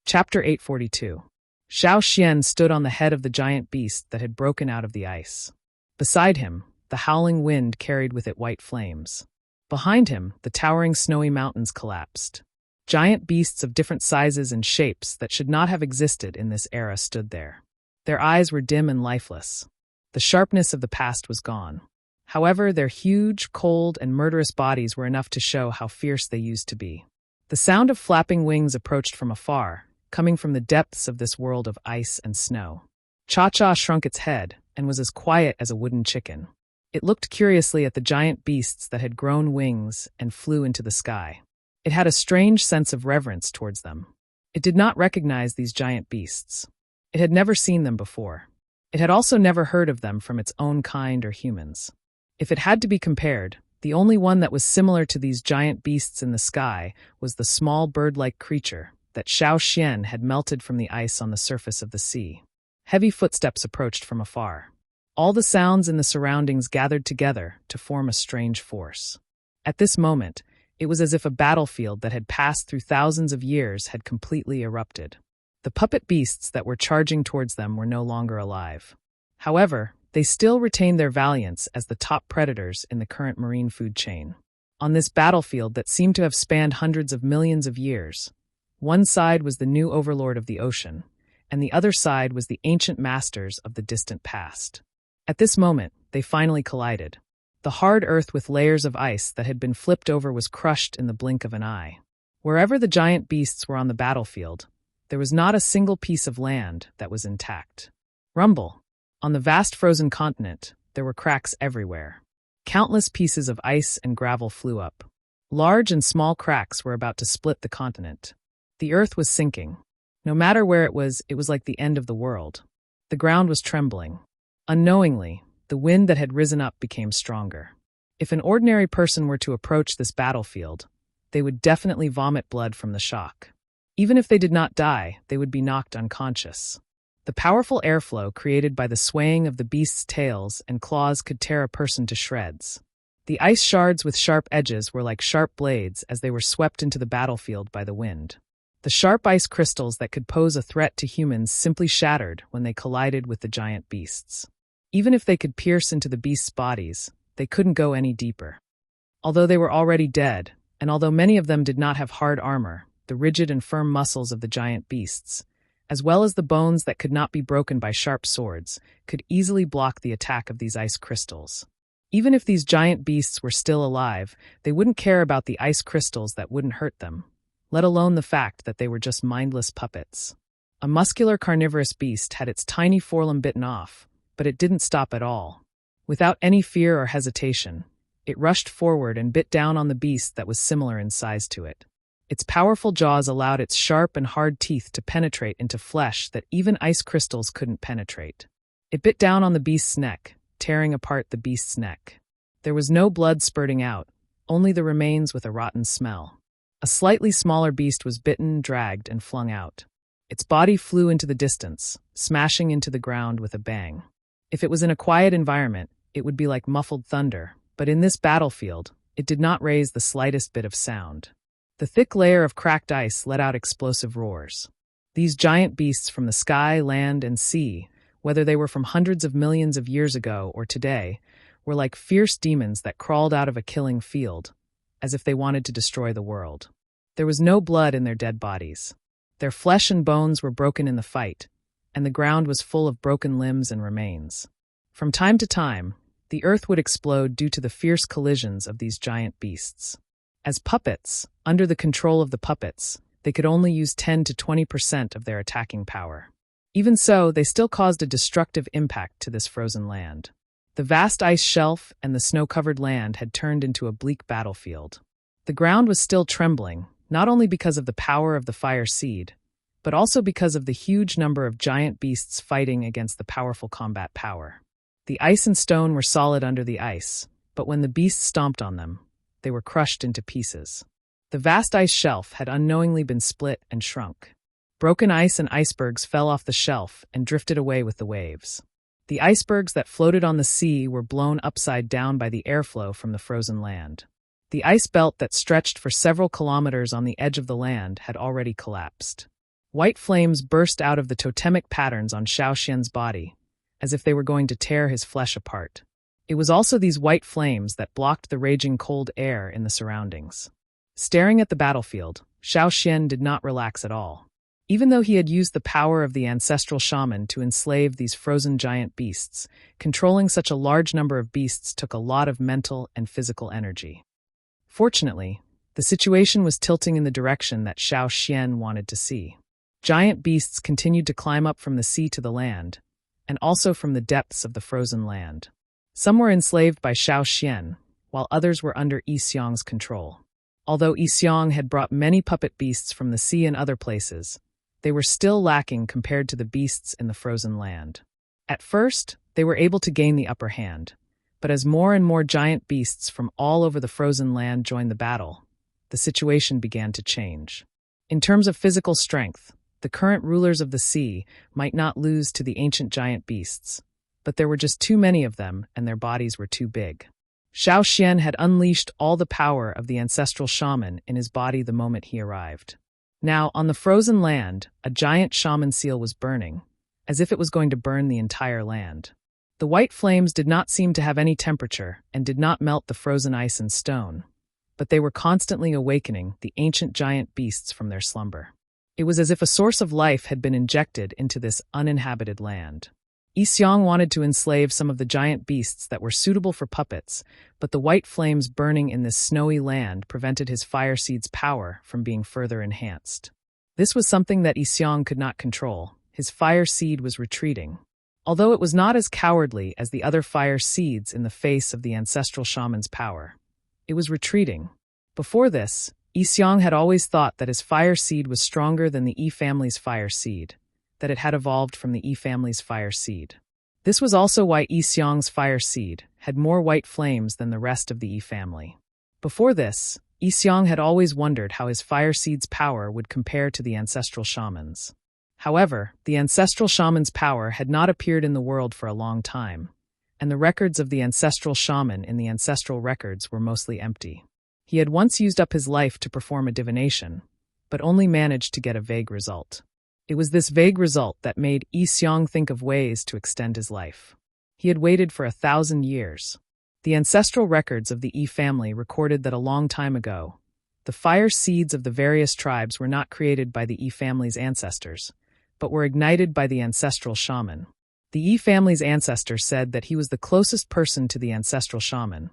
Chapter 842. Xiao Xian stood on the head of the giant beast that had broken out of the ice. Beside him, the howling wind carried with it white flames. Behind him, the towering snowy mountains collapsed. Giant beasts of different sizes and shapes that should not have existed in this era stood there. Their eyes were dim and lifeless. The sharpness of the past was gone. However, their huge, cold, and murderous bodies were enough to show how fierce they used to be. The sound of flapping wings approached from afar, coming from the depths of this world of ice and snow. Cha-Cha shrunk its head and was as quiet as a wooden chicken. It looked curiously at the giant beasts that had grown wings and flew into the sky. It had a strange sense of reverence towards them. It did not recognize these giant beasts. It had never seen them before. It had also never heard of them from its own kind or humans. If it had to be compared, the only one that was similar to these giant beasts in the sky was the small bird-like creature that Xiao Xian had melted from the ice on the surface of the sea. Heavy footsteps approached from afar. All the sounds in the surroundings gathered together to form a strange force. At this moment, it was as if a battlefield that had passed through thousands of years had completely erupted. The puppet beasts that were charging towards them were no longer alive. However, they still retained their valiance as the top predators in the current marine food chain. On this battlefield that seemed to have spanned hundreds of millions of years, one side was the new overlord of the ocean, and the other side was the ancient masters of the distant past. At this moment, they finally collided. The hard earth with layers of ice that had been flipped over was crushed in the blink of an eye. Wherever the giant beasts were on the battlefield, there was not a single piece of land that was intact. Rumble. On the vast frozen continent, there were cracks everywhere. Countless pieces of ice and gravel flew up. Large and small cracks were about to split the continent. The earth was sinking. No matter where it was like the end of the world. The ground was trembling. Unknowingly, the wind that had risen up became stronger. If an ordinary person were to approach this battlefield, they would definitely vomit blood from the shock. Even if they did not die, they would be knocked unconscious. The powerful airflow created by the swaying of the beast's tails and claws could tear a person to shreds. The ice shards with sharp edges were like sharp blades as they were swept into the battlefield by the wind. The sharp ice crystals that could pose a threat to humans simply shattered when they collided with the giant beasts. Even if they could pierce into the beasts' bodies, they couldn't go any deeper. Although they were already dead, and although many of them did not have hard armor, the rigid and firm muscles of the giant beasts, as well as the bones that could not be broken by sharp swords, could easily block the attack of these ice crystals. Even if these giant beasts were still alive, they wouldn't care about the ice crystals that wouldn't hurt them, let alone the fact that they were just mindless puppets. A muscular carnivorous beast had its tiny forelimb bitten off, but it didn't stop at all. Without any fear or hesitation, it rushed forward and bit down on the beast that was similar in size to it. Its powerful jaws allowed its sharp and hard teeth to penetrate into flesh that even ice crystals couldn't penetrate. It bit down on the beast's neck, tearing apart the beast's neck. There was no blood spurting out, only the remains with a rotten smell. A slightly smaller beast was bitten, dragged, and flung out. Its body flew into the distance, smashing into the ground with a bang. If it was in a quiet environment, it would be like muffled thunder, but in this battlefield, it did not raise the slightest bit of sound. The thick layer of cracked ice let out explosive roars. These giant beasts from the sky, land, and sea, whether they were from hundreds of millions of years ago or today, were like fierce demons that crawled out of a killing field, as if they wanted to destroy the world. There was no blood in their dead bodies. Their flesh and bones were broken in the fight, and the ground was full of broken limbs and remains. From time to time, the earth would explode due to the fierce collisions of these giant beasts. As puppets, under the control of the puppets, they could only use 10 to 20% of their attacking power. Even so, they still caused a destructive impact to this frozen land. The vast ice shelf and the snow-covered land had turned into a bleak battlefield. The ground was still trembling, not only because of the power of the fire seed, but also because of the huge number of giant beasts fighting against the powerful combat power. The ice and stone were solid under the ice, but when the beasts stomped on them, they were crushed into pieces. The vast ice shelf had unknowingly been split and shrunk. Broken ice and icebergs fell off the shelf and drifted away with the waves. The icebergs that floated on the sea were blown upside down by the airflow from the frozen land. The ice belt that stretched for several kilometers on the edge of the land had already collapsed. White flames burst out of the totemic patterns on Xiaoxian's body, as if they were going to tear his flesh apart. It was also these white flames that blocked the raging cold air in the surroundings. Staring at the battlefield, Xiaoxian did not relax at all. Even though he had used the power of the ancestral shaman to enslave these frozen giant beasts, controlling such a large number of beasts took a lot of mental and physical energy. Fortunately, the situation was tilting in the direction that Xiaoxian wanted to see. Giant beasts continued to climb up from the sea to the land, and also from the depths of the frozen land. Some were enslaved by Xiaoxian, while others were under Yi Xiong's control. Although Yi Xiong had brought many puppet beasts from the sea and other places, they were still lacking compared to the beasts in the frozen land. At first, they were able to gain the upper hand, but as more and more giant beasts from all over the frozen land joined the battle, the situation began to change. In terms of physical strength, the current rulers of the sea might not lose to the ancient giant beasts, but there were just too many of them and their bodies were too big. Xiaoxian had unleashed all the power of the ancestral shaman in his body the moment he arrived. Now, on the frozen land, a giant shaman seal was burning, as if it was going to burn the entire land. The white flames did not seem to have any temperature and did not melt the frozen ice and stone, but they were constantly awakening the ancient giant beasts from their slumber. It was as if a source of life had been injected into this uninhabited land. Yi Xiong wanted to enslave some of the giant beasts that were suitable for puppets, but the white flames burning in this snowy land prevented his fire seed's power from being further enhanced. This was something that Yi Xiong could not control. His fire seed was retreating. Although it was not as cowardly as the other fire seeds in the face of the ancestral shaman's power, it was retreating. Before this, Yi Xiong had always thought that his fire seed was stronger than the Yi family's fire seed, that it had evolved from the Yi family's fire seed. This was also why Yi Xiong's fire seed had more white flames than the rest of the Yi family. Before this, Yi Xiong had always wondered how his fire seed's power would compare to the ancestral shaman's. However, the ancestral shaman's power had not appeared in the world for a long time, and the records of the ancestral shaman in the ancestral records were mostly empty. He had once used up his life to perform a divination, but only managed to get a vague result. It was this vague result that made Yi Xiong think of ways to extend his life. He had waited for 1,000 years. The ancestral records of the Yi family recorded that a long time ago, the fire seeds of the various tribes were not created by the Yi family's ancestors, but were ignited by the ancestral shaman. The Yi family's ancestor said that he was the closest person to the ancestral shaman,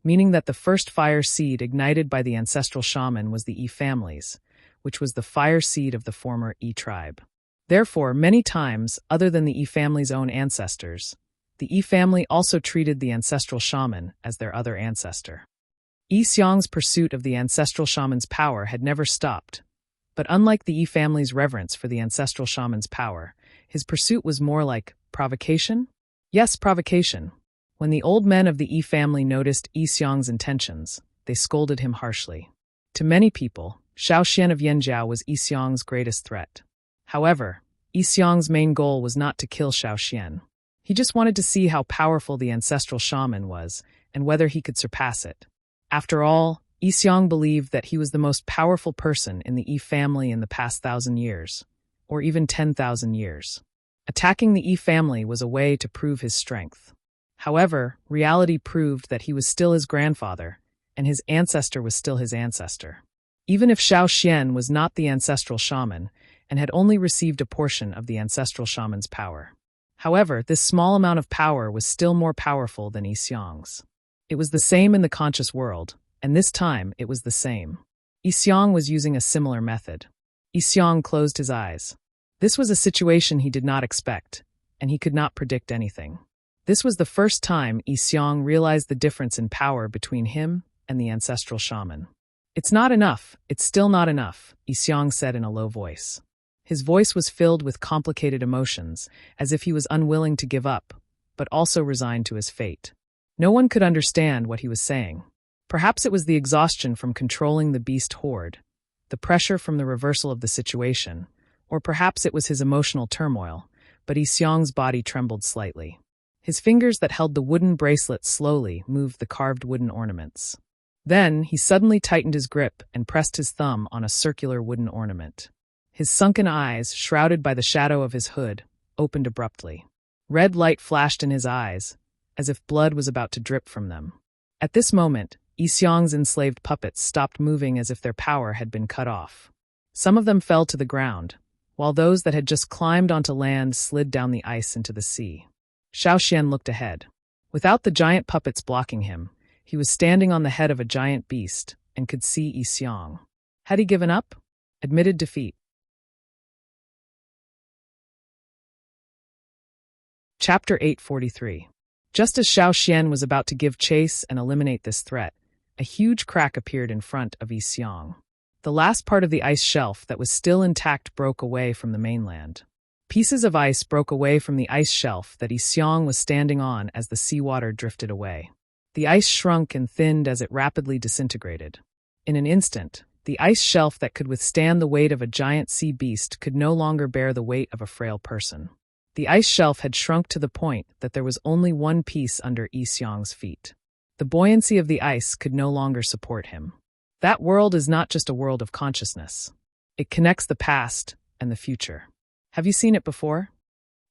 meaning that the first fire seed ignited by the ancestral shaman was the Yi family's, which was the fire seed of the former Yi tribe. Therefore, many times, other than the Yi family's own ancestors, The Yi family also treated the ancestral shaman as their other ancestor. Yi Xiong's pursuit of the ancestral shaman's power had never stopped, but unlike the Yi family's reverence for the ancestral shaman's power, his pursuit was more like provocation? Yes, provocation. When the old men of the Yi family noticed Yi Xiong's intentions, they scolded him harshly. To many people, Xiao Xian of Yanjiao was Yi Xiong's greatest threat. However, Yi Xiong's main goal was not to kill Xiao Xian. He just wanted to see how powerful the ancestral shaman was and whether he could surpass it. After all, Yi Xiong believed that he was the most powerful person in the Yi family in the past 1,000 years, or even 10,000 years. Attacking the Yi family was a way to prove his strength. However, reality proved that he was still his grandfather, and his ancestor was still his ancestor. Even if Xiao Xian was not the ancestral shaman and had only received a portion of the ancestral shaman's power. However, this small amount of power was still more powerful than Yi Xiong's. It was the same in the conscious world, and this time it was the same. Yi Xiong was using a similar method. Yi Xiong closed his eyes. This was a situation he did not expect, and he could not predict anything. This was the first time Yi Xiong realized the difference in power between him and the ancestral shaman. It's not enough, it's still not enough, Yi Xiong said in a low voice. His voice was filled with complicated emotions, as if he was unwilling to give up, but also resigned to his fate. No one could understand what he was saying. Perhaps it was the exhaustion from controlling the beast horde, the pressure from the reversal of the situation, or perhaps it was his emotional turmoil, but Yi Xiong's body trembled slightly. His fingers that held the wooden bracelet slowly moved the carved wooden ornaments. Then, he suddenly tightened his grip and pressed his thumb on a circular wooden ornament. His sunken eyes, shrouded by the shadow of his hood, opened abruptly. Red light flashed in his eyes, as if blood was about to drip from them. At this moment, Yi Xiong's enslaved puppets stopped moving as if their power had been cut off. Some of them fell to the ground, while those that had just climbed onto land slid down the ice into the sea. Xiao Xian looked ahead. Without the giant puppets blocking him, he was standing on the head of a giant beast and could see Yi Xiong. Had he given up? Admitted defeat. Chapter 843. Just as Xiao Xian was about to give chase and eliminate this threat, a huge crack appeared in front of Yi Xiong. The last part of the ice shelf that was still intact broke away from the mainland. Pieces of ice broke away from the ice shelf that Yi Xiong was standing on as the seawater drifted away. The ice shrunk and thinned as it rapidly disintegrated. In an instant, the ice shelf that could withstand the weight of a giant sea beast could no longer bear the weight of a frail person. The ice shelf had shrunk to the point that there was only one piece under Yi Xiong's feet. The buoyancy of the ice could no longer support him. That world is not just a world of consciousness. It connects the past and the future. Have you seen it before?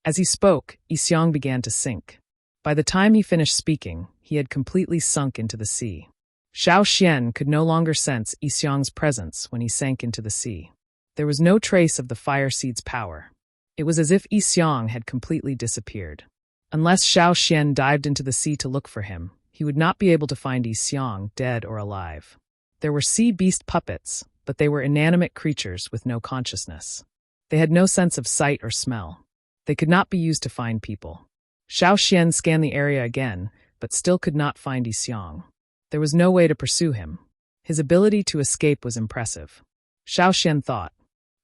As he spoke, Yi Xiong began to sink. By the time he finished speaking, he had completely sunk into the sea. Xiao Xian could no longer sense Yi Xiong's presence when he sank into the sea. There was no trace of the fire seed's power. It was as if Yi Xiong had completely disappeared. Unless Xiao Xian dived into the sea to look for him, he would not be able to find Yi Xiong, dead or alive. There were sea beast puppets, but they were inanimate creatures with no consciousness. They had no sense of sight or smell. They could not be used to find people. Xiao Xian scanned the area again, but still could not find Yi Xiong. There was no way to pursue him. His ability to escape was impressive. Xiao Xian thought.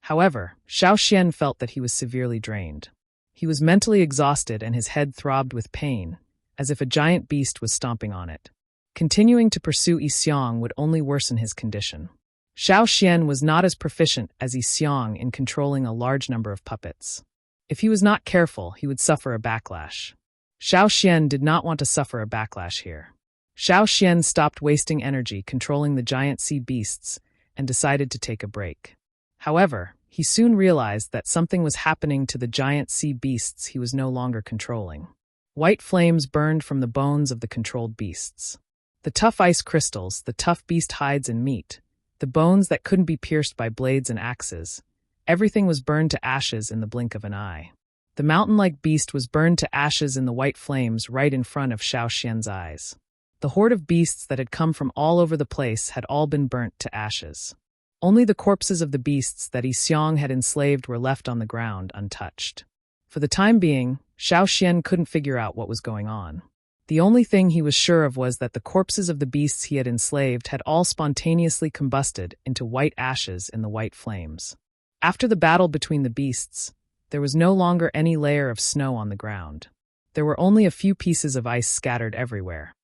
However, Xiao Xian felt that he was severely drained. He was mentally exhausted and his head throbbed with pain, as if a giant beast was stomping on it. Continuing to pursue Yi Xiong would only worsen his condition. Xiao Xian was not as proficient as Yi Xiong in controlling a large number of puppets. If he was not careful, he would suffer a backlash. Xiao Xian did not want to suffer a backlash here. Xiao Xian stopped wasting energy controlling the giant sea beasts and decided to take a break. However, he soon realized that something was happening to the giant sea beasts he was no longer controlling. White flames burned from the bones of the controlled beasts. The tough ice crystals, the tough beast hides and meat, the bones that couldn't be pierced by blades and axes, everything was burned to ashes in the blink of an eye. The mountain-like beast was burned to ashes in the white flames right in front of Xiao Xian's eyes. The horde of beasts that had come from all over the place had all been burnt to ashes. Only the corpses of the beasts that Yi Xiong had enslaved were left on the ground untouched. For the time being, Xiao Xian couldn't figure out what was going on. The only thing he was sure of was that the corpses of the beasts he had enslaved had all spontaneously combusted into white ashes in the white flames. After the battle between the beasts, there was no longer any layer of snow on the ground. There were only a few pieces of ice scattered everywhere.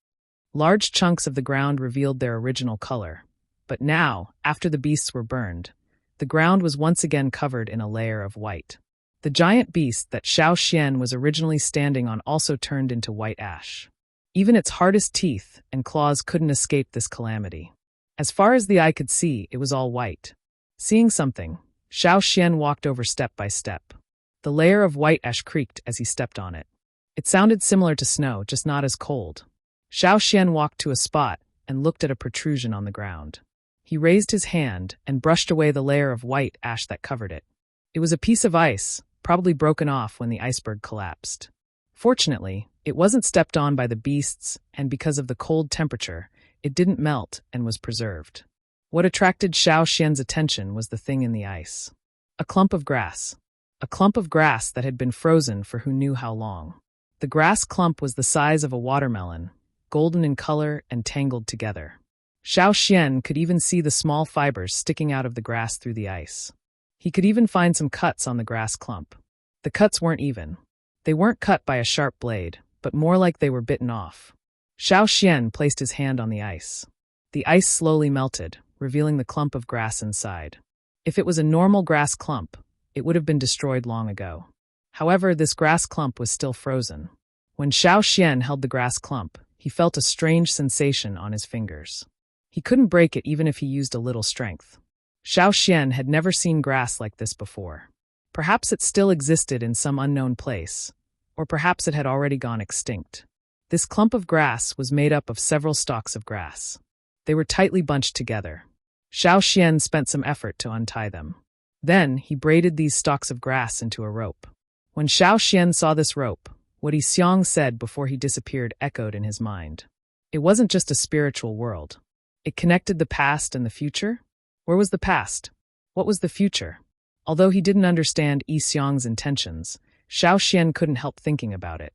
Large chunks of the ground revealed their original color, but now, after the beasts were burned, the ground was once again covered in a layer of white. The giant beast that Xiao Xian was originally standing on also turned into white ash. Even its hardest teeth and claws couldn't escape this calamity. As far as the eye could see, it was all white. Seeing something, Xiao Xian walked over step by step. The layer of white ash creaked as he stepped on it. It sounded similar to snow, just not as cold. Xiao Xian walked to a spot and looked at a protrusion on the ground. He raised his hand and brushed away the layer of white ash that covered it. It was a piece of ice, probably broken off when the iceberg collapsed. Fortunately, it wasn't stepped on by the beasts, and because of the cold temperature, it didn't melt and was preserved. What attracted Xiao Xian's attention was the thing in the ice. A clump of grass. A clump of grass that had been frozen for who knew how long. The grass clump was the size of a watermelon, golden in color and tangled together. Xiao Xian could even see the small fibers sticking out of the grass through the ice. He could even find some cuts on the grass clump. The cuts weren't even. They weren't cut by a sharp blade, but more like they were bitten off. Xiao Xian placed his hand on the ice. The ice slowly melted, revealing the clump of grass inside. If it was a normal grass clump, it would have been destroyed long ago. However, this grass clump was still frozen. When Xiao Xian held the grass clump, he felt a strange sensation on his fingers. He couldn't break it even if he used a little strength. Xiao Xian had never seen grass like this before. Perhaps it still existed in some unknown place, or perhaps it had already gone extinct. This clump of grass was made up of several stalks of grass. They were tightly bunched together. Xiao Xian spent some effort to untie them. Then he braided these stalks of grass into a rope. When Xiao Xian saw this rope, what Yi Xiong said before he disappeared echoed in his mind. It wasn't just a spiritual world. It connected the past and the future. Where was the past? What was the future? Although he didn't understand Yi Xiong's intentions, Xiao Xian couldn't help thinking about it.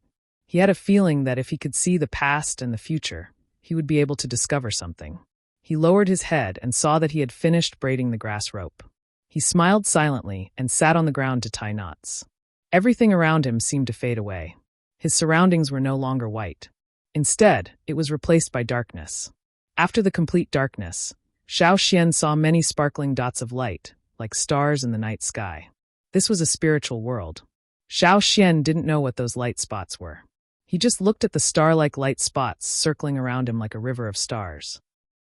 He had a feeling that if he could see the past and the future, he would be able to discover something. He lowered his head and saw that he had finished braiding the grass rope. He smiled silently and sat on the ground to tie knots. Everything around him seemed to fade away. His surroundings were no longer white. Instead, it was replaced by darkness. After the complete darkness, Xiao Xian saw many sparkling dots of light, like stars in the night sky. This was a spiritual world. Xiao Xian didn't know what those light spots were. He just looked at the star-like light spots circling around him like a river of stars.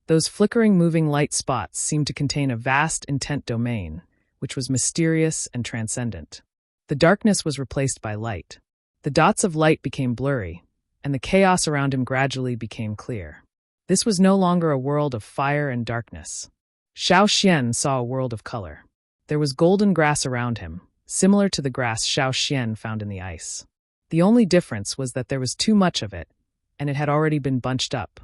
Those flickering, moving light spots seemed to contain a vast, intent domain, which was mysterious and transcendent. The darkness was replaced by light. The dots of light became blurry, and the chaos around him gradually became clear. This was no longer a world of fire and darkness. Xiao Xian saw a world of color. There was golden grass around him, similar to the grass Xiao Xian found in the ice. The only difference was that there was too much of it, and it had already been bunched up.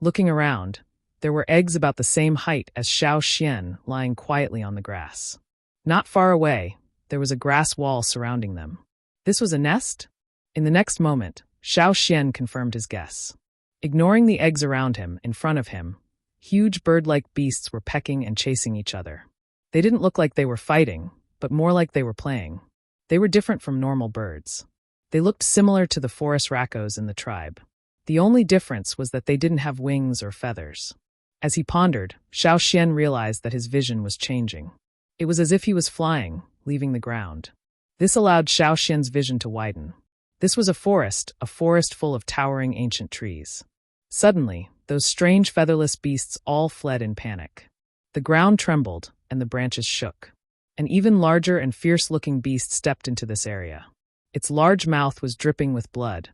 Looking around, there were eggs about the same height as Xiao Xian lying quietly on the grass. Not far away, there was a grass wall surrounding them. This was a nest? In the next moment, Xiao Xian confirmed his guess. Ignoring the eggs around him, in front of him, huge bird-like beasts were pecking and chasing each other. They didn't look like they were fighting, but more like they were playing. They were different from normal birds. They looked similar to the forest raccoons in the tribe. The only difference was that they didn't have wings or feathers. As he pondered, Xiao Xian realized that his vision was changing. It was as if he was flying, leaving the ground. This allowed Xiao Xian's vision to widen. This was a forest full of towering ancient trees. Suddenly, those strange featherless beasts all fled in panic. The ground trembled, and the branches shook. An even larger and fierce-looking beast stepped into this area. Its large mouth was dripping with blood,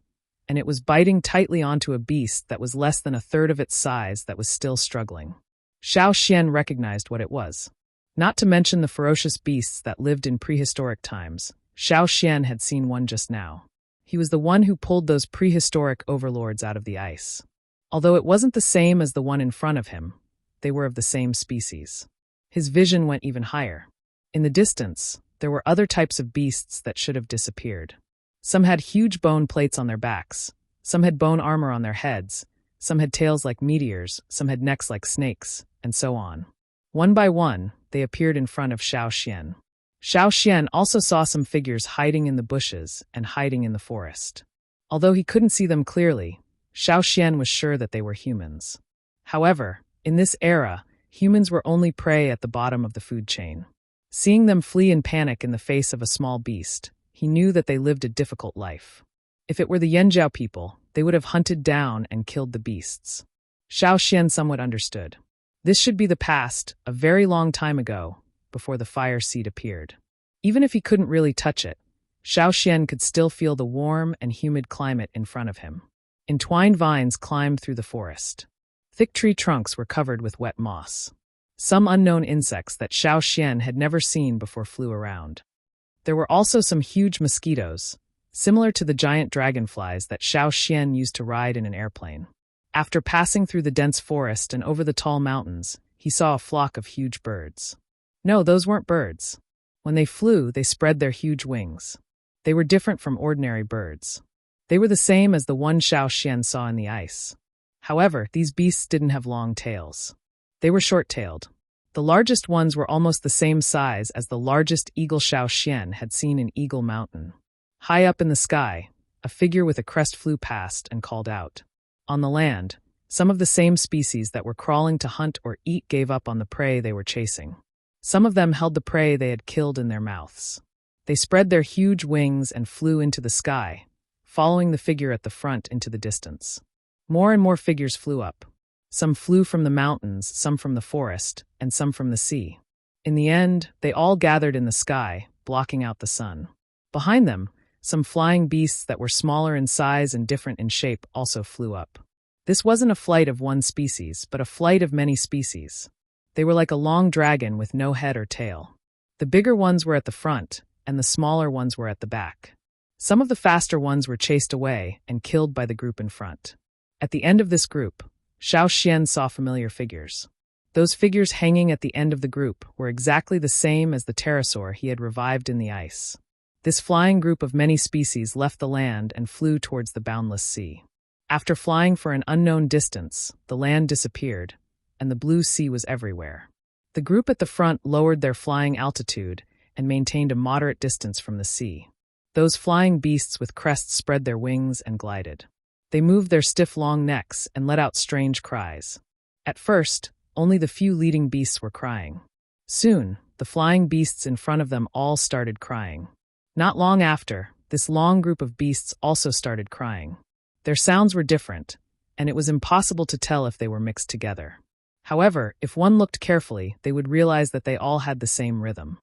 and it was biting tightly onto a beast that was less than a third of its size that was still struggling. Xiao Xian recognized what it was. Not to mention the ferocious beasts that lived in prehistoric times, Xiao Xian had seen one just now. He was the one who pulled those prehistoric overlords out of the ice. Although it wasn't the same as the one in front of him, they were of the same species. His vision went even higher. In the distance, there were other types of beasts that should have disappeared. Some had huge bone plates on their backs, some had bone armor on their heads, some had tails like meteors, some had necks like snakes, and so on. One by one, they appeared in front of Xiao Xian. Xiao Xian also saw some figures hiding in the bushes and hiding in the forest. Although he couldn't see them clearly, Xiao Xian was sure that they were humans. However, in this era, humans were only prey at the bottom of the food chain. Seeing them flee in panic in the face of a small beast, he knew that they lived a difficult life. If it were the Yanjiao people, they would have hunted down and killed the beasts. Xiao Xian somewhat understood. This should be the past, a very long time ago, before the fire seed appeared. Even if he couldn't really touch it, Xiao Xian could still feel the warm and humid climate in front of him. Entwined vines climbed through the forest. Thick tree trunks were covered with wet moss. Some unknown insects that Xiao Xian had never seen before flew around. There were also some huge mosquitoes, similar to the giant dragonflies that Xiao Xian used to ride in an airplane. After passing through the dense forest and over the tall mountains, he saw a flock of huge birds. No, those weren't birds. When they flew, they spread their huge wings. They were different from ordinary birds. They were the same as the one Xiao Xian saw in the ice. However, these beasts didn't have long tails. They were short-tailed. The largest ones were almost the same size as the largest eagle Xiao Xian had seen in Eagle Mountain. High up in the sky, a figure with a crest flew past and called out. On the land, some of the same species that were crawling to hunt or eat gave up on the prey they were chasing. Some of them held the prey they had killed in their mouths. They spread their huge wings and flew into the sky, following the figure at the front into the distance. More and more figures flew up. Some flew from the mountains, some from the forest, and some from the sea. In the end, they all gathered in the sky, blocking out the sun. Behind them, some flying beasts that were smaller in size and different in shape also flew up. This wasn't a flight of one species, but a flight of many species. They were like a long dragon with no head or tail. The bigger ones were at the front, and the smaller ones were at the back. Some of the faster ones were chased away and killed by the group in front. At the end of this group, Xiao Xian saw familiar figures. Those figures hanging at the end of the group were exactly the same as the pterosaur he had revived in the ice. This flying group of many species left the land and flew towards the boundless sea. After flying for an unknown distance, the land disappeared, and the blue sea was everywhere. The group at the front lowered their flying altitude and maintained a moderate distance from the sea. Those flying beasts with crests spread their wings and glided. They moved their stiff long necks and let out strange cries. At first, only the few leading beasts were crying. Soon, the flying beasts in front of them all started crying. Not long after, this long group of beasts also started crying. Their sounds were different, and it was impossible to tell if they were mixed together. However, if one looked carefully, they would realize that they all had the same rhythm.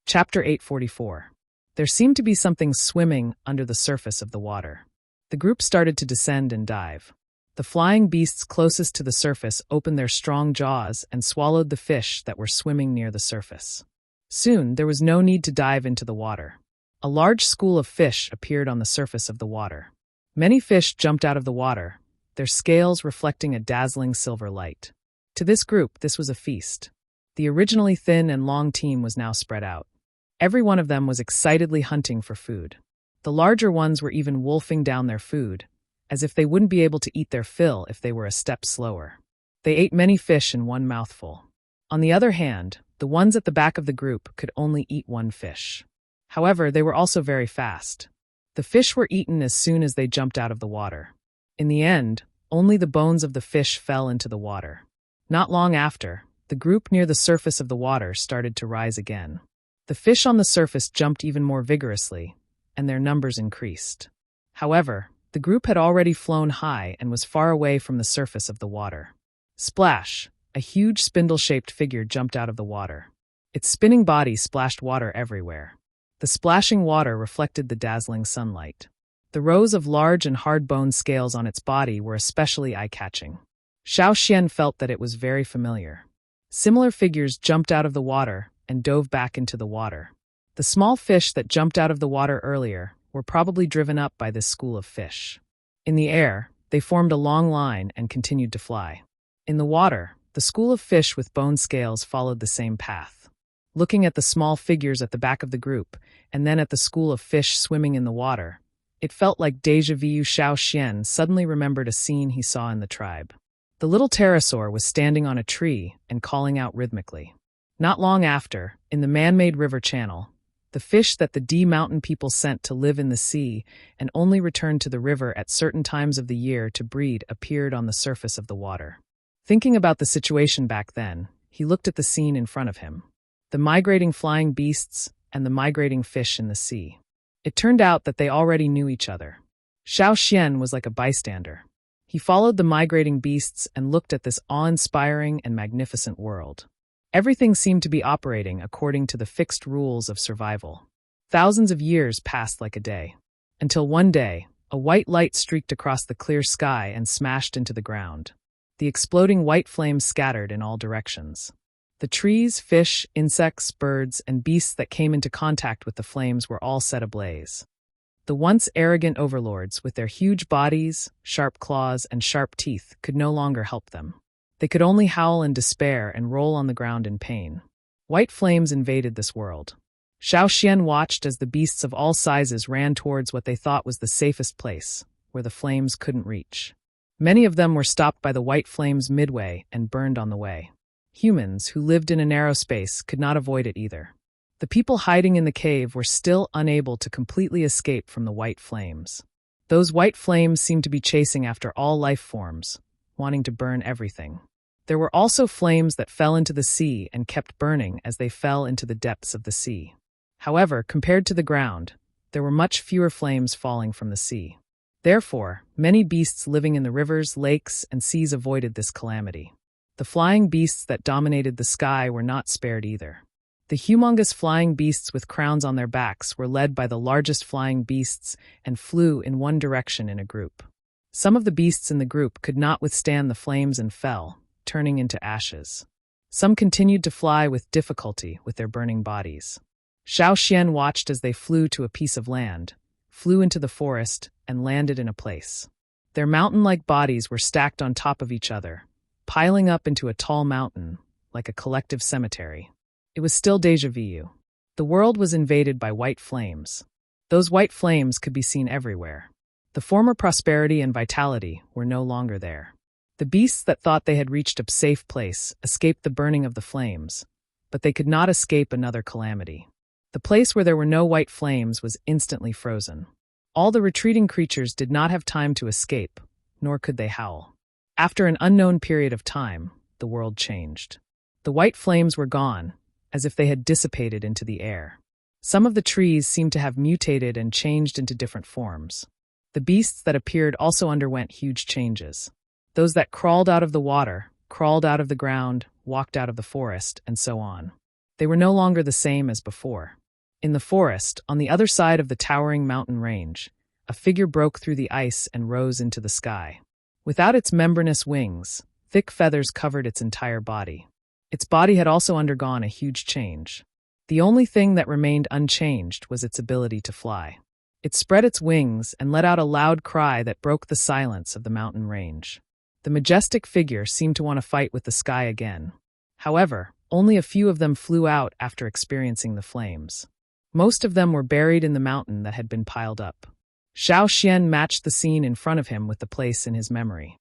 Chapter 844. There seemed to be something swimming under the surface of the water. The group started to descend and dive. The flying beasts closest to the surface opened their strong jaws and swallowed the fish that were swimming near the surface. Soon, there was no need to dive into the water. A large school of fish appeared on the surface of the water. Many fish jumped out of the water, their scales reflecting a dazzling silver light. To this group, this was a feast. The originally thin and long team was now spread out. Every one of them was excitedly hunting for food. The larger ones were even wolfing down their food, as if they wouldn't be able to eat their fill if they were a step slower. They ate many fish in one mouthful. On the other hand, the ones at the back of the group could only eat one fish. However, they were also very fast. The fish were eaten as soon as they jumped out of the water. In the end, only the bones of the fish fell into the water. Not long after, the group near the surface of the water started to rise again. The fish on the surface jumped even more vigorously, and their numbers increased. However, the group had already flown high and was far away from the surface of the water. Splash! A huge spindle-shaped figure jumped out of the water. Its spinning body splashed water everywhere. The splashing water reflected the dazzling sunlight. The rows of large and hard-boned scales on its body were especially eye-catching. Xiao Xian felt that it was very familiar. Similar figures jumped out of the water and dove back into the water. The small fish that jumped out of the water earlier were probably driven up by this school of fish. In the air, they formed a long line and continued to fly. In the water, the school of fish with bone scales followed the same path. looking at the small figures at the back of the group, and then at the school of fish swimming in the water. It felt like déjà vu. Xiao Xian suddenly remembered a scene he saw in the tribe. The little pterosaur was standing on a tree and calling out rhythmically. Not long after, in the man-made river channel, the fish that the D mountain people sent to live in the sea and only returned to the river at certain times of the year to breed appeared on the surface of the water. Thinking about the situation back then, he looked at the scene in front of him. The migrating flying beasts and the migrating fish in the sea. It turned out that they already knew each other. Xiao Xian was like a bystander. He followed the migrating beasts and looked at this awe-inspiring and magnificent world. Everything seemed to be operating according to the fixed rules of survival. Thousands of years passed like a day. Until one day, a white light streaked across the clear sky and smashed into the ground. The exploding white flames scattered in all directions. The trees, fish, insects, birds, and beasts that came into contact with the flames were all set ablaze. The once arrogant overlords, with their huge bodies, sharp claws, and sharp teeth, could no longer help them. They could only howl in despair and roll on the ground in pain. White flames invaded this world. Xiao Xian watched as the beasts of all sizes ran towards what they thought was the safest place, where the flames couldn't reach. Many of them were stopped by the white flames midway and burned on the way. Humans, who lived in a narrow space, could not avoid it either. The people hiding in the cave were still unable to completely escape from the white flames. Those white flames seemed to be chasing after all life forms, wanting to burn everything. There were also flames that fell into the sea and kept burning as they fell into the depths of the sea. However, compared to the ground, there were much fewer flames falling from the sea. Therefore, many beasts living in the rivers, lakes, and seas avoided this calamity. The flying beasts that dominated the sky were not spared either. The humongous flying beasts with crowns on their backs were led by the largest flying beasts and flew in one direction in a group. Some of the beasts in the group could not withstand the flames and fell, turning into ashes. Some continued to fly with difficulty with their burning bodies. Xiao Xian watched as they flew to a piece of land, flew into the forest, and landed in a place. Their mountain-like bodies were stacked on top of each other, piling up into a tall mountain, like a collective cemetery. It was still déjà vu. The world was invaded by white flames. Those white flames could be seen everywhere. The former prosperity and vitality were no longer there. The beasts that thought they had reached a safe place escaped the burning of the flames, but they could not escape another calamity. The place where there were no white flames was instantly frozen. All the retreating creatures did not have time to escape, nor could they howl. After an unknown period of time, the world changed. The white flames were gone, as if they had dissipated into the air. Some of the trees seemed to have mutated and changed into different forms. The beasts that appeared also underwent huge changes. Those that crawled out of the water, crawled out of the ground, walked out of the forest, and so on. They were no longer the same as before. In the forest, on the other side of the towering mountain range, a figure broke through the ice and rose into the sky. Without its membranous wings, thick feathers covered its entire body. Its body had also undergone a huge change. The only thing that remained unchanged was its ability to fly. It spread its wings and let out a loud cry that broke the silence of the mountain range. The majestic figure seemed to want to fight with the sky again. However, only a few of them flew out after experiencing the flames. Most of them were buried in the mountain that had been piled up. Xiao Xian matched the scene in front of him with the place in his memory.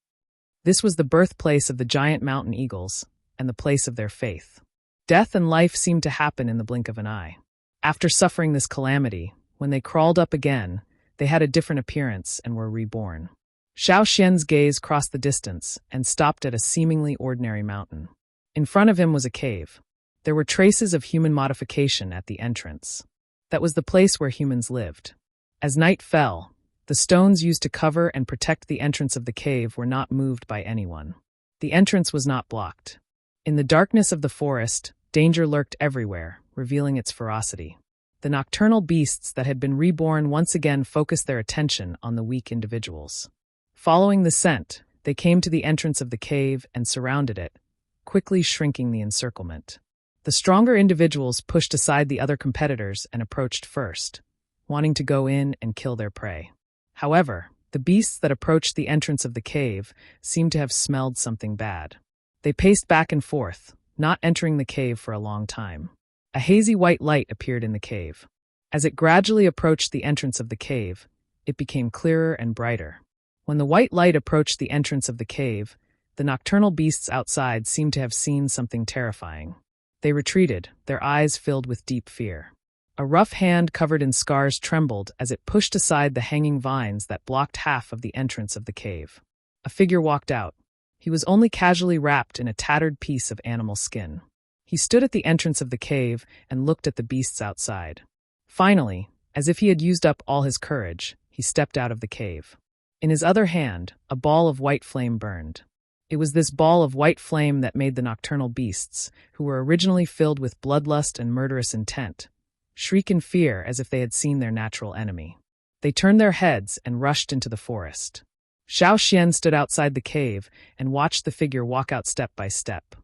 This was the birthplace of the giant mountain eagles, and the place of their faith. Death and life seemed to happen in the blink of an eye. After suffering this calamity, when they crawled up again, they had a different appearance and were reborn. Xiao Xian's gaze crossed the distance and stopped at a seemingly ordinary mountain. In front of him was a cave. There were traces of human modification at the entrance. That was the place where humans lived. As night fell, the stones used to cover and protect the entrance of the cave were not moved by anyone. The entrance was not blocked. In the darkness of the forest, danger lurked everywhere, revealing its ferocity. The nocturnal beasts that had been reborn once again focused their attention on the weak individuals. Following the scent, they came to the entrance of the cave and surrounded it, quickly shrinking the encirclement. The stronger individuals pushed aside the other competitors and approached first, wanting to go in and kill their prey. However, the beasts that approached the entrance of the cave seemed to have smelled something bad. They paced back and forth, not entering the cave for a long time. A hazy white light appeared in the cave. As it gradually approached the entrance of the cave, it became clearer and brighter. When the white light approached the entrance of the cave, the nocturnal beasts outside seemed to have seen something terrifying. They retreated, their eyes filled with deep fear. A rough hand covered in scars trembled as it pushed aside the hanging vines that blocked half of the entrance of the cave. A figure walked out. He was only casually wrapped in a tattered piece of animal skin. He stood at the entrance of the cave and looked at the beasts outside. Finally, as if he had used up all his courage, he stepped out of the cave. In his other hand, a ball of white flame burned. It was this ball of white flame that made the nocturnal beasts, who were originally filled with bloodlust and murderous intent, shriek in fear as if they had seen their natural enemy. They turned their heads and rushed into the forest. Xiao Xian stood outside the cave and watched the figure walk out step by step.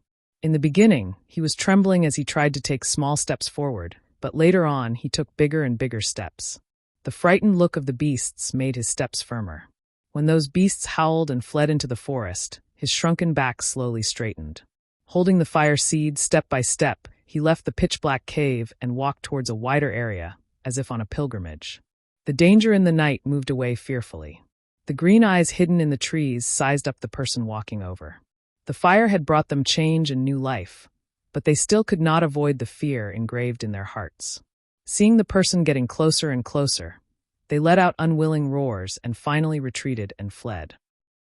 In the beginning, he was trembling as he tried to take small steps forward, but later on he took bigger and bigger steps. The frightened look of the beasts made his steps firmer. When those beasts howled and fled into the forest, his shrunken back slowly straightened. Holding the fire seed step by step, he left the pitch-black cave and walked towards a wider area, as if on a pilgrimage. The danger in the night moved away fearfully. The green eyes hidden in the trees sized up the person walking over. The fire had brought them change and new life, but they still could not avoid the fear engraved in their hearts. Seeing the person getting closer and closer, they let out unwilling roars and finally retreated and fled.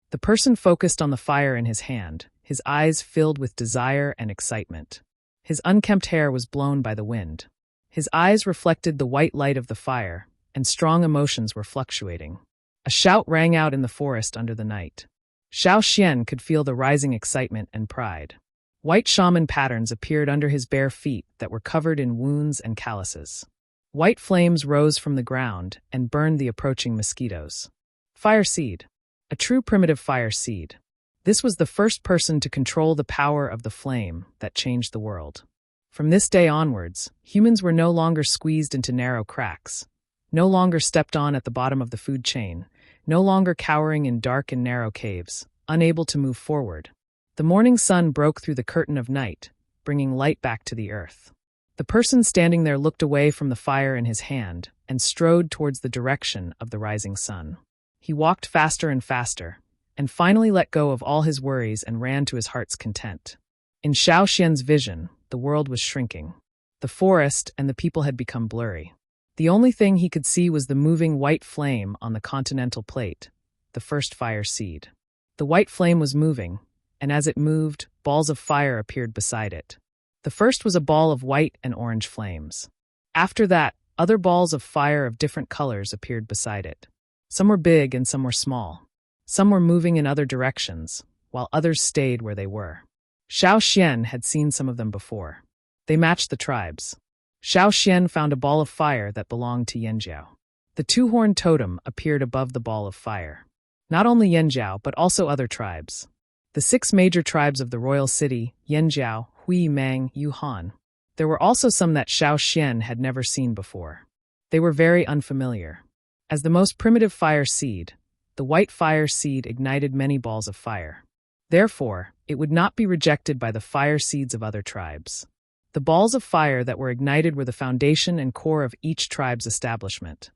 The person focused on the fire in his hand, his eyes filled with desire and excitement. His unkempt hair was blown by the wind. His eyes reflected the white light of the fire, and strong emotions were fluctuating. A shout rang out in the forest under the night. Xiao Xian could feel the rising excitement and pride. White shaman patterns appeared under his bare feet that were covered in wounds and calluses. White flames rose from the ground and burned the approaching mosquitoes. Fire seed. A true primitive fire seed. This was the first person to control the power of the flame that changed the world. From this day onwards, humans were no longer squeezed into narrow cracks, no longer stepped on at the bottom of the food chain, no longer cowering in dark and narrow caves, unable to move forward. The morning sun broke through the curtain of night, bringing light back to the earth. The person standing there looked away from the fire in his hand and strode towards the direction of the rising sun. He walked faster and faster, and finally let go of all his worries and ran to his heart's content. In Xiao Xian's vision, the world was shrinking. The forest and the people had become blurry. The only thing he could see was the moving white flame on the continental plate, the first fire seed. The white flame was moving, and as it moved, balls of fire appeared beside it. The first was a ball of white and orange flames. After that, other balls of fire of different colors appeared beside it. Some were big and some were small. Some were moving in other directions, while others stayed where they were. Xiao Xian had seen some of them before. They matched the tribes. Xiao Xian found a ball of fire that belonged to Yanjiao. The two-horned totem appeared above the ball of fire. Not only Yanjiao, but also other tribes. The 6 major tribes of the royal city, Yanjiao, Hui, Mang, Yuhan. There were also some that Xiao Xian had never seen before. They were very unfamiliar. As the most primitive fire seed, the white fire seed ignited many balls of fire. Therefore, it would not be rejected by the fire seeds of other tribes. The balls of fire that were ignited were the foundation and core of each tribe's establishment.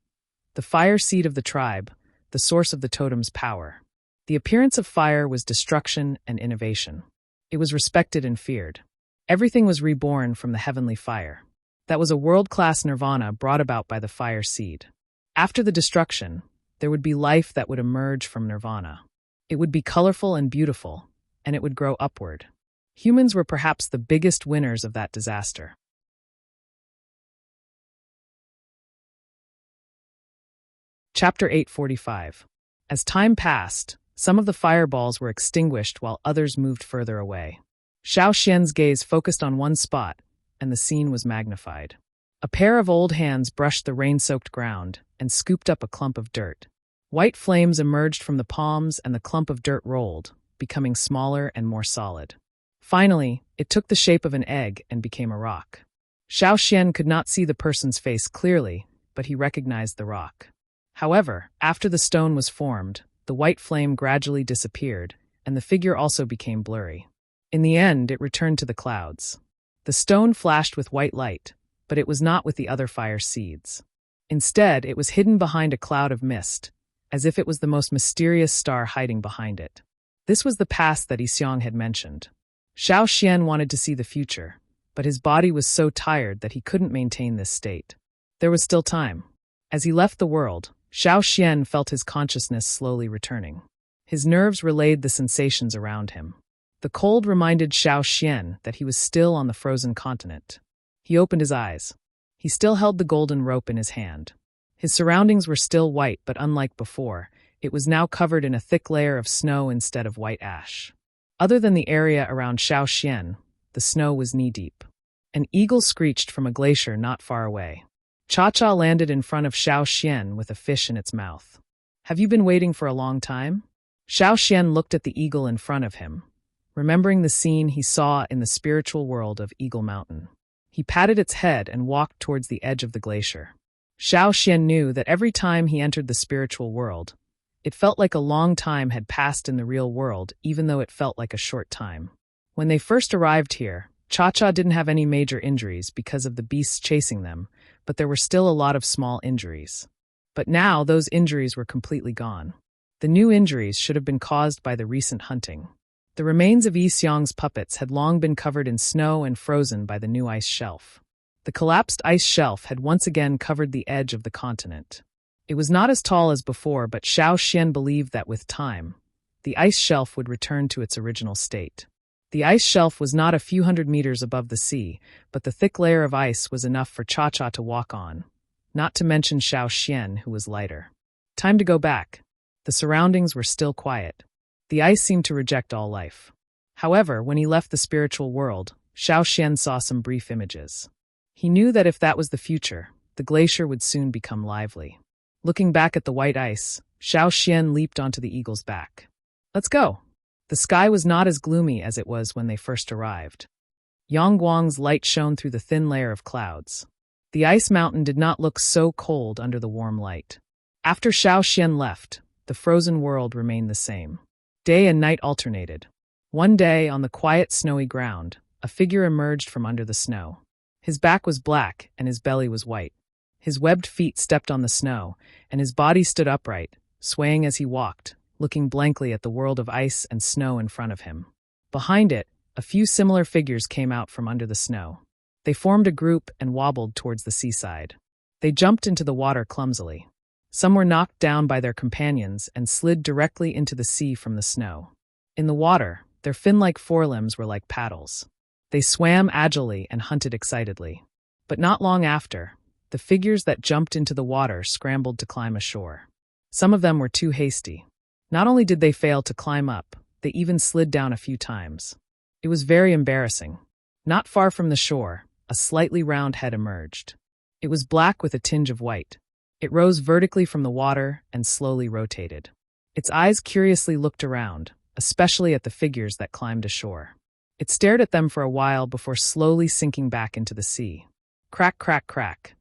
The fire seed of the tribe, the source of the totem's power. The appearance of fire was destruction and innovation. It was respected and feared. Everything was reborn from the heavenly fire. That was a world-class nirvana brought about by the fire seed. After the destruction, there would be life that would emerge from nirvana. It would be colorful and beautiful, and it would grow upward. Humans were perhaps the biggest winners of that disaster. Chapter 845. As time passed, some of the fireballs were extinguished while others moved further away. Xiao Xian's gaze focused on one spot, and the scene was magnified. A pair of old hands brushed the rain-soaked ground and scooped up a clump of dirt. White flames emerged from the palms and the clump of dirt rolled, becoming smaller and more solid. Finally, it took the shape of an egg and became a rock. Xiao Xian could not see the person's face clearly, but he recognized the rock. However, after the stone was formed, the white flame gradually disappeared, and the figure also became blurry. In the end, it returned to the clouds. The stone flashed with white light, but it was not with the other fire seeds. Instead, it was hidden behind a cloud of mist, as if it was the most mysterious star hiding behind it. This was the past that Yixiong had mentioned. Xiao Xian wanted to see the future, but his body was so tired that he couldn't maintain this state. There was still time. As he left the world, Xiao Xian felt his consciousness slowly returning. His nerves relayed the sensations around him. The cold reminded Xiao Xian that he was still on the frozen continent. He opened his eyes. He still held the golden rope in his hand. His surroundings were still white, but unlike before, it was now covered in a thick layer of snow instead of white ash. Other than the area around Xiao Xian, the snow was knee-deep. An eagle screeched from a glacier not far away. Cha-Cha landed in front of Xiao Xian with a fish in its mouth. "Have you been waiting for a long time?" Xiao Xian looked at the eagle in front of him, remembering the scene he saw in the spiritual world of Eagle Mountain. He patted its head and walked towards the edge of the glacier. Xiao Xian knew that every time he entered the spiritual world, it felt like a long time had passed in the real world, even though it felt like a short time. When they first arrived here, Cha-Cha didn't have any major injuries because of the beasts chasing them, but there were still a lot of small injuries. But now those injuries were completely gone. The new injuries should have been caused by the recent hunting. The remains of Yixiong's puppets had long been covered in snow and frozen by the new ice shelf. The collapsed ice shelf had once again covered the edge of the continent. It was not as tall as before, but Xiao Xian believed that with time, the ice shelf would return to its original state. The ice shelf was not a few hundred meters above the sea, but the thick layer of ice was enough for Cha-Cha to walk on, not to mention Xiao Xian, who was lighter. Time to go back. The surroundings were still quiet. The ice seemed to reject all life. However, when he left the spiritual world, Xiao Xian saw some brief images. He knew that if that was the future, the glacier would soon become lively. Looking back at the white ice, Xiao Xian leaped onto the eagle's back. "Let's go." The sky was not as gloomy as it was when they first arrived. Yangguang's light shone through the thin layer of clouds. The ice mountain did not look so cold under the warm light. After Xiao Xian left, the frozen world remained the same. Day and night alternated. One day, on the quiet snowy ground, a figure emerged from under the snow. His back was black and his belly was white. His webbed feet stepped on the snow, and his body stood upright, swaying as he walked, looking blankly at the world of ice and snow in front of him. Behind it, a few similar figures came out from under the snow. They formed a group and wobbled towards the seaside. They jumped into the water clumsily. Some were knocked down by their companions and slid directly into the sea from the snow. In the water, their fin-like forelimbs were like paddles. They swam agilely and hunted excitedly. But not long after, the figures that jumped into the water scrambled to climb ashore. Some of them were too hasty. Not only did they fail to climb up, they even slid down a few times. It was very embarrassing. Not far from the shore, a slightly round head emerged. It was black with a tinge of white. It rose vertically from the water and slowly rotated. Its eyes curiously looked around, especially at the figures that climbed ashore. It stared at them for a while before slowly sinking back into the sea. Crack, crack, crack.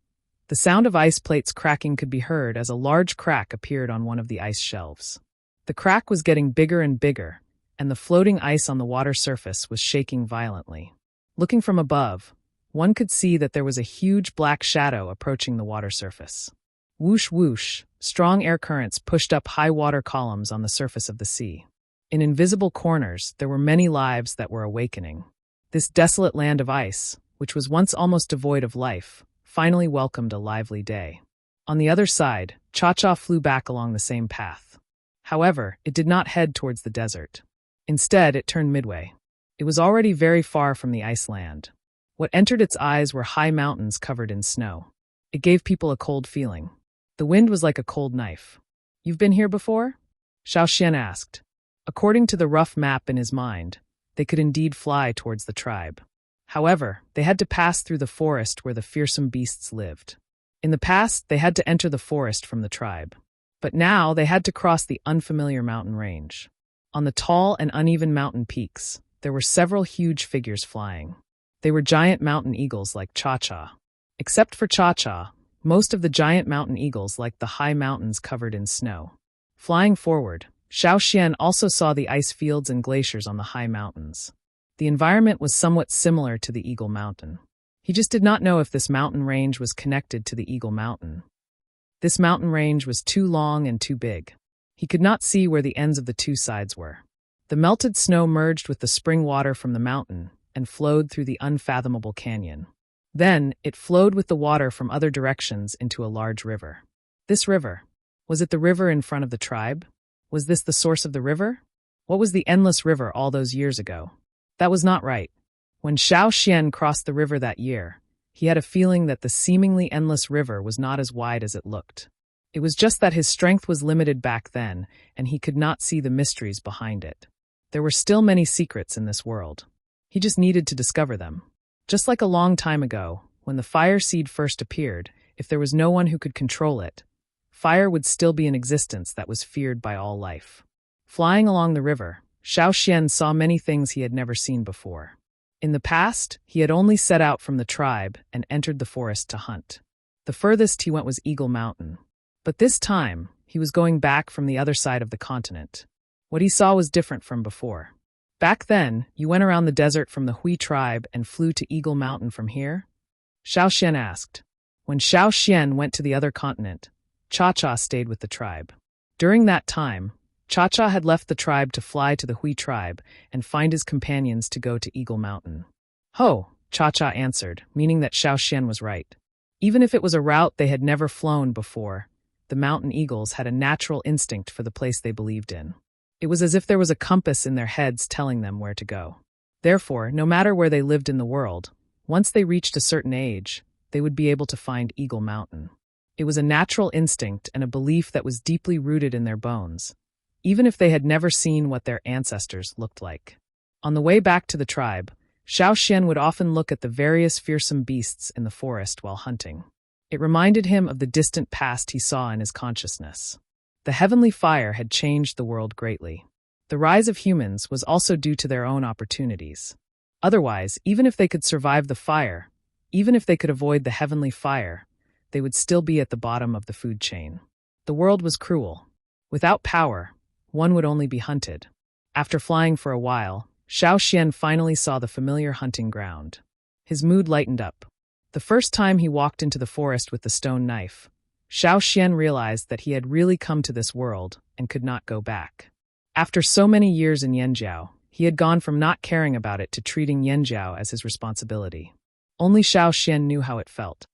The sound of ice plates cracking could be heard as a large crack appeared on one of the ice shelves. The crack was getting bigger and bigger, and the floating ice on the water surface was shaking violently. Looking from above, one could see that there was a huge black shadow approaching the water surface. Whoosh whoosh, strong air currents pushed up high water columns on the surface of the sea. In invisible corners, there were many lives that were awakening. This desolate land of ice, which was once almost devoid of life, finally welcomed a lively day. On the other side, Cha-Cha flew back along the same path. However, it did not head towards the desert. Instead, it turned midway. It was already very far from the ice land. What entered its eyes were high mountains covered in snow. It gave people a cold feeling. The wind was like a cold knife. "You've been here before?" Xiao Xian asked. According to the rough map in his mind, they could indeed fly towards the tribe. However, they had to pass through the forest where the fearsome beasts lived. In the past, they had to enter the forest from the tribe. But now they had to cross the unfamiliar mountain range. On the tall and uneven mountain peaks, there were several huge figures flying. They were giant mountain eagles like Cha-Cha. Except for Cha-Cha, most of the giant mountain eagles liked the high mountains covered in snow. Flying forward, Xiao Xian also saw the ice fields and glaciers on the high mountains. The environment was somewhat similar to the Eagle Mountain. He just did not know if this mountain range was connected to the Eagle Mountain. This mountain range was too long and too big. He could not see where the ends of the two sides were. The melted snow merged with the spring water from the mountain and flowed through the unfathomable canyon. Then, it flowed with the water from other directions into a large river. This river, was it the river in front of the tribe? Was this the source of the river? What was the endless river all those years ago? That was not right. When Xiao Xian crossed the river that year, he had a feeling that the seemingly endless river was not as wide as it looked. It was just that his strength was limited back then, and he could not see the mysteries behind it. There were still many secrets in this world. He just needed to discover them. Just like a long time ago, when the fire seed first appeared, if there was no one who could control it, fire would still be in existence that was feared by all life. Flying along the river, Xiao Xian saw many things he had never seen before. In the past, he had only set out from the tribe and entered the forest to hunt. The furthest he went was Eagle Mountain. But this time, he was going back from the other side of the continent. What he saw was different from before. Back then, you went around the desert from the Hui tribe and flew to Eagle Mountain from here? Xiao Xian asked. When Xiao Xian went to the other continent, Cha-Cha stayed with the tribe. During that time, Cha-Cha had left the tribe to fly to the Hui tribe and find his companions to go to Eagle Mountain. Ho, Cha-Cha answered, meaning that Xiao Xian was right. Even if it was a route they had never flown before, the mountain eagles had a natural instinct for the place they believed in. It was as if there was a compass in their heads telling them where to go. Therefore, no matter where they lived in the world, once they reached a certain age, they would be able to find Eagle Mountain. It was a natural instinct and a belief that was deeply rooted in their bones, even if they had never seen what their ancestors looked like. On the way back to the tribe, Xiao Xian would often look at the various fearsome beasts in the forest while hunting. It reminded him of the distant past he saw in his consciousness. The heavenly fire had changed the world greatly. The rise of humans was also due to their own opportunities. Otherwise, even if they could survive the fire, even if they could avoid the heavenly fire, they would still be at the bottom of the food chain. The world was cruel. Without power, one would only be hunted. After flying for a while, Xiao Xian finally saw the familiar hunting ground. His mood lightened up. The first time he walked into the forest with the stone knife, Xiao Xian realized that he had really come to this world and could not go back. After so many years in Yanjiao, he had gone from not caring about it to treating Yanjiao as his responsibility. Only Xiao Xian knew how it felt.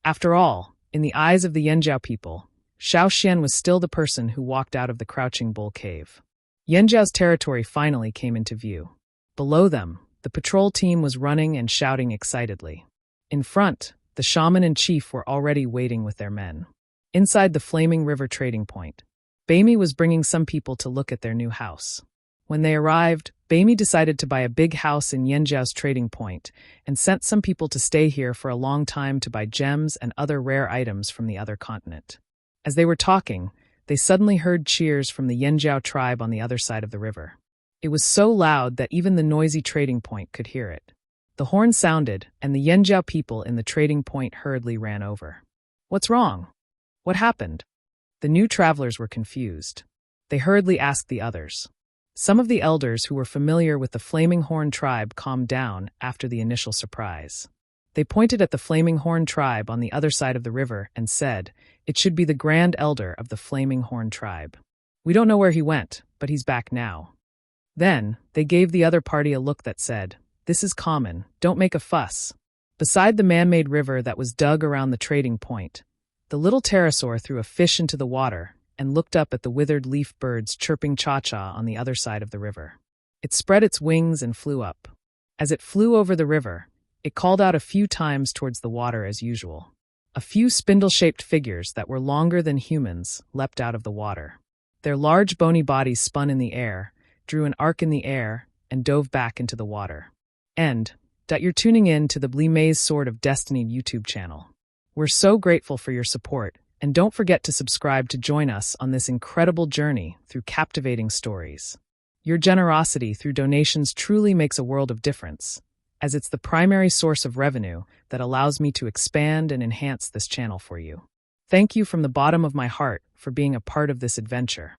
After all, in the eyes of the Yanjiao people, Xiao Xian was still the person who walked out of the Crouching Bull Cave. Yanjiao's territory finally came into view. Below them, the patrol team was running and shouting excitedly. In front, the shaman and chief were already waiting with their men. Inside the Flaming River trading point, Beimi was bringing some people to look at their new house. When they arrived, Beimi decided to buy a big house in Yanjiao's trading point and sent some people to stay here for a long time to buy gems and other rare items from the other continent. As they were talking, they suddenly heard cheers from the Yanjiao tribe on the other side of the river. It was so loud that even the noisy trading point could hear it. The horn sounded, and the Yanjiao people in the trading point hurriedly ran over. What's wrong? What happened? The new travelers were confused. They hurriedly asked the others. Some of the elders who were familiar with the Flaming Horn tribe calmed down after the initial surprise. They pointed at the Flaming Horn tribe on the other side of the river and said, "It should be the Grand Elder of the Flaming Horn tribe. We don't know where he went, but he's back now." Then, they gave the other party a look that said, "This is common, don't make a fuss." Beside the man-made river that was dug around the trading point, the little pterosaur threw a fish into the water and looked up at the withered leaf birds chirping cha-cha on the other side of the river. It spread its wings and flew up. As it flew over the river, it called out a few times towards the water as usual. A few spindle-shaped figures that were longer than humans leapt out of the water. Their large bony bodies spun in the air, drew an arc in the air, and dove back into the water. You're tuning in to the Blimay's Sword of Destiny YouTube channel. We're so grateful for your support, and don't forget to subscribe to join us on this incredible journey through captivating stories. Your generosity through donations truly makes a world of difference, as it's the primary source of revenue that allows me to expand and enhance this channel for you. Thank you from the bottom of my heart for being a part of this adventure.